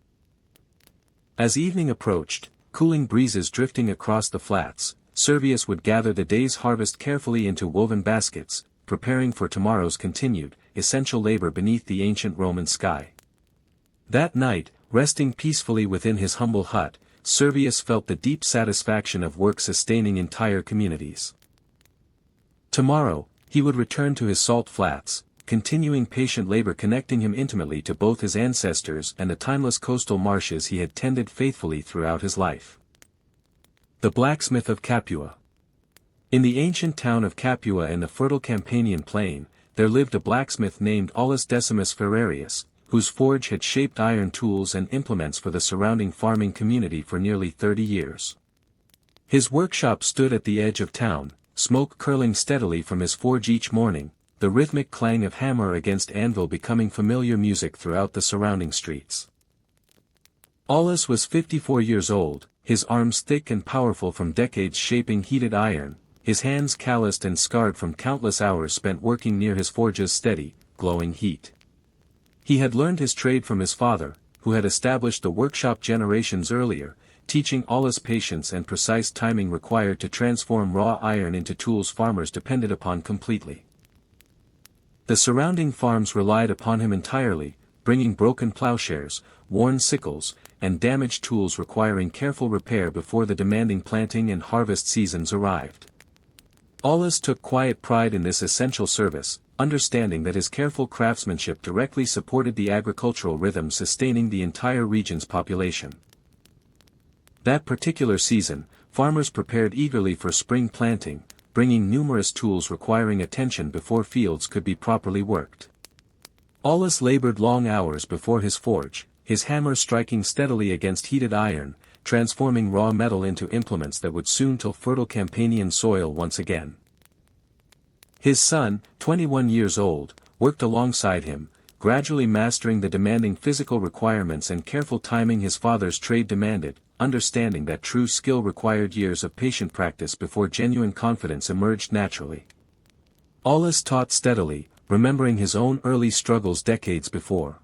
As evening approached, cooling breezes drifting across the flats, Servius would gather the day's harvest carefully into woven baskets, preparing for tomorrow's continued, essential labor beneath the ancient Roman sky. That night, resting peacefully within his humble hut, Servius felt the deep satisfaction of work sustaining entire communities. Tomorrow, he would return to his salt flats, continuing patient labor connecting him intimately to both his ancestors and the timeless coastal marshes he had tended faithfully throughout his life. The blacksmith of Capua. In the ancient town of Capua in the fertile Campanian plain, there lived a blacksmith named Aulus Decimus Ferrarius, whose forge had shaped iron tools and implements for the surrounding farming community for nearly 30 years. His workshop stood at the edge of town, smoke curling steadily from his forge each morning, the rhythmic clang of hammer against anvil becoming familiar music throughout the surrounding streets. Aulus was 54 years old, his arms thick and powerful from decades shaping heated iron, his hands calloused and scarred from countless hours spent working near his forge's steady, glowing heat. He had learned his trade from his father, who had established the workshop generations earlier, teaching Aulus patience and precise timing required to transform raw iron into tools farmers depended upon completely. The surrounding farms relied upon him entirely, bringing broken plowshares, worn sickles, and damaged tools requiring careful repair before the demanding planting and harvest seasons arrived. Aulus took quiet pride in this essential service, understanding that his careful craftsmanship directly supported the agricultural rhythm sustaining the entire region's population. That particular season, farmers prepared eagerly for spring planting, bringing numerous tools requiring attention before fields could be properly worked. Aulus labored long hours before his forge, his hammer striking steadily against heated iron, transforming raw metal into implements that would soon till fertile Campanian soil once again. His son, 21 years old, worked alongside him, gradually mastering the demanding physical requirements and careful timing his father's trade demanded, understanding that true skill required years of patient practice before genuine confidence emerged naturally. Aulus taught steadily, remembering his own early struggles decades before.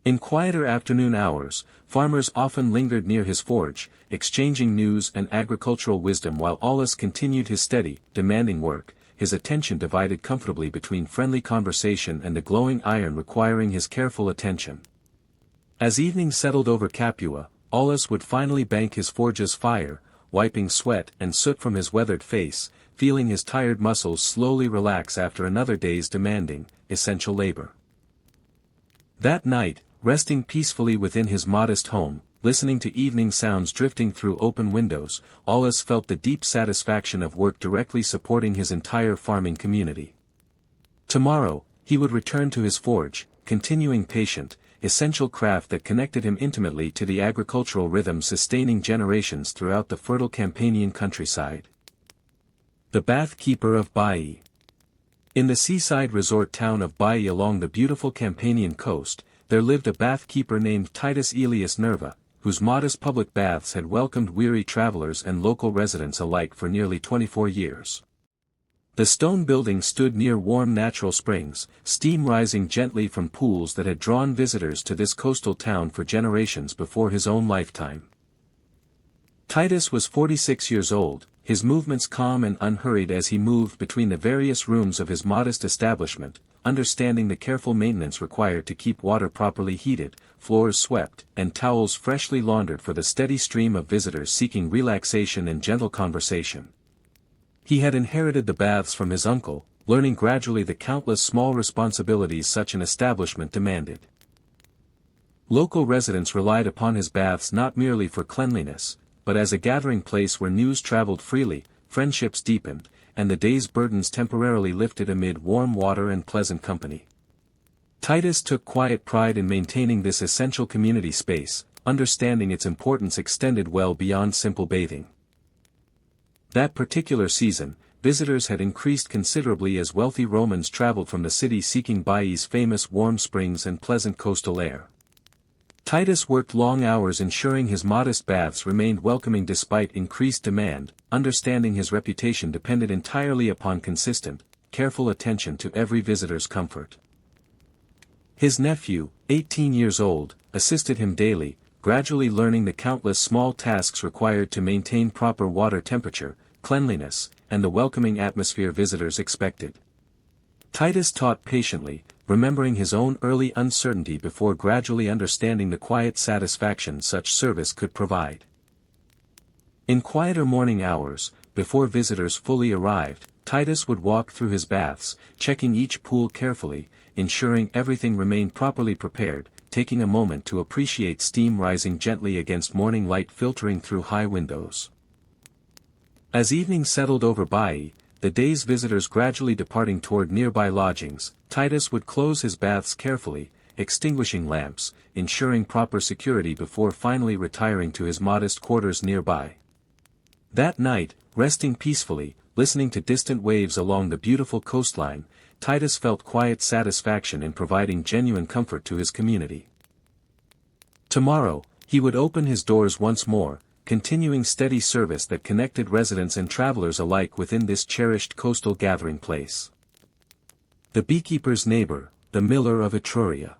In quieter afternoon hours, farmers often lingered near his forge, exchanging news and agricultural wisdom while Aulus continued his steady, demanding work, his attention divided comfortably between friendly conversation and the glowing iron requiring his careful attention. As evening settled over Capua, Aulus would finally bank his forge's fire, wiping sweat and soot from his weathered face, feeling his tired muscles slowly relax after another day's demanding, essential labor. That night, resting peacefully within his modest home, listening to evening sounds drifting through open windows, Aulus felt the deep satisfaction of work directly supporting his entire farming community. Tomorrow, he would return to his forge, continuing patient, essential craft that connected him intimately to the agricultural rhythm sustaining generations throughout the fertile Campanian countryside. The Bath Keeper of Baiae. In the seaside resort town of Baiae along the beautiful Campanian coast, there lived a bath keeper named Titus Aelius Nerva, whose modest public baths had welcomed weary travelers and local residents alike for nearly 24 years. The stone building stood near warm natural springs, steam rising gently from pools that had drawn visitors to this coastal town for generations before his own lifetime. Titus was 46 years old, his movements calm and unhurried as he moved between the various rooms of his modest establishment, understanding the careful maintenance required to keep water properly heated, floors swept, and towels freshly laundered for the steady stream of visitors seeking relaxation and gentle conversation. He had inherited the baths from his uncle, learning gradually the countless small responsibilities such an establishment demanded. Local residents relied upon his baths not merely for cleanliness, but as a gathering place where news traveled freely, friendships deepened, and the day's burdens temporarily lifted amid warm water and pleasant company. Titus took quiet pride in maintaining this essential community space, understanding its importance extended well beyond simple bathing. That particular season, visitors had increased considerably as wealthy Romans traveled from the city seeking Baiae's famous warm springs and pleasant coastal air. Titus worked long hours ensuring his modest baths remained welcoming despite increased demand, understanding his reputation depended entirely upon consistent, careful attention to every visitor's comfort. His nephew, 18 years old, assisted him daily, gradually learning the countless small tasks required to maintain proper water temperature, cleanliness, and the welcoming atmosphere visitors expected. Titus taught patiently, remembering his own early uncertainty before gradually understanding the quiet satisfaction such service could provide. In quieter morning hours, before visitors fully arrived, Titus would walk through his baths, checking each pool carefully, ensuring everything remained properly prepared, taking a moment to appreciate steam rising gently against morning light filtering through high windows. As evening settled over Baiae, the day's visitors gradually departing toward nearby lodgings, Titus would close his baths carefully, extinguishing lamps, ensuring proper security before finally retiring to his modest quarters nearby. That night, resting peacefully, listening to distant waves along the beautiful coastline, Titus felt quiet satisfaction in providing genuine comfort to his community. Tomorrow, he would open his doors once more, continuing steady service that connected residents and travelers alike within this cherished coastal gathering place. The beekeeper's neighbor, the miller of Etruria.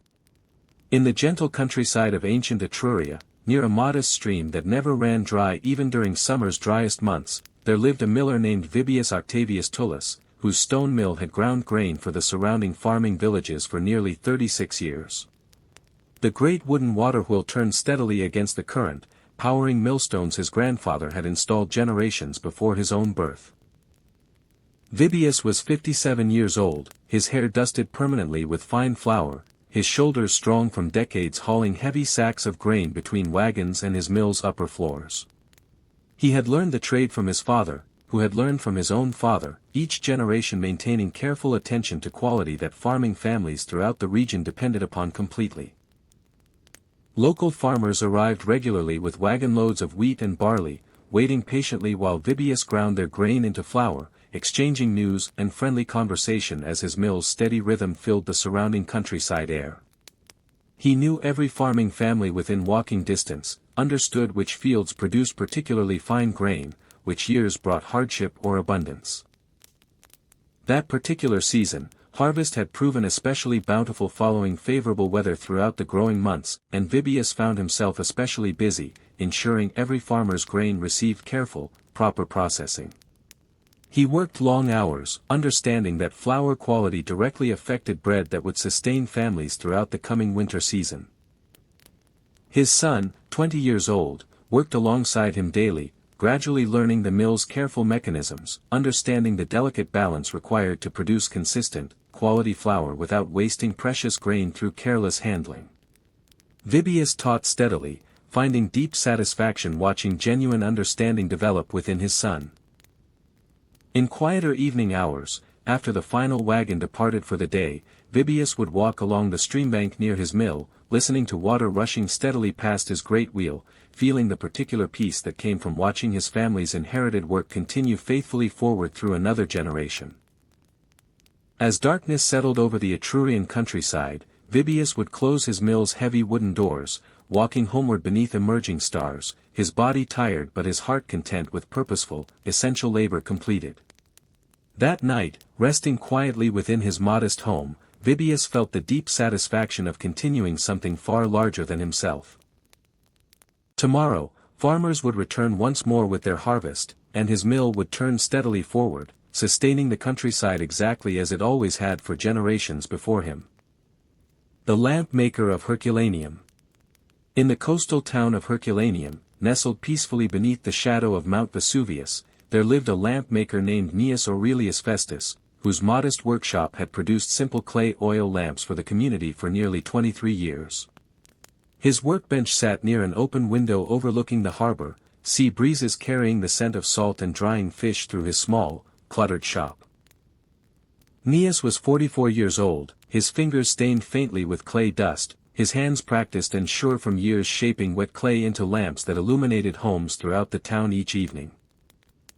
In the gentle countryside of ancient Etruria, near a modest stream that never ran dry even during summer's driest months, there lived a miller named Vibius Octavius Tullus, whose stone mill had ground grain for the surrounding farming villages for nearly 36 years. The great wooden water wheel turned steadily against the current, powering millstones his grandfather had installed generations before his own birth. Vibius was 57 years old, his hair dusted permanently with fine flour, his shoulders strong from decades hauling heavy sacks of grain between wagons and his mill's upper floors. He had learned the trade from his father, who had learned from his own father, each generation maintaining careful attention to quality that farming families throughout the region depended upon completely. Local farmers arrived regularly with wagon loads of wheat and barley, waiting patiently while Vibius ground their grain into flour, exchanging news and friendly conversation as his mill's steady rhythm filled the surrounding countryside air. He knew every farming family within walking distance, understood which fields produced particularly fine grain, which years brought hardship or abundance. That particular season, harvest had proven especially bountiful following favorable weather throughout the growing months, and Vibius found himself especially busy, ensuring every farmer's grain received careful, proper processing. He worked long hours, understanding that flour quality directly affected bread that would sustain families throughout the coming winter season. His son, 20 years old, worked alongside him daily, gradually learning the mill's careful mechanisms, understanding the delicate balance required to produce consistent, quality flour without wasting precious grain through careless handling. Vibius taught steadily, finding deep satisfaction watching genuine understanding develop within his son. In quieter evening hours, after the final wagon departed for the day, Vibius would walk along the streambank near his mill, listening to water rushing steadily past his great wheel, feeling the particular peace that came from watching his family's inherited work continue faithfully forward through another generation. As darkness settled over the Etrurian countryside, Vibius would close his mill's heavy wooden doors, walking homeward beneath emerging stars, his body tired but his heart content with purposeful, essential labor completed. That night, resting quietly within his modest home, Vibius felt the deep satisfaction of continuing something far larger than himself. Tomorrow, farmers would return once more with their harvest, and his mill would turn steadily forward, sustaining the countryside exactly as it always had for generations before him. The lamp maker of Herculaneum. In the coastal town of Herculaneum, nestled peacefully beneath the shadow of Mount Vesuvius, there lived a lamp maker named Gnaeus Aurelius Festus, whose modest workshop had produced simple clay oil lamps for the community for nearly 23 years. His workbench sat near an open window overlooking the harbor, sea breezes carrying the scent of salt and drying fish through his small, cluttered shop. Gnaeus was 44 years old, his fingers stained faintly with clay dust, his hands practiced and sure from years shaping wet clay into lamps that illuminated homes throughout the town each evening.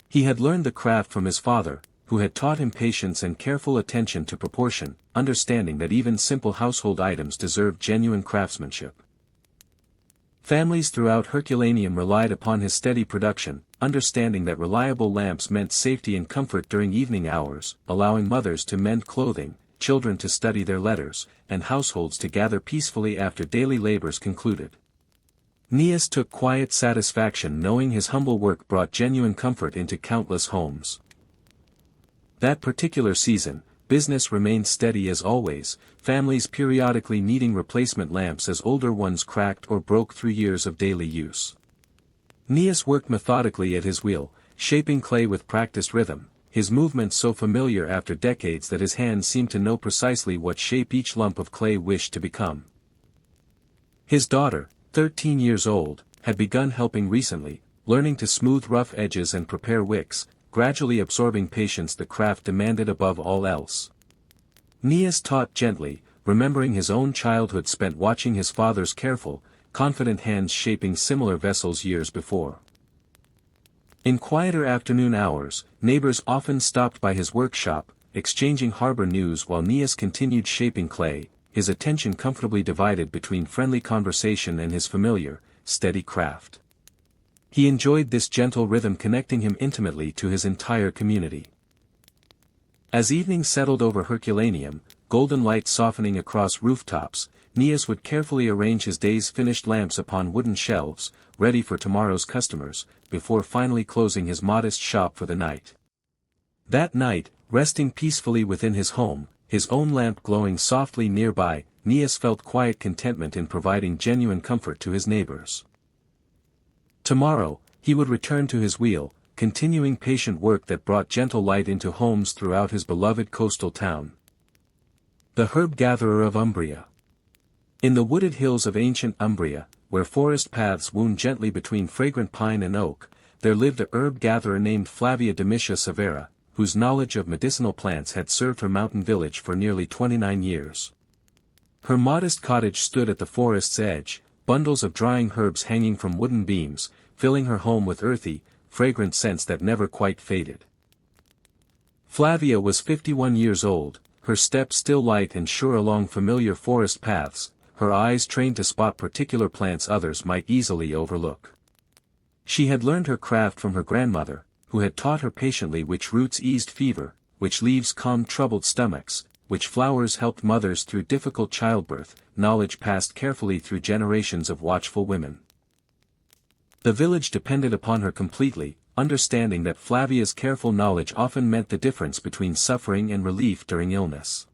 He had learned the craft from his father, who had taught him patience and careful attention to proportion, understanding that even simple household items deserved genuine craftsmanship. Families throughout Herculaneum relied upon his steady production, understanding that reliable lamps meant safety and comfort during evening hours, allowing mothers to mend clothing, children to study their letters, and households to gather peacefully after daily labors concluded. Neas took quiet satisfaction knowing his humble work brought genuine comfort into countless homes. That particular season, business remained steady as always, families periodically needing replacement lamps as older ones cracked or broke through years of daily use. Neas worked methodically at his wheel, shaping clay with practiced rhythm, his movements so familiar after decades that his hands seemed to know precisely what shape each lump of clay wished to become. His daughter, 13 years old, had begun helping recently, learning to smooth rough edges and prepare wicks, gradually absorbing patience the craft demanded above all else. Neas taught gently, remembering his own childhood spent watching his father's careful, confident hands shaping similar vessels years before. In quieter afternoon hours, neighbors often stopped by his workshop, exchanging harbor news while Neas continued shaping clay, his attention comfortably divided between friendly conversation and his familiar, steady craft. He enjoyed this gentle rhythm connecting him intimately to his entire community. As evening settled over Herculaneum, golden light softening across rooftops, Neas would carefully arrange his day's finished lamps upon wooden shelves, ready for tomorrow's customers, before finally closing his modest shop for the night. That night, resting peacefully within his home, his own lamp glowing softly nearby, Neas felt quiet contentment in providing genuine comfort to his neighbors. Tomorrow, he would return to his wheel, continuing patient work that brought gentle light into homes throughout his beloved coastal town. The herb-gatherer of Umbria. In the wooded hills of ancient Umbria, where forest paths wound gently between fragrant pine and oak, there lived a herb-gatherer named Flavia Domitia Severa, whose knowledge of medicinal plants had served her mountain village for nearly 29 years. Her modest cottage stood at the forest's edge, bundles of drying herbs hanging from wooden beams, filling her home with earthy, fragrant scents that never quite faded. Flavia was 51 years old, her steps still light and sure along familiar forest paths, her eyes trained to spot particular plants others might easily overlook. She had learned her craft from her grandmother, who had taught her patiently which roots eased fever, which leaves calmed troubled stomachs, which flowers helped mothers through difficult childbirth, knowledge passed carefully through generations of watchful women. The village depended upon her completely, understanding that Flavia's careful knowledge often meant the difference between suffering and relief during illness.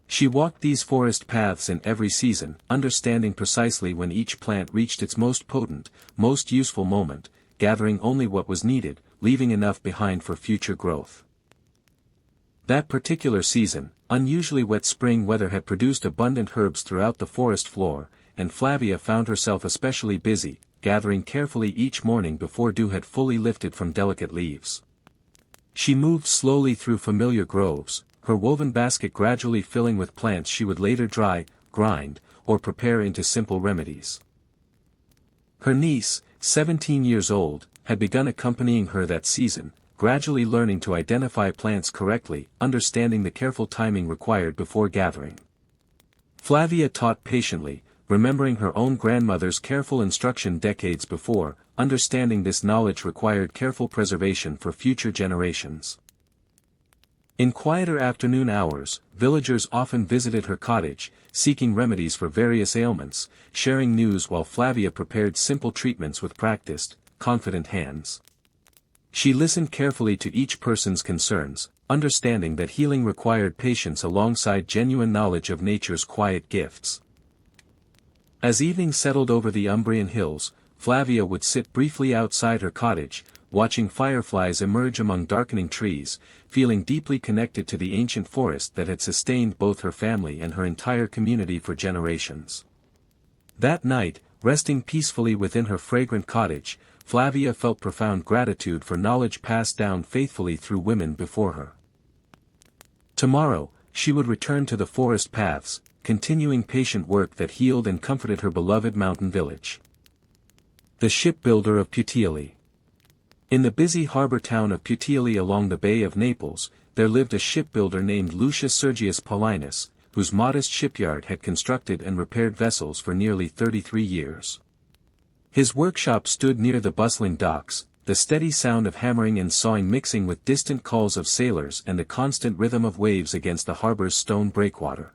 She walked these forest paths in every season, understanding precisely when each plant reached its most potent, most useful moment, gathering only what was needed, leaving enough behind for future growth. That particular season, unusually wet spring weather had produced abundant herbs throughout the forest floor, and Flavia found herself especially busy, gathering carefully each morning before dew had fully lifted from delicate leaves. She moved slowly through familiar groves, her woven basket gradually filling with plants she would later dry, grind, or prepare into simple remedies. Her niece, 17 years old, had begun accompanying her that season, gradually learning to identify plants correctly, understanding the careful timing required before gathering. Flavia taught patiently, remembering her own grandmother's careful instruction decades before, understanding this knowledge required careful preservation for future generations. In quieter afternoon hours, villagers often visited her cottage, seeking remedies for various ailments, sharing news while Flavia prepared simple treatments with practiced, confident hands. She listened carefully to each person's concerns, understanding that healing required patience alongside genuine knowledge of nature's quiet gifts. As evening settled over the Umbrian hills, Flavia would sit briefly outside her cottage, watching fireflies emerge among darkening trees, feeling deeply connected to the ancient forest that had sustained both her family and her entire community for generations. That night, resting peacefully within her fragrant cottage, Flavia felt profound gratitude for knowledge passed down faithfully through women before her. Tomorrow, she would return to the forest paths, continuing patient work that healed and comforted her beloved mountain village. The shipbuilder of Puteoli. In the busy harbor town of Puteoli along the Bay of Naples, there lived a shipbuilder named Lucius Sergius Paulinus, whose modest shipyard had constructed and repaired vessels for nearly 33 years. His workshop stood near the bustling docks, the steady sound of hammering and sawing mixing with distant calls of sailors and the constant rhythm of waves against the harbor's stone breakwater.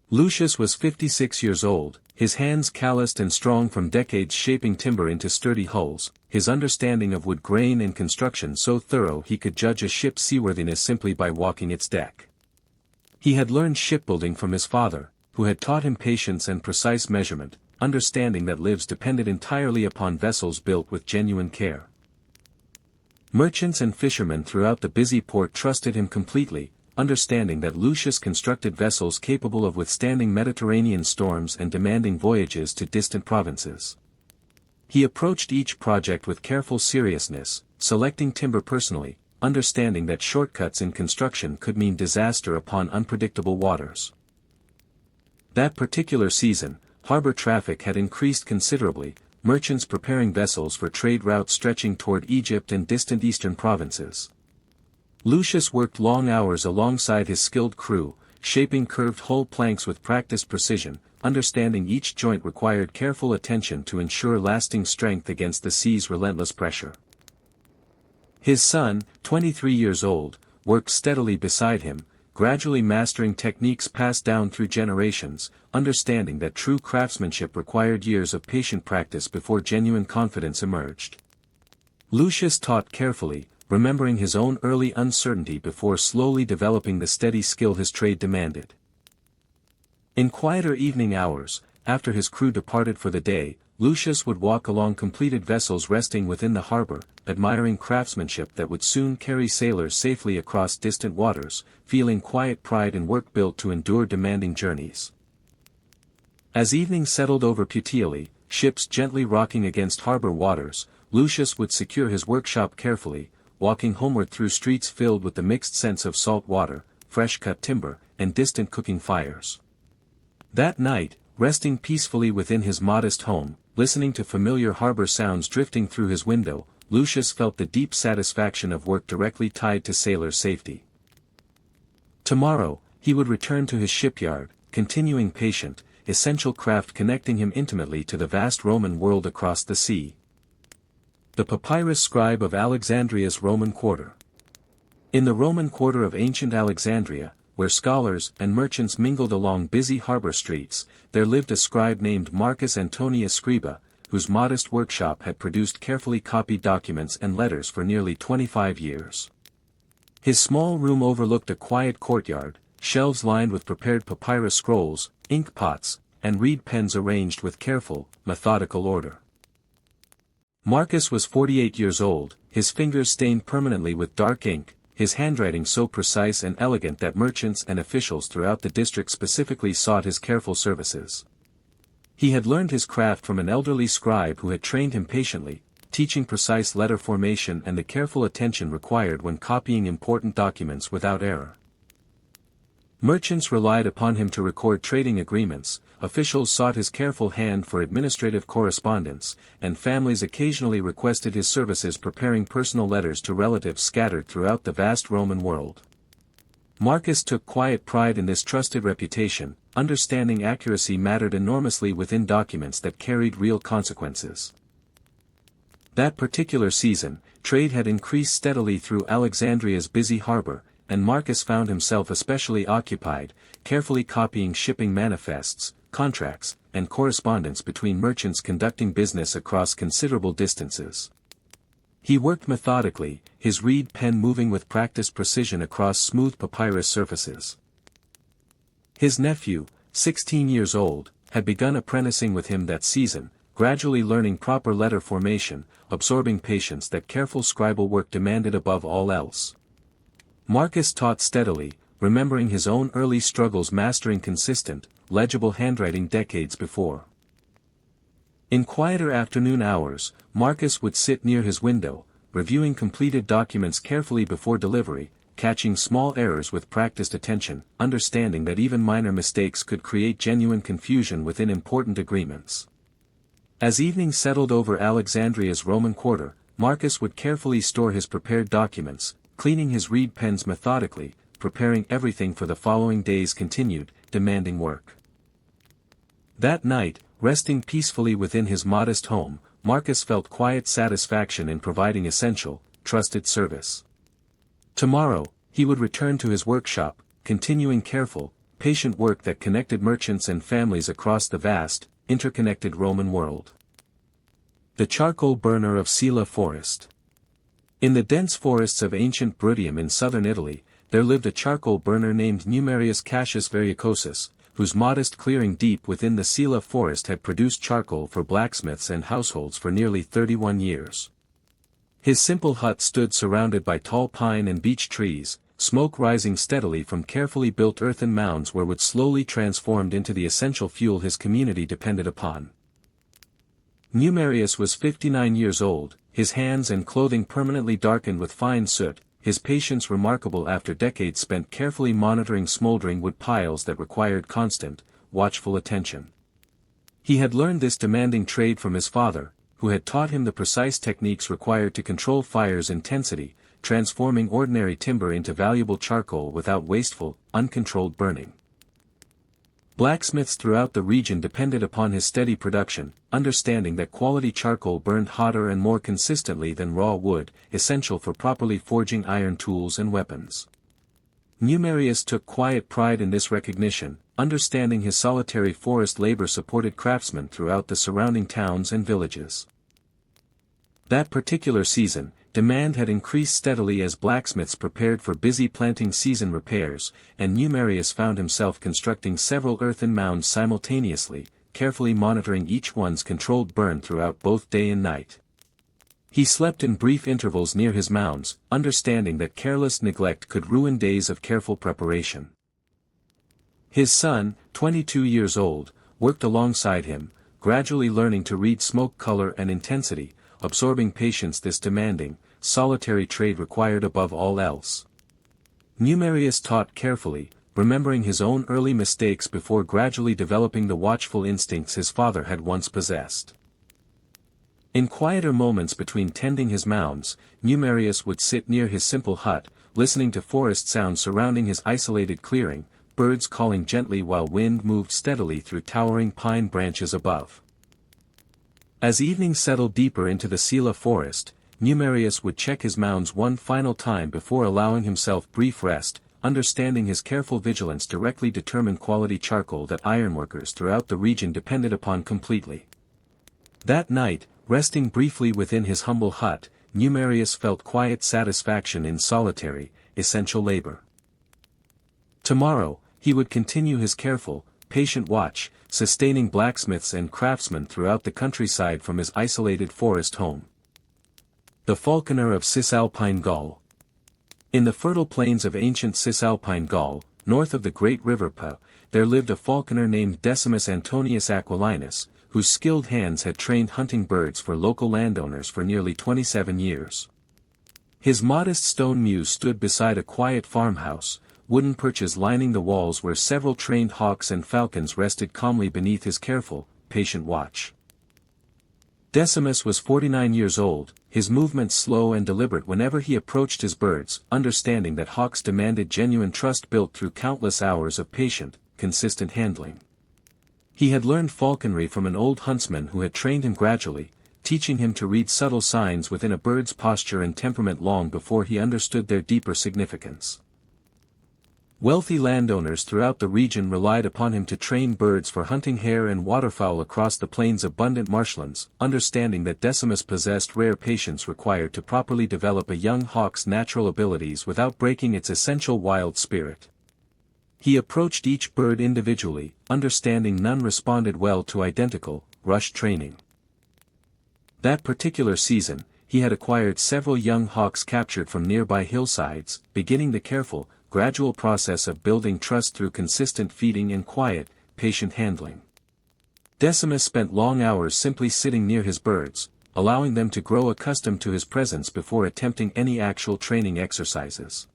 Lucius was 56 years old, his hands calloused and strong from decades shaping timber into sturdy hulls, his understanding of wood grain and construction so thorough he could judge a ship's seaworthiness simply by walking its deck. He had learned shipbuilding from his father, who had taught him patience and precise measurement, understanding that lives depended entirely upon vessels built with genuine care. Merchants and fishermen throughout the busy port trusted him completely, understanding that Lucius constructed vessels capable of withstanding Mediterranean storms and demanding voyages to distant provinces. He approached each project with careful seriousness, selecting timber personally, understanding that shortcuts in construction could mean disaster upon unpredictable waters. That particular season, harbor traffic had increased considerably, merchants preparing vessels for trade routes stretching toward Egypt and distant eastern provinces. Lucius worked long hours alongside his skilled crew, shaping curved hull planks with practiced precision, understanding each joint required careful attention to ensure lasting strength against the sea's relentless pressure. His son, 23 years old, worked steadily beside him, gradually mastering techniques passed down through generations, understanding that true craftsmanship required years of patient practice before genuine confidence emerged. Lucius taught carefully, remembering his own early uncertainty before slowly developing the steady skill his trade demanded. In quieter evening hours, after his crew departed for the day, Lucius would walk along completed vessels resting within the harbor, admiring craftsmanship that would soon carry sailors safely across distant waters, feeling quiet pride in work built to endure demanding journeys. As evening settled over Puteoli, ships gently rocking against harbor waters, Lucius would secure his workshop carefully, walking homeward through streets filled with the mixed scents of salt water, fresh-cut timber, and distant cooking fires. That night, resting peacefully within his modest home, listening to familiar harbor sounds drifting through his window, Lucius felt the deep satisfaction of work directly tied to sailors' safety. Tomorrow, he would return to his shipyard, continuing patient, essential craft connecting him intimately to the vast Roman world across the sea. The papyrus scribe of Alexandria's Roman quarter. In the Roman quarter of ancient Alexandria, where scholars and merchants mingled along busy harbor streets, there lived a scribe named Marcus Antonius Scriba, whose modest workshop had produced carefully copied documents and letters for nearly 25 years. His small room overlooked a quiet courtyard, shelves lined with prepared papyrus scrolls, ink pots, and reed pens arranged with careful, methodical order. Marcus was 48 years old, his fingers stained permanently with dark ink, his handwriting so precise and elegant that merchants and officials throughout the district specifically sought his careful services. He had learned his craft from an elderly scribe who had trained him patiently, teaching precise letter formation and the careful attention required when copying important documents without error. Merchants relied upon him to record trading agreements, officials sought his careful hand for administrative correspondence, and families occasionally requested his services preparing personal letters to relatives scattered throughout the vast Roman world. Marcus took quiet pride in this trusted reputation, understanding accuracy mattered enormously within documents that carried real consequences. That particular season, trade had increased steadily through Alexandria's busy harbor, and Marcus found himself especially occupied, carefully copying shipping manifests, contracts, and correspondence between merchants conducting business across considerable distances. He worked methodically, his reed pen moving with practiced precision across smooth papyrus surfaces. His nephew, 16 years old, had begun apprenticing with him that season, gradually learning proper letter formation, absorbing patience that careful scribal work demanded above all else. Marcus taught steadily, remembering his own early struggles mastering consistent, legible handwriting decades before. In quieter afternoon hours, Marcus would sit near his window, reviewing completed documents carefully before delivery, catching small errors with practiced attention, understanding that even minor mistakes could create genuine confusion within important agreements. As evening settled over Alexandria's Roman quarter, Marcus would carefully store his prepared documents, cleaning his reed pens methodically, preparing everything for the following day's continued, demanding work. That night, resting peacefully within his modest home, Marcus felt quiet satisfaction in providing essential, trusted service. Tomorrow, he would return to his workshop, continuing careful, patient work that connected merchants and families across the vast, interconnected Roman world. The charcoal burner of Sela Forest. In the dense forests of ancient Bruttium in southern Italy, there lived a charcoal burner named Numerius Cassius Verrucosus, whose modest clearing deep within the Sela forest had produced charcoal for blacksmiths and households for nearly 31 years. His simple hut stood surrounded by tall pine and beech trees, smoke rising steadily from carefully built earthen mounds where wood slowly transformed into the essential fuel his community depended upon. Numerius was 59 years old, his hands and clothing permanently darkened with fine soot, his patience remarkable after decades spent carefully monitoring smoldering wood piles that required constant, watchful attention. He had learned this demanding trade from his father, who had taught him the precise techniques required to control fire's intensity, transforming ordinary timber into valuable charcoal without wasteful, uncontrolled burning. Blacksmiths throughout the region depended upon his steady production, understanding that quality charcoal burned hotter and more consistently than raw wood, essential for properly forging iron tools and weapons. Numerius took quiet pride in this recognition, understanding his solitary forest labor supported craftsmen throughout the surrounding towns and villages. That particular season, demand had increased steadily as blacksmiths prepared for busy planting season repairs, and Numerius found himself constructing several earthen mounds simultaneously, carefully monitoring each one's controlled burn throughout both day and night. He slept in brief intervals near his mounds, understanding that careless neglect could ruin days of careful preparation. His son, 22 years old, worked alongside him, gradually learning to read smoke color and intensity, absorbing patience this demanding, solitary trade required above all else. Numerius taught carefully, remembering his own early mistakes before gradually developing the watchful instincts his father had once possessed. In quieter moments between tending his mounds, Numerius would sit near his simple hut, listening to forest sounds surrounding his isolated clearing, birds calling gently while wind moved steadily through towering pine branches above. As evening settled deeper into the Sela forest, Numerius would check his mounds one final time before allowing himself brief rest, understanding his careful vigilance directly determined quality charcoal that ironworkers throughout the region depended upon completely. That night, resting briefly within his humble hut, Numerius felt quiet satisfaction in solitary, essential labor. Tomorrow, he would continue his careful, patient watch, sustaining blacksmiths and craftsmen throughout the countryside from his isolated forest home. The falconer of Cisalpine Gaul. In the fertile plains of ancient Cisalpine Gaul, north of the great river Po, there lived a falconer named Decimus Antonius Aquilinus, whose skilled hands had trained hunting birds for local landowners for nearly 27 years. His modest stone mews stood beside a quiet farmhouse, wooden perches lining the walls where several trained hawks and falcons rested calmly beneath his careful, patient watch. Decimus was 49 years old, his movements slow and deliberate whenever he approached his birds, understanding that hawks demanded genuine trust built through countless hours of patient, consistent handling. He had learned falconry from an old huntsman who had trained him gradually, teaching him to read subtle signs within a bird's posture and temperament long before he understood their deeper significance. Wealthy landowners throughout the region relied upon him to train birds for hunting hare and waterfowl across the plains' abundant marshlands, understanding that Decimus possessed rare patience required to properly develop a young hawk's natural abilities without breaking its essential wild spirit. He approached each bird individually, understanding none responded well to identical, rushed training. That particular season, he had acquired several young hawks captured from nearby hillsides, beginning the careful, gradual process of building trust through consistent feeding and quiet, patient handling. Decimus spent long hours simply sitting near his birds, allowing them to grow accustomed to his presence before attempting any actual training exercises.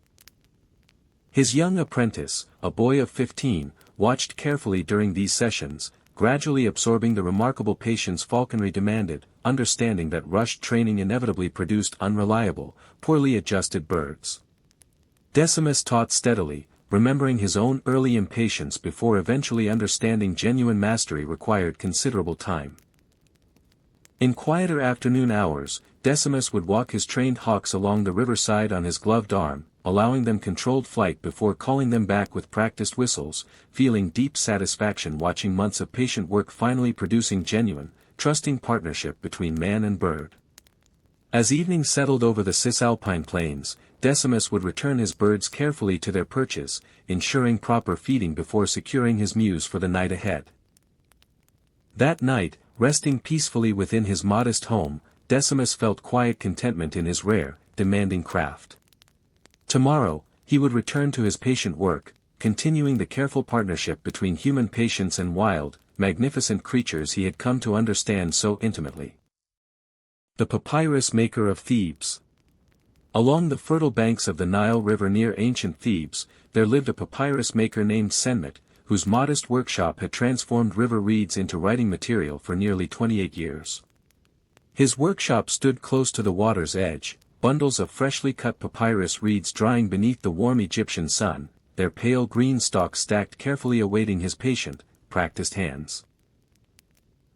His young apprentice, a boy of 15, watched carefully during these sessions, gradually absorbing the remarkable patience falconry demanded, understanding that rushed training inevitably produced unreliable, poorly adjusted birds. Decimus taught steadily, remembering his own early impatience before eventually understanding genuine mastery required considerable time. In quieter afternoon hours, Decimus would walk his trained hawks along the riverside on his gloved arm, allowing them controlled flight before calling them back with practiced whistles, feeling deep satisfaction watching months of patient work finally producing genuine, trusting partnership between man and bird. As evening settled over the Cisalpine plains, Decimus would return his birds carefully to their perches, ensuring proper feeding before securing his mews for the night ahead. That night, resting peacefully within his modest home, Decimus felt quiet contentment in his rare, demanding craft. Tomorrow, he would return to his patient work, continuing the careful partnership between human patience and wild, magnificent creatures he had come to understand so intimately. The papyrus maker of Thebes. Along the fertile banks of the Nile River near ancient Thebes, there lived a papyrus maker named Senmet, whose modest workshop had transformed river reeds into writing material for nearly 28 years. His workshop stood close to the water's edge, bundles of freshly cut papyrus reeds drying beneath the warm Egyptian sun, their pale green stalks stacked carefully awaiting his patient, practiced hands.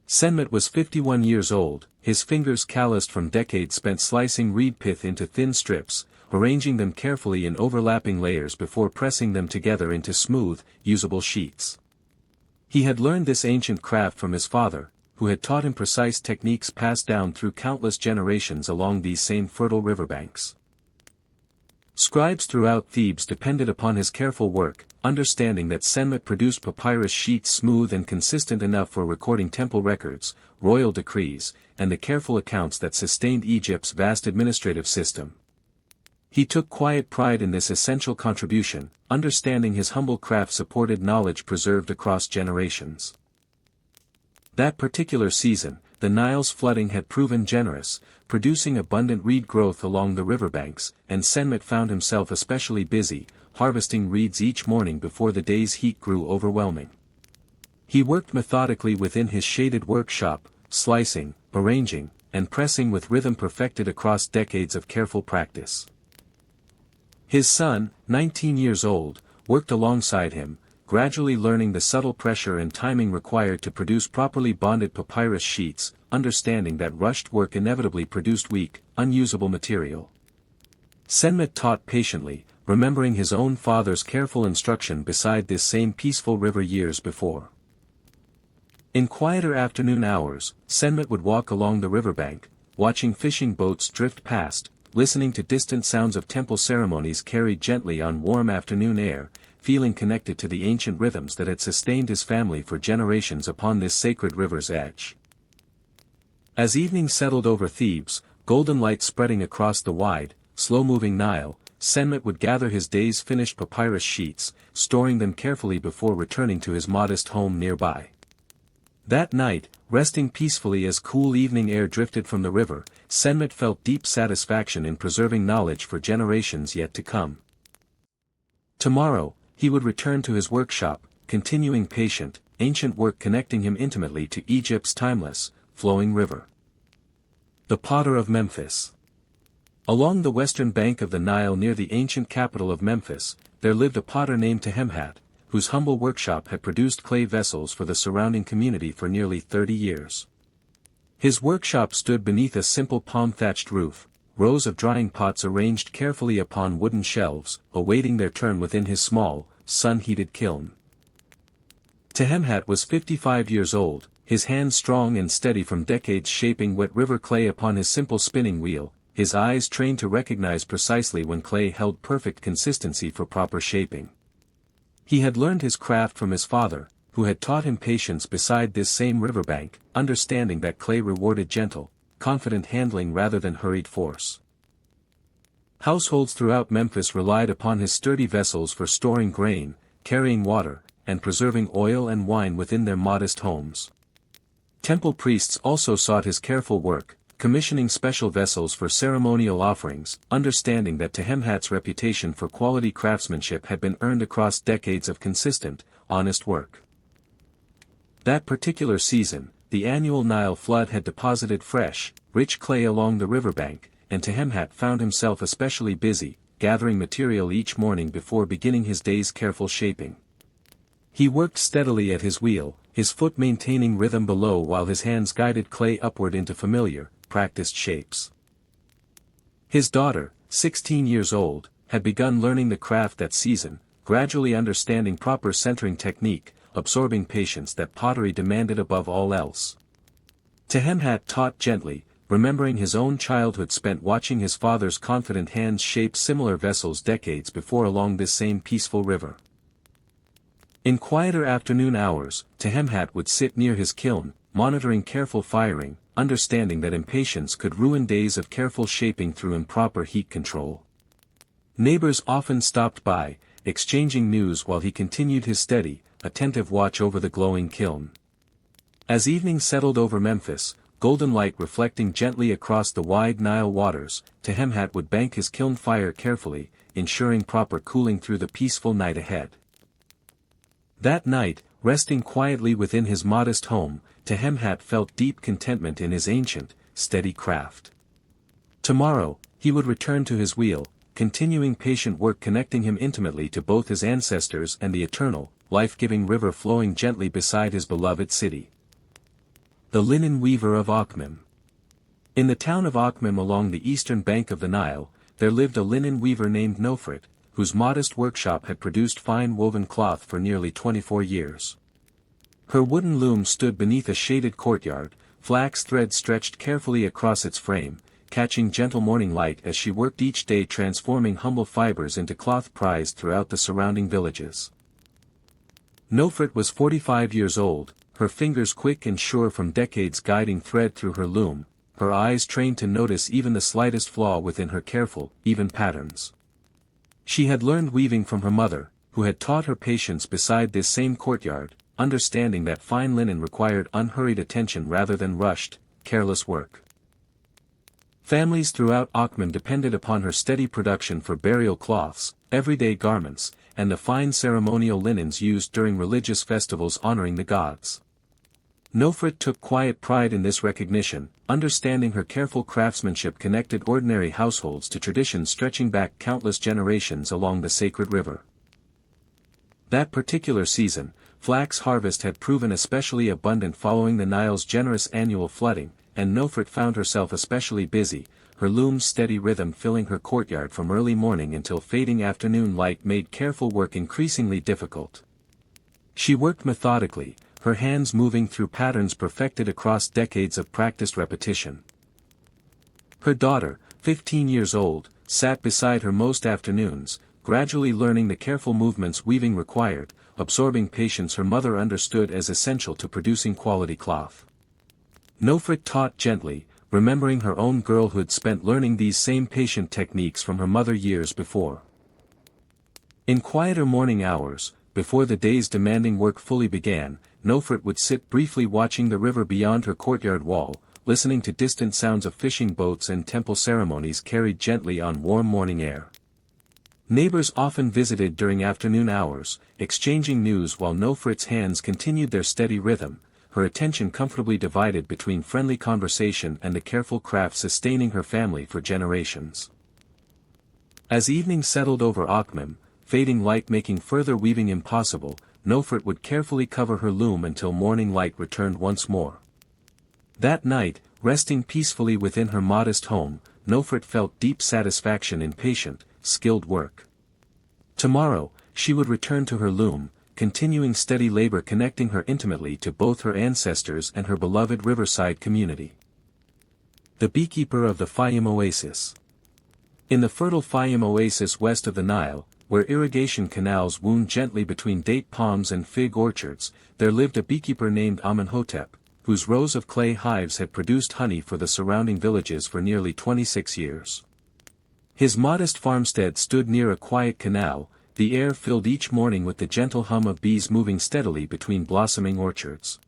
Senmet was 51 years old, his fingers calloused from decades spent slicing reed pith into thin strips, arranging them carefully in overlapping layers before pressing them together into smooth, usable sheets. He had learned this ancient craft from his father, who had taught him precise techniques passed down through countless generations along these same fertile riverbanks. Scribes throughout Thebes depended upon his careful work, understanding that Senmet produced papyrus sheets smooth and consistent enough for recording temple records, royal decrees, and the careful accounts that sustained Egypt's vast administrative system. He took quiet pride in this essential contribution, understanding his humble craft supported knowledge preserved across generations. That particular season, the Nile's flooding had proven generous, producing abundant reed growth along the riverbanks, and Senmet found himself especially busy, harvesting reeds each morning before the day's heat grew overwhelming. He worked methodically within his shaded workshop, slicing, arranging, and pressing with rhythm perfected across decades of careful practice. His son, 19 years old, worked alongside him, gradually learning the subtle pressure and timing required to produce properly bonded papyrus sheets, understanding that rushed work inevitably produced weak, unusable material. Senmet taught patiently, remembering his own father's careful instruction beside this same peaceful river years before. In quieter afternoon hours, Senmet would walk along the riverbank, watching fishing boats drift past, listening to distant sounds of temple ceremonies carried gently on warm afternoon air, feeling connected to the ancient rhythms that had sustained his family for generations upon this sacred river's edge. As evening settled over Thebes, golden light spreading across the wide, slow-moving Nile, Senmet would gather his day's finished papyrus sheets, storing them carefully before returning to his modest home nearby. That night, resting peacefully as cool evening air drifted from the river, Senmet felt deep satisfaction in preserving knowledge for generations yet to come. Tomorrow, he would return to his workshop, continuing patient, ancient work connecting him intimately to Egypt's timeless, flowing river. The Potter of Memphis. Along the western bank of the Nile near the ancient capital of Memphis, there lived a potter named Tehemhat, whose humble workshop had produced clay vessels for the surrounding community for nearly 30 years. His workshop stood beneath a simple palm-thatched roof, rows of drying pots arranged carefully upon wooden shelves, awaiting their turn within his small, sun-heated kiln. Tehemhat was 55 years old, his hands strong and steady from decades shaping wet river clay upon his simple spinning wheel, his eyes trained to recognize precisely when clay held perfect consistency for proper shaping. He had learned his craft from his father, who had taught him patience beside this same riverbank, understanding that clay rewarded gentle, confident handling rather than hurried force. Households throughout Memphis relied upon his sturdy vessels for storing grain, carrying water, and preserving oil and wine within their modest homes. Temple priests also sought his careful work, commissioning special vessels for ceremonial offerings, understanding that Tehemhat's reputation for quality craftsmanship had been earned across decades of consistent, honest work. That particular season, the annual Nile flood had deposited fresh, rich clay along the riverbank, and Tehemhat found himself especially busy, gathering material each morning before beginning his day's careful shaping. He worked steadily at his wheel, his foot maintaining rhythm below while his hands guided clay upward into familiar, practiced shapes. His daughter, 16 years old, had begun learning the craft that season, gradually understanding proper centering technique, absorbing patience that pottery demanded above all else. Tehemhat taught gently, remembering his own childhood spent watching his father's confident hands shape similar vessels decades before along this same peaceful river. In quieter afternoon hours, Tehemhat would sit near his kiln, monitoring careful firing, understanding that impatience could ruin days of careful shaping through improper heat control. Neighbors often stopped by, exchanging news while he continued his steady, attentive watch over the glowing kiln. As evening settled over Memphis, golden light reflecting gently across the wide Nile waters, Tehemhat would bank his kiln fire carefully, ensuring proper cooling through the peaceful night ahead. That night, resting quietly within his modest home, Tehemhat felt deep contentment in his ancient, steady craft. Tomorrow, he would return to his wheel, continuing patient work connecting him intimately to both his ancestors and the eternal, life-giving river flowing gently beside his beloved city. The Linen Weaver of Akhmim. In the town of Akhmim along the eastern bank of the Nile, there lived a linen weaver named Nofret, whose modest workshop had produced fine woven cloth for nearly 24 years. Her wooden loom stood beneath a shaded courtyard, flax thread stretched carefully across its frame, catching gentle morning light as she worked each day transforming humble fibers into cloth prized throughout the surrounding villages. Nofret was 45 years old, her fingers quick and sure from decades guiding thread through her loom, her eyes trained to notice even the slightest flaw within her careful, even patterns. She had learned weaving from her mother, who had taught her patience beside this same courtyard, understanding that fine linen required unhurried attention rather than rushed, careless work. Families throughout Akhmim depended upon her steady production for burial cloths, everyday garments, and the fine ceremonial linens used during religious festivals honoring the gods. Nofret took quiet pride in this recognition, understanding her careful craftsmanship connected ordinary households to traditions stretching back countless generations along the sacred river. That particular season, flax harvest had proven especially abundant following the Nile's generous annual flooding, and Nofret found herself especially busy, her loom's steady rhythm filling her courtyard from early morning until fading afternoon light made careful work increasingly difficult. She worked methodically, her hands moving through patterns perfected across decades of practiced repetition. Her daughter, 15 years old, sat beside her most afternoons, gradually learning the careful movements weaving required, absorbing patience her mother understood as essential to producing quality cloth. Nofret taught gently, remembering her own girlhood spent learning these same patient techniques from her mother years before. In quieter morning hours, before the day's demanding work fully began, Nofret would sit briefly watching the river beyond her courtyard wall, listening to distant sounds of fishing boats and temple ceremonies carried gently on warm morning air. Neighbors often visited during afternoon hours, exchanging news while Nofret's hands continued their steady rhythm, her attention comfortably divided between friendly conversation and the careful craft sustaining her family for generations. As evening settled over Akhmim, fading light making further weaving impossible, Nofret would carefully cover her loom until morning light returned once more. That night, resting peacefully within her modest home, Nofret felt deep satisfaction in patient, skilled work. Tomorrow, she would return to her loom, continuing steady labor connecting her intimately to both her ancestors and her beloved riverside community. The beekeeper of the Fayum Oasis. In the fertile Fayum Oasis west of the Nile, where irrigation canals wound gently between date palms and fig orchards, there lived a beekeeper named Amenhotep, whose rows of clay hives had produced honey for the surrounding villages for nearly 26 years. His modest farmstead stood near a quiet canal, the air filled each morning with the gentle hum of bees moving steadily between blossoming orchards.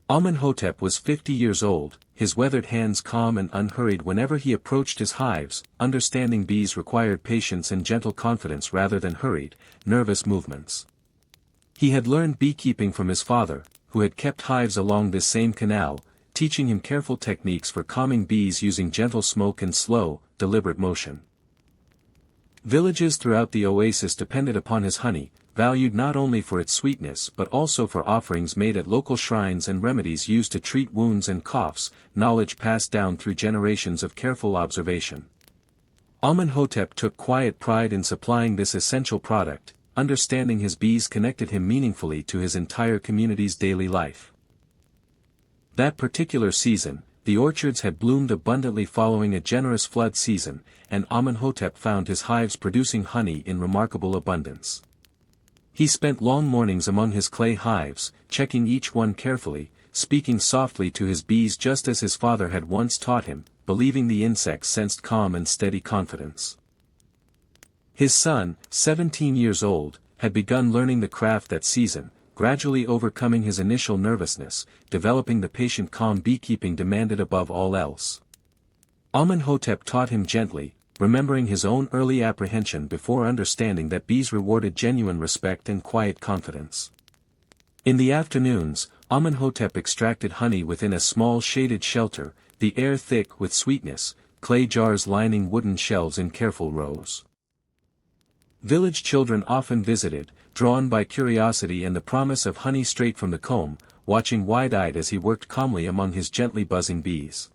Amenhotep was 50 years old, his weathered hands calm and unhurried whenever he approached his hives, understanding bees required patience and gentle confidence rather than hurried, nervous movements. He had learned beekeeping from his father, who had kept hives along this same canal, teaching him careful techniques for calming bees using gentle smoke and slow, deliberate motion. Villages throughout the oasis depended upon his honey, valued not only for its sweetness but also for offerings made at local shrines and remedies used to treat wounds and coughs, knowledge passed down through generations of careful observation. Amenhotep took quiet pride in supplying this essential product, understanding his bees connected him meaningfully to his entire community's daily life. That particular season, the orchards had bloomed abundantly following a generous flood season, and Amenhotep found his hives producing honey in remarkable abundance. He spent long mornings among his clay hives, checking each one carefully, speaking softly to his bees just as his father had once taught him, believing the insects sensed calm and steady confidence. His son, 17 years old, had begun learning the craft that season, gradually overcoming his initial nervousness, developing the patient calm beekeeping demanded above all else. Amenhotep taught him gently, remembering his own early apprehension before understanding that bees rewarded genuine respect and quiet confidence. In the afternoons, Amenhotep extracted honey within a small shaded shelter, the air thick with sweetness, clay jars lining wooden shelves in careful rows. Village children often visited, drawn by curiosity and the promise of honey straight from the comb, watching wide-eyed as he worked calmly among his gently buzzing bees.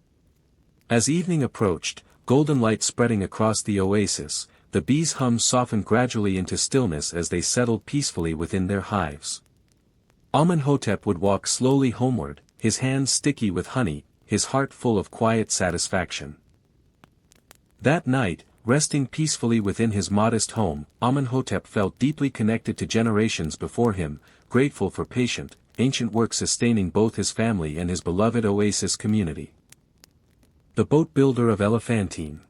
As evening approached, golden light spreading across the oasis, the bees' hums softened gradually into stillness as they settled peacefully within their hives. Amenhotep would walk slowly homeward, his hands sticky with honey, his heart full of quiet satisfaction. That night, resting peacefully within his modest home, Amenhotep felt deeply connected to generations before him, grateful for patient, ancient work sustaining both his family and his beloved oasis community. The boat builder of Elephantine.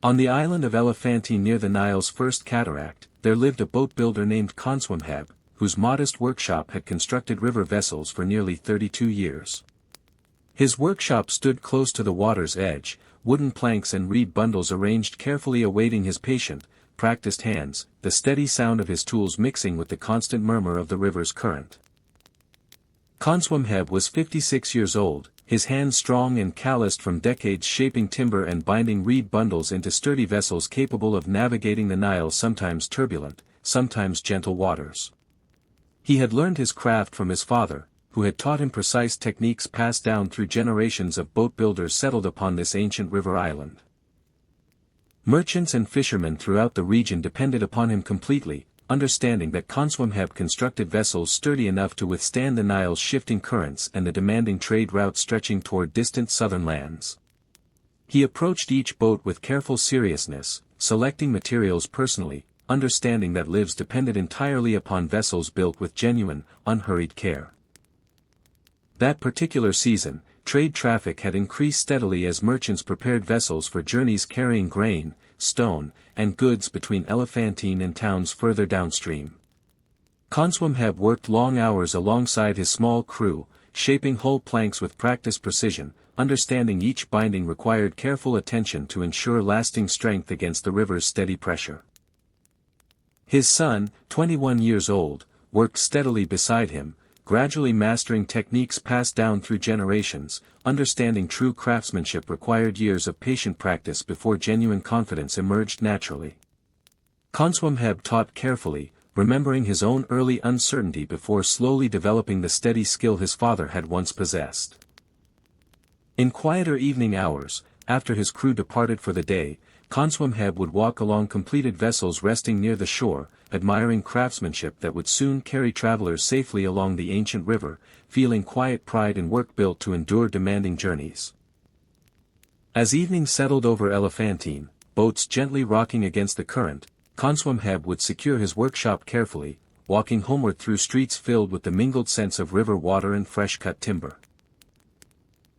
On the island of Elephantine near the Nile's first cataract, there lived a boat builder named Conswamheb, whose modest workshop had constructed river vessels for nearly 32 years. His workshop stood close to the water's edge, wooden planks and reed bundles arranged carefully awaiting his patient, practiced hands, the steady sound of his tools mixing with the constant murmur of the river's current. Conswamheb was 56 years old, his hands strong and calloused from decades shaping timber and binding reed bundles into sturdy vessels capable of navigating the Nile's sometimes turbulent, sometimes gentle waters. He had learned his craft from his father, who had taught him precise techniques passed down through generations of boat builders settled upon this ancient river island. Merchants and fishermen throughout the region depended upon him completely, understanding that Conswamheb constructed vessels sturdy enough to withstand the Nile's shifting currents and the demanding trade routes stretching toward distant southern lands. He approached each boat with careful seriousness, selecting materials personally, understanding that lives depended entirely upon vessels built with genuine, unhurried care. That particular season, trade traffic had increased steadily as merchants prepared vessels for journeys carrying grain, stone, and goods between Elephantine and towns further downstream. Conswamheb worked long hours alongside his small crew, shaping hull planks with practiced precision, understanding each binding required careful attention to ensure lasting strength against the river's steady pressure. His son, 21 years old, worked steadily beside him, gradually mastering techniques passed down through generations, understanding true craftsmanship required years of patient practice before genuine confidence emerged naturally. Conswamheb taught carefully, remembering his own early uncertainty before slowly developing the steady skill his father had once possessed. In quieter evening hours, after his crew departed for the day, Conswamheb would walk along completed vessels resting near the shore, admiring craftsmanship that would soon carry travelers safely along the ancient river, feeling quiet pride in work built to endure demanding journeys. As evening settled over Elephantine, boats gently rocking against the current, Conswamheb would secure his workshop carefully, walking homeward through streets filled with the mingled scents of river water and fresh-cut timber.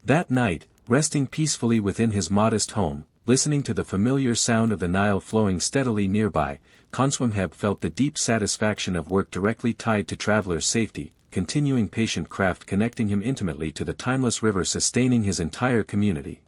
That night, resting peacefully within his modest home, listening to the familiar sound of the Nile flowing steadily nearby, Conswamheb felt the deep satisfaction of work directly tied to travelers' safety, continuing patient craft connecting him intimately to the timeless river sustaining his entire community.